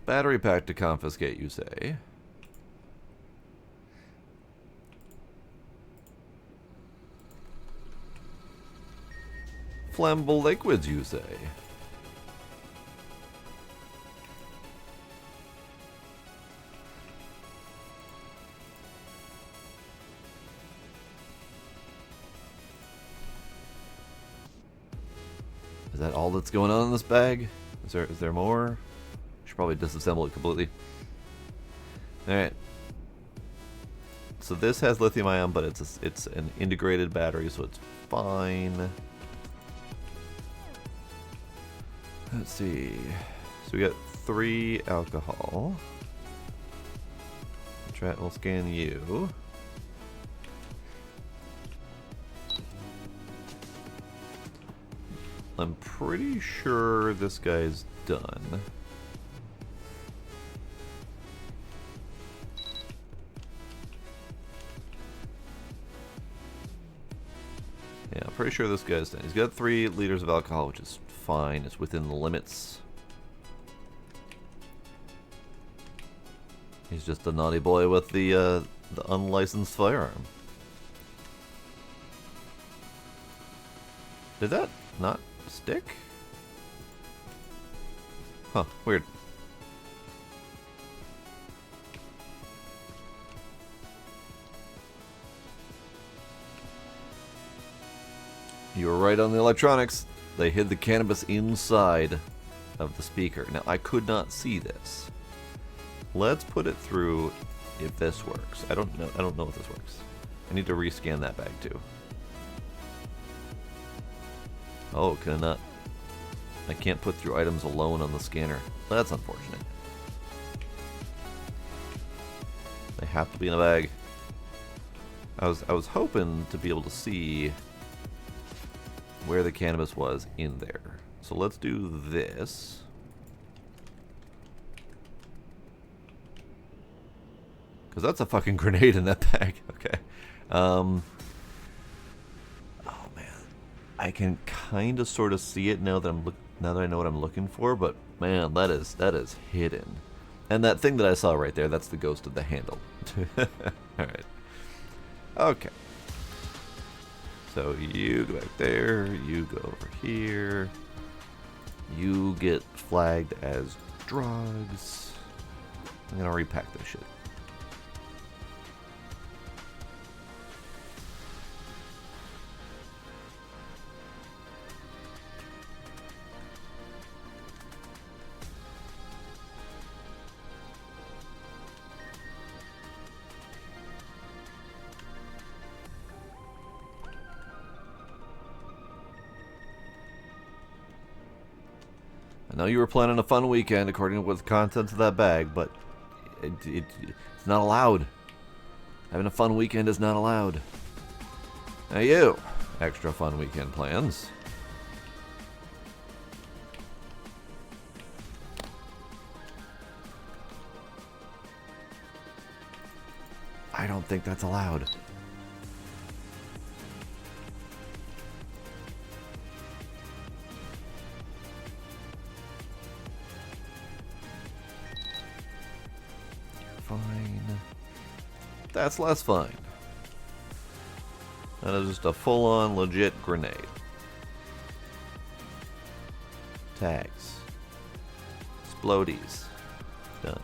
Battery pack to confiscate, you say? Flammable liquids, you say? Is that all that's going on in this bag? Is there more? Should probably disassemble it completely. Alright. So this has lithium ion, but it's an integrated battery, so it's fine. Let's see. So we got 3 alcohol. We'll scan you. I'm pretty sure this guy's done. Yeah, I'm pretty sure this guy's done. He's got 3 liters of alcohol, which is fine. It's within the limits. He's just a naughty boy with the unlicensed firearm. Did that not stick? Huh, weird. You were right on the electronics. They hid the cannabis inside of the speaker. Now, I could not see this. Let's put it through if this works. I don't know if this works. I need to rescan that bag too. Oh, can I not? I can't put through items alone on the scanner. That's unfortunate. They have to be in a bag. I was hoping to be able to see where the cannabis was in there. So let's do this. Because that's a fucking grenade in that bag. Okay. Oh man, I can kind of sort of see it now that I know what I'm looking for. But man, that is hidden. And that thing that I saw right there, that's the ghost of the handle. All right. Okay. So you go back there. You go over here. You get flagged as drugs. I'm gonna repack this shit. I know you were planning a fun weekend according to what the contents of that bag, but it's not allowed. Having a fun weekend is not allowed. Now you, extra fun weekend plans. I don't think that's allowed. Fine. That's less fine. That is just a full-on legit grenade. Tags. Explodies. Done.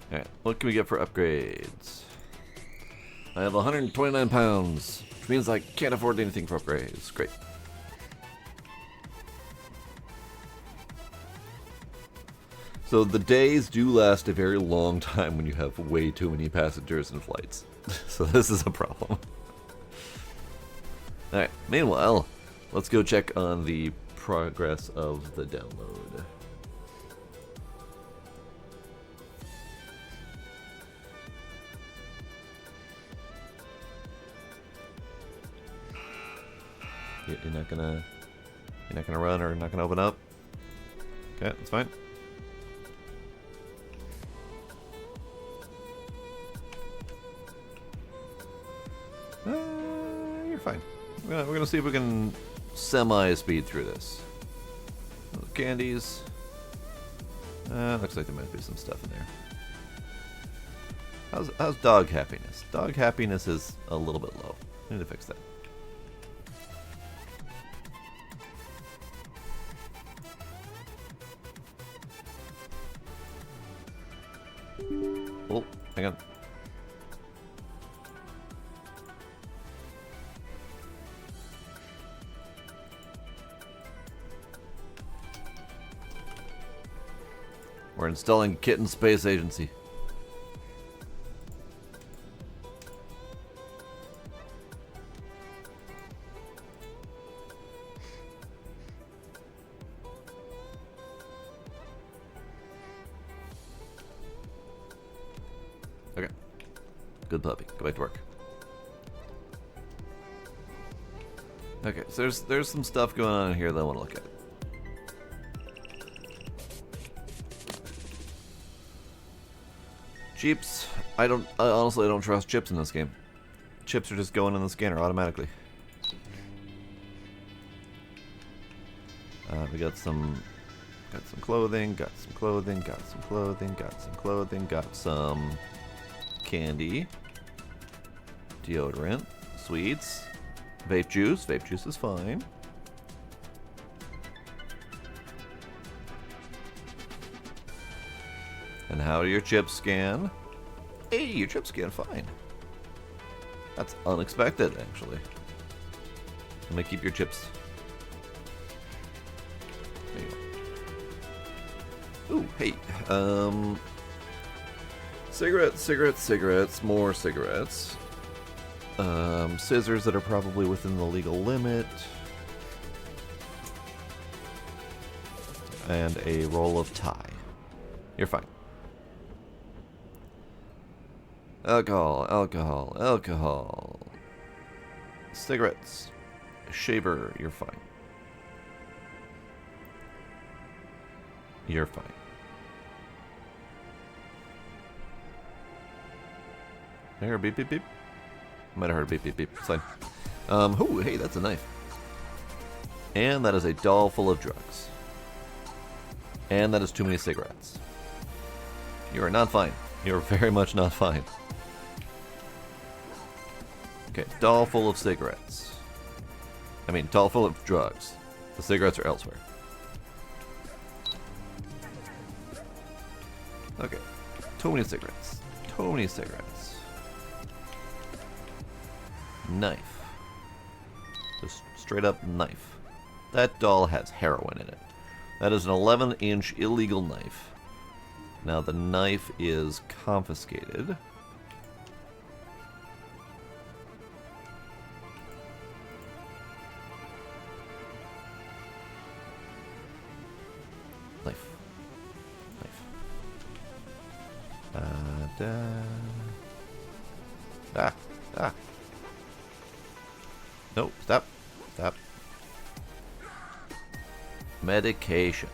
Alright, what can we get for upgrades? I have 129 pounds, which means I can't afford anything for upgrades. Great. So the days do last a very long time when you have way too many passengers in flights. So this is a problem. Alright, meanwhile, let's go check on the progress of the download. You're not gonna run or not gonna open up? Okay, that's fine. You're fine. We're gonna see if we can semi-speed through this. Candies. Looks like there might be some stuff in there. How's dog happiness? Dog happiness is a little bit low. I need to fix that. We're installing Kitten Space Agency. Okay. Good puppy. Go back to work. Okay, so there's some stuff going on here that I want to look at. Chips. I honestly don't trust chips in this game. Chips are just going in the scanner automatically. We got some clothing, got some clothing, got some clothing, got some clothing, got some candy, deodorant, sweets, vape juice. Vape juice is fine. And how do your chips scan? Hey, your chips scan fine. That's unexpected, actually. Let me keep your chips. There you go. Ooh, hey. Cigarettes, more cigarettes. Scissors that are probably within the legal limit. And a roll of tie. You're fine. Alcohol. Cigarettes. Shaver, you're fine. You're fine. I hear a beep beep beep. Might have heard a beep beep beep. It's fine. Ooh, hey, that's a knife. And that is a doll full of drugs. And that is too many cigarettes. You are not fine. You are very much not fine. Okay, doll full of cigarettes. I mean, doll full of drugs. The cigarettes are elsewhere. Okay, too many cigarettes. Too many cigarettes. Knife. Just straight up knife. That doll has heroin in it. That is an 11-inch illegal knife. Now the knife is confiscated. Knife. Ah. No, stop. Medication.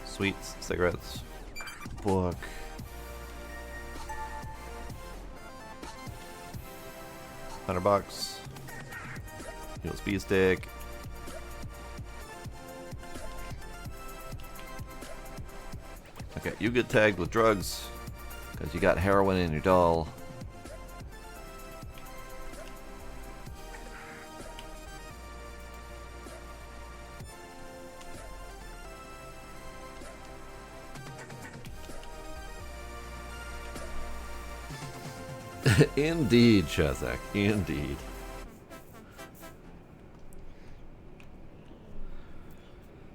Sweets, cigarettes, book. $100. USB stick. Okay, you get tagged with drugs because you got heroin in your doll. Indeed, Shazak. Indeed.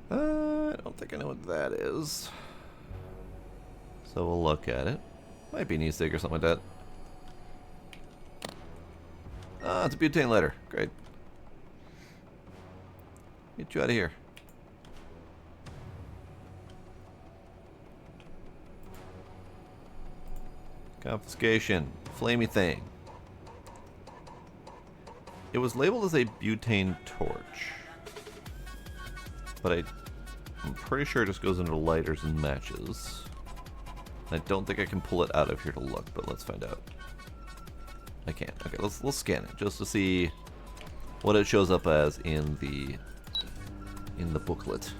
I don't think I know what that is. So we'll look at it. Might be an e-cig or something like that. Ah, it's a butane lighter. Great. Get you out of here. Confiscation. Flamey thing. It was labeled as a butane torch. But I'm pretty sure it just goes into lighters and matches. I don't think I can pull it out of here to look, but let's find out. I can't. Okay, let's scan it just to see what it shows up as in the booklet.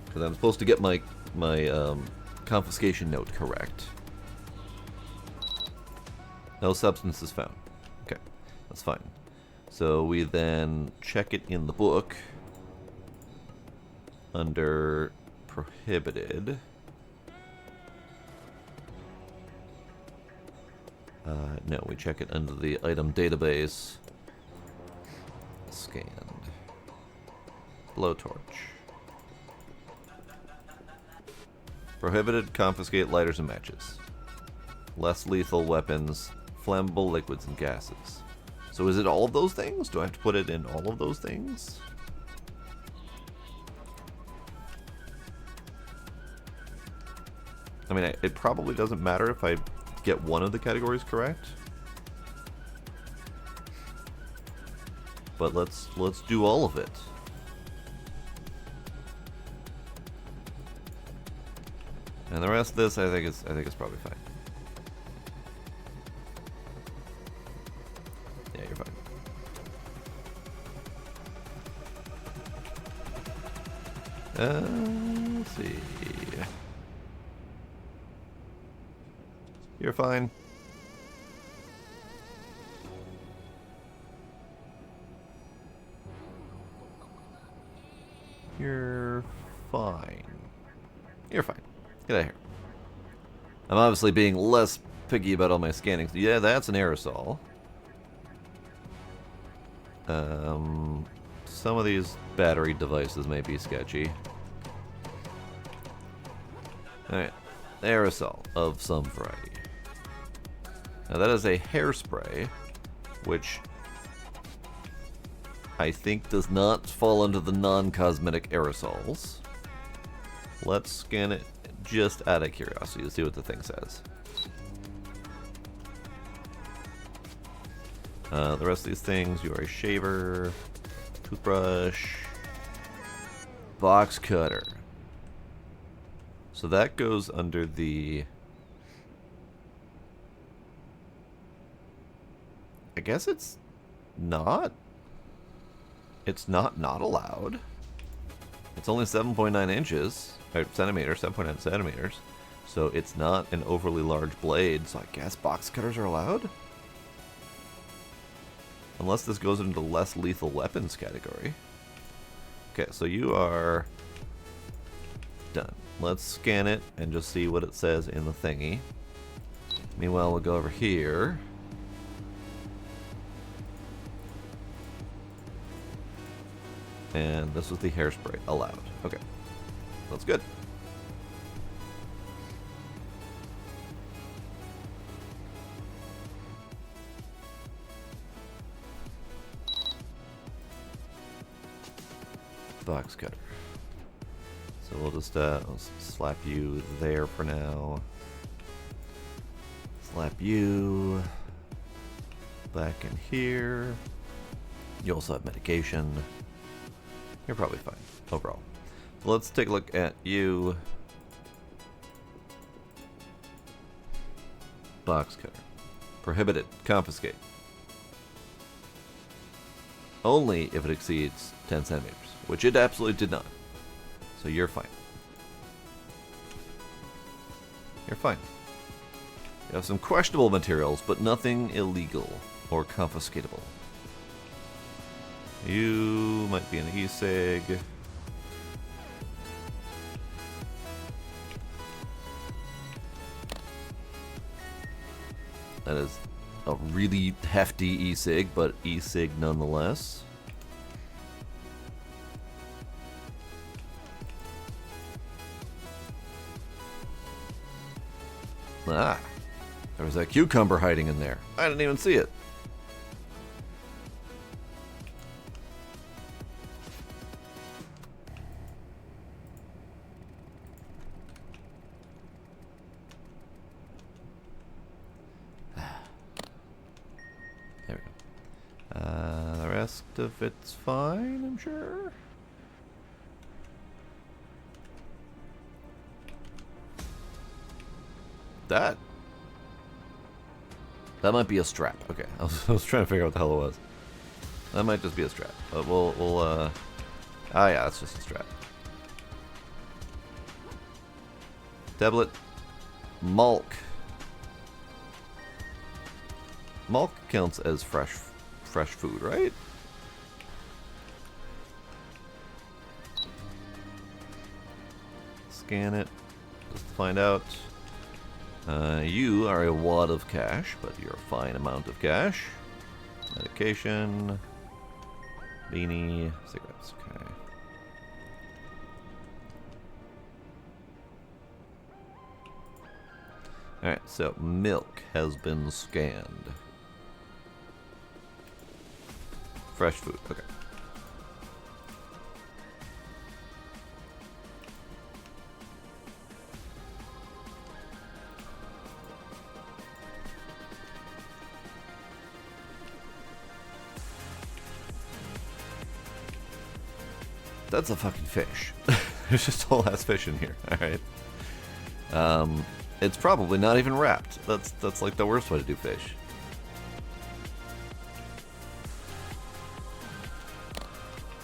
Because I'm supposed to get my confiscation note correct. No substances found. Okay, that's fine. So we then check it in the book under prohibited. No, we check it under the item database. Scanned. Blowtorch. Prohibited, confiscate lighters and matches. Less lethal weapons, flammable liquids and gases. So is it all of those things? Do I have to put it in all of those things? I mean, it probably doesn't matter if I get one of the categories correct. But let's do all of it. And the rest of this, I think it's probably fine. Yeah, you're fine. Let's see. You're fine. You're fine. You're fine. Get out of here. I'm obviously being less picky about all my scanning. Yeah, that's an aerosol. Some of these battery devices may be sketchy. Alright. Aerosol of some variety. Now that is a hairspray, which I think does not fall under the non-cosmetic aerosols. Let's scan it just out of curiosity to see what the thing says. The rest of these things, you are a shaver, toothbrush, box cutter. So that goes under the... I guess it's not. It's not allowed. It's only 7.9 inches, or centimeters, 7.9 centimeters. So it's not an overly large blade, so I guess box cutters are allowed? Unless this goes into the less lethal weapons category. Okay, so you are done. Let's scan it and just see what it says in the thingy. Meanwhile, we'll go over here. And this was the hairspray, allowed. Okay, that's good. Box cutter. So we'll just slap you there for now. Slap you back in here. You also have medication. You're probably fine overall. Let's take a look at you. Box cutter. Prohibited. Confiscate. Only if it exceeds 10 centimeters, which it absolutely did not. So you're fine. You're fine. You have some questionable materials, but nothing illegal or confiscatable. You might be an e-cig. That is a really hefty e-cig, but e-cig nonetheless. Ah, there was that cucumber hiding in there. I didn't even see it. There we go. The rest of it's fine, I'm sure. That might be a strap. Okay, I was trying to figure out what the hell it was. That might just be a strap. But we'll ah yeah, that's just a strap. Tablet. Mulk. Mulk counts as fresh food, right? Scan it just to find out. You are a wad of cash, but you're a fine amount of cash. Medication. Beanie. Cigarettes. Okay. Alright, so milk has been scanned. Fresh food, okay. That's a fucking fish. There's just a whole ass fish in here. Alright. It's probably not even wrapped. That's like the worst way to do fish.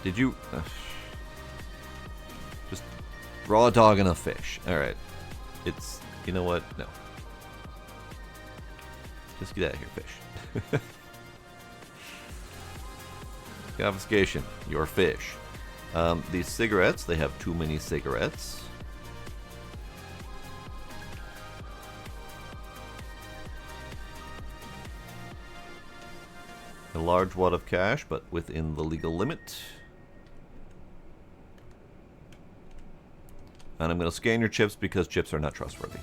Did you... just raw dog and a fish. Alright. It's... You know what? No. Just get out of here, fish. Confiscation. Your fish. These cigarettes, they have too many cigarettes. A large wad of cash, but within the legal limit. And I'm going to scan your chips because chips are not trustworthy.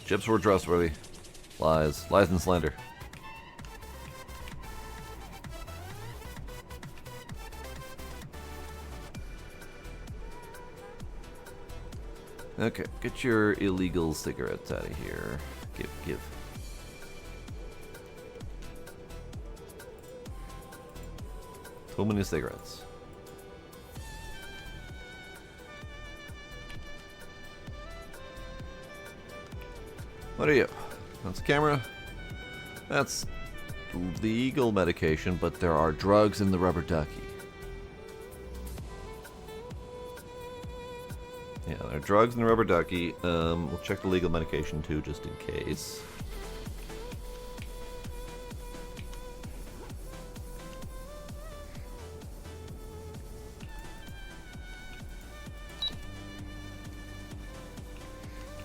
Chips were trustworthy. Lies. Lies and slander. Okay, get your illegal cigarettes out of here. Give. Too many cigarettes. What are you? That's a camera. That's legal medication, but there are drugs in the rubber ducky. Yeah, there are drugs in the rubber ducky. We'll check the legal medication too, just in case.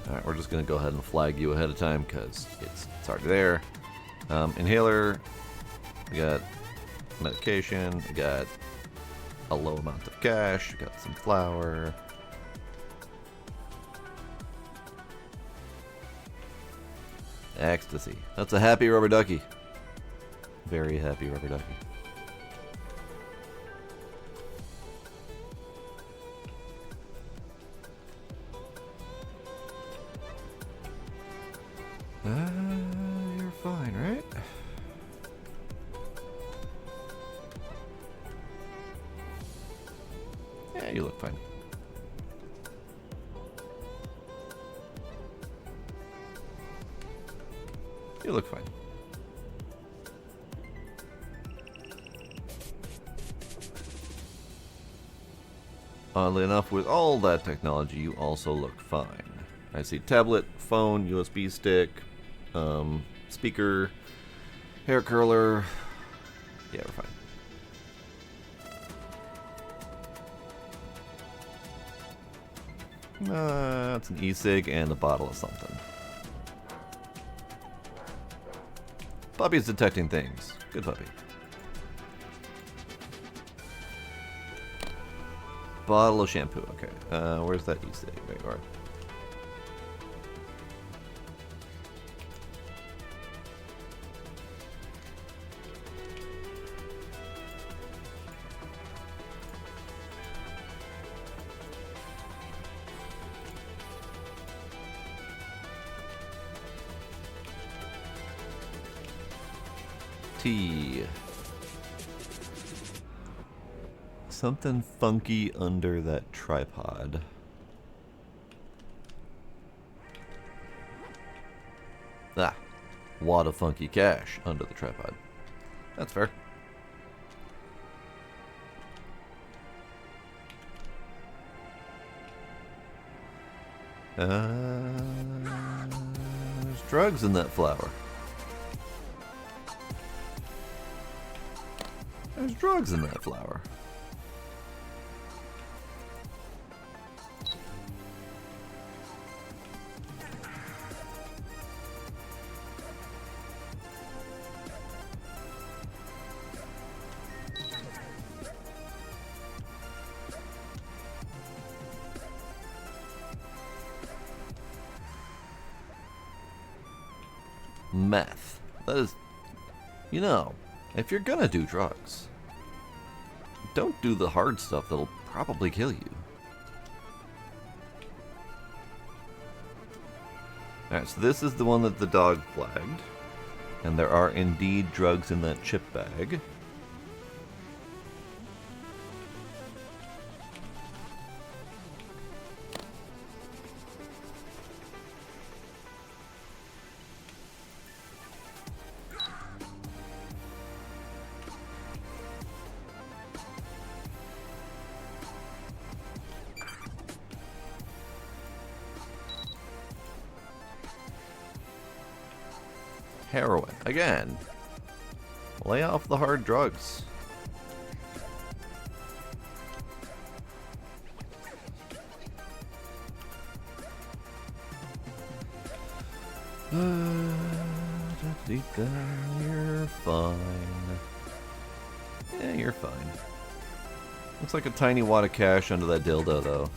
Alright, we're just going to go ahead and flag you ahead of time because it's already there. Inhaler, we got medication, we got a low amount of cash, we got some flour. Ecstasy. That's a happy rubber ducky. Very happy rubber ducky. You're fine, right? Yeah, you look fine. You look fine. Oddly enough, with all that technology, you also look fine. I see tablet, phone, USB stick, speaker, hair curler. Yeah, we're fine. That's an e-cig and a bottle of something. Puppy's detecting things. Good puppy. Bottle of shampoo. Okay. Where's that e-cig? There you are. Tea. Something funky under that tripod. Ah, wad of funky cash under the tripod. That's fair. There's drugs in that flour. There's drugs in that flour. meth. That is, you know, if you're gonna do drugs, don't do the hard stuff that'll probably kill you. Alright, so this is the one that the dog flagged. And there are indeed drugs in that chip bag. Heroin. Again. Lay off the hard drugs. You're fine. Yeah, you're fine. Looks like a tiny wad of cash under that dildo, though.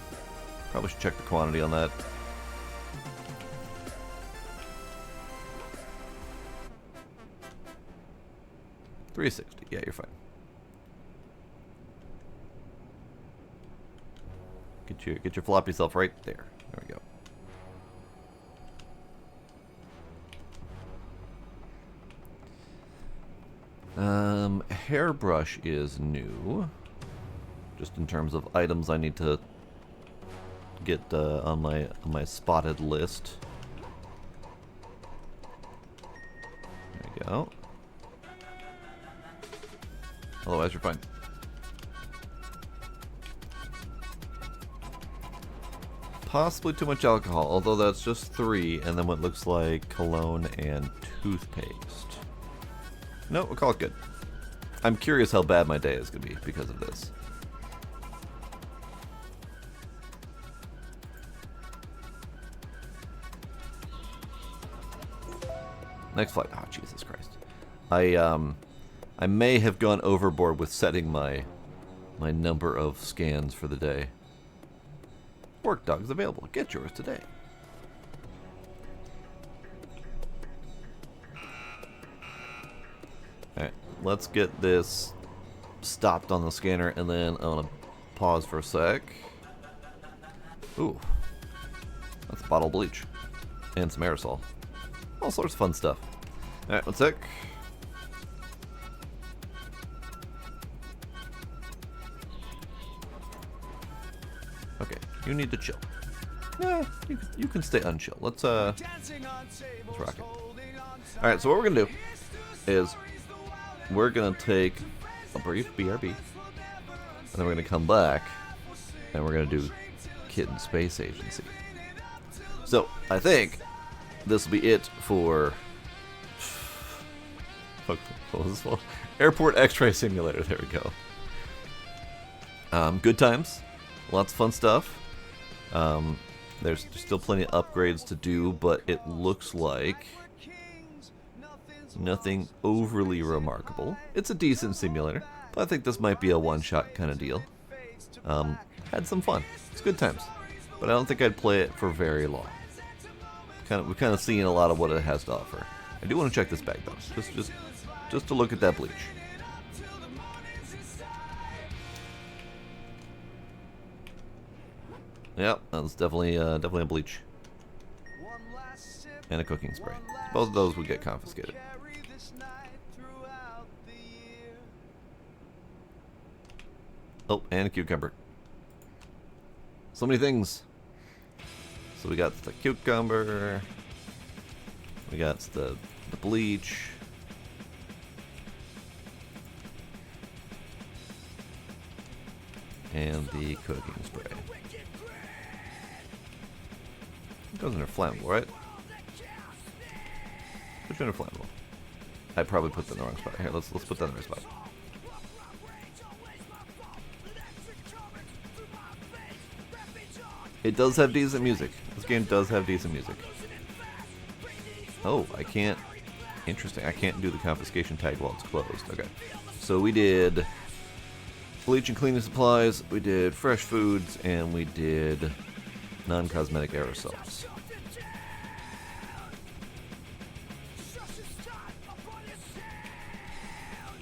Probably should check the quantity on that. $3.60. Yeah, you're fine. Get your floppy self right there. There we go. Hairbrush is new. Just in terms of items I need to get on my spotted list. There we go. Otherwise, you're fine. Possibly too much alcohol, although that's just 3, and then what looks like cologne and toothpaste. No, we'll call it good. I'm curious how bad my day is going to be because of this. Next flight. Oh, Jesus Christ. I may have gone overboard with setting my number of scans for the day. Work dogs available. Get yours today. Alright, let's get this stopped on the scanner, and then I want to pause for a sec. Ooh. That's a bottle of bleach. And some aerosol. All sorts of fun stuff. Alright, one sec. You need to chill. Yeah, you can stay unchill. Let's rock it. All right, so what we're gonna do is we're gonna take a brief BRB, and then we're gonna come back, and we're gonna do Kitten Space Agency. So I think this will be it for what was this for? Airport X-Ray Simulator. There we go. Good times, lots of fun stuff. There's still plenty of upgrades to do, but it looks like nothing overly remarkable. It's a decent simulator, but I think this might be a one-shot kind of deal. Had some fun. It's good times, but I don't think I'd play it for very long. We've kind of seen a lot of what it has to offer. I do want to check this bag though, just to look at that bleach. Yep, that's definitely a bleach. And a cooking spray. Both of those would get confiscated. Oh, and a cucumber. So many things. So we got the cucumber. We got the bleach. And the cooking spray. It goes under flammable, right? Put you under flammable. I probably put that in the wrong spot. Here, let's put that in the right spot. It does have decent music. This game does have decent music. Oh, I can't. Interesting. I can't do the confiscation tag while it's closed. Okay. So we did bleach and cleaning supplies, we did fresh foods, and we did non-cosmetic aerosols.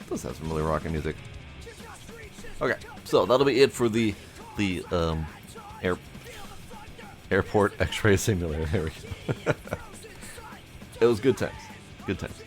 does have some really rocking music. Okay, so that'll be it for the airport X-ray simulator. There we go. It was good times. Good times.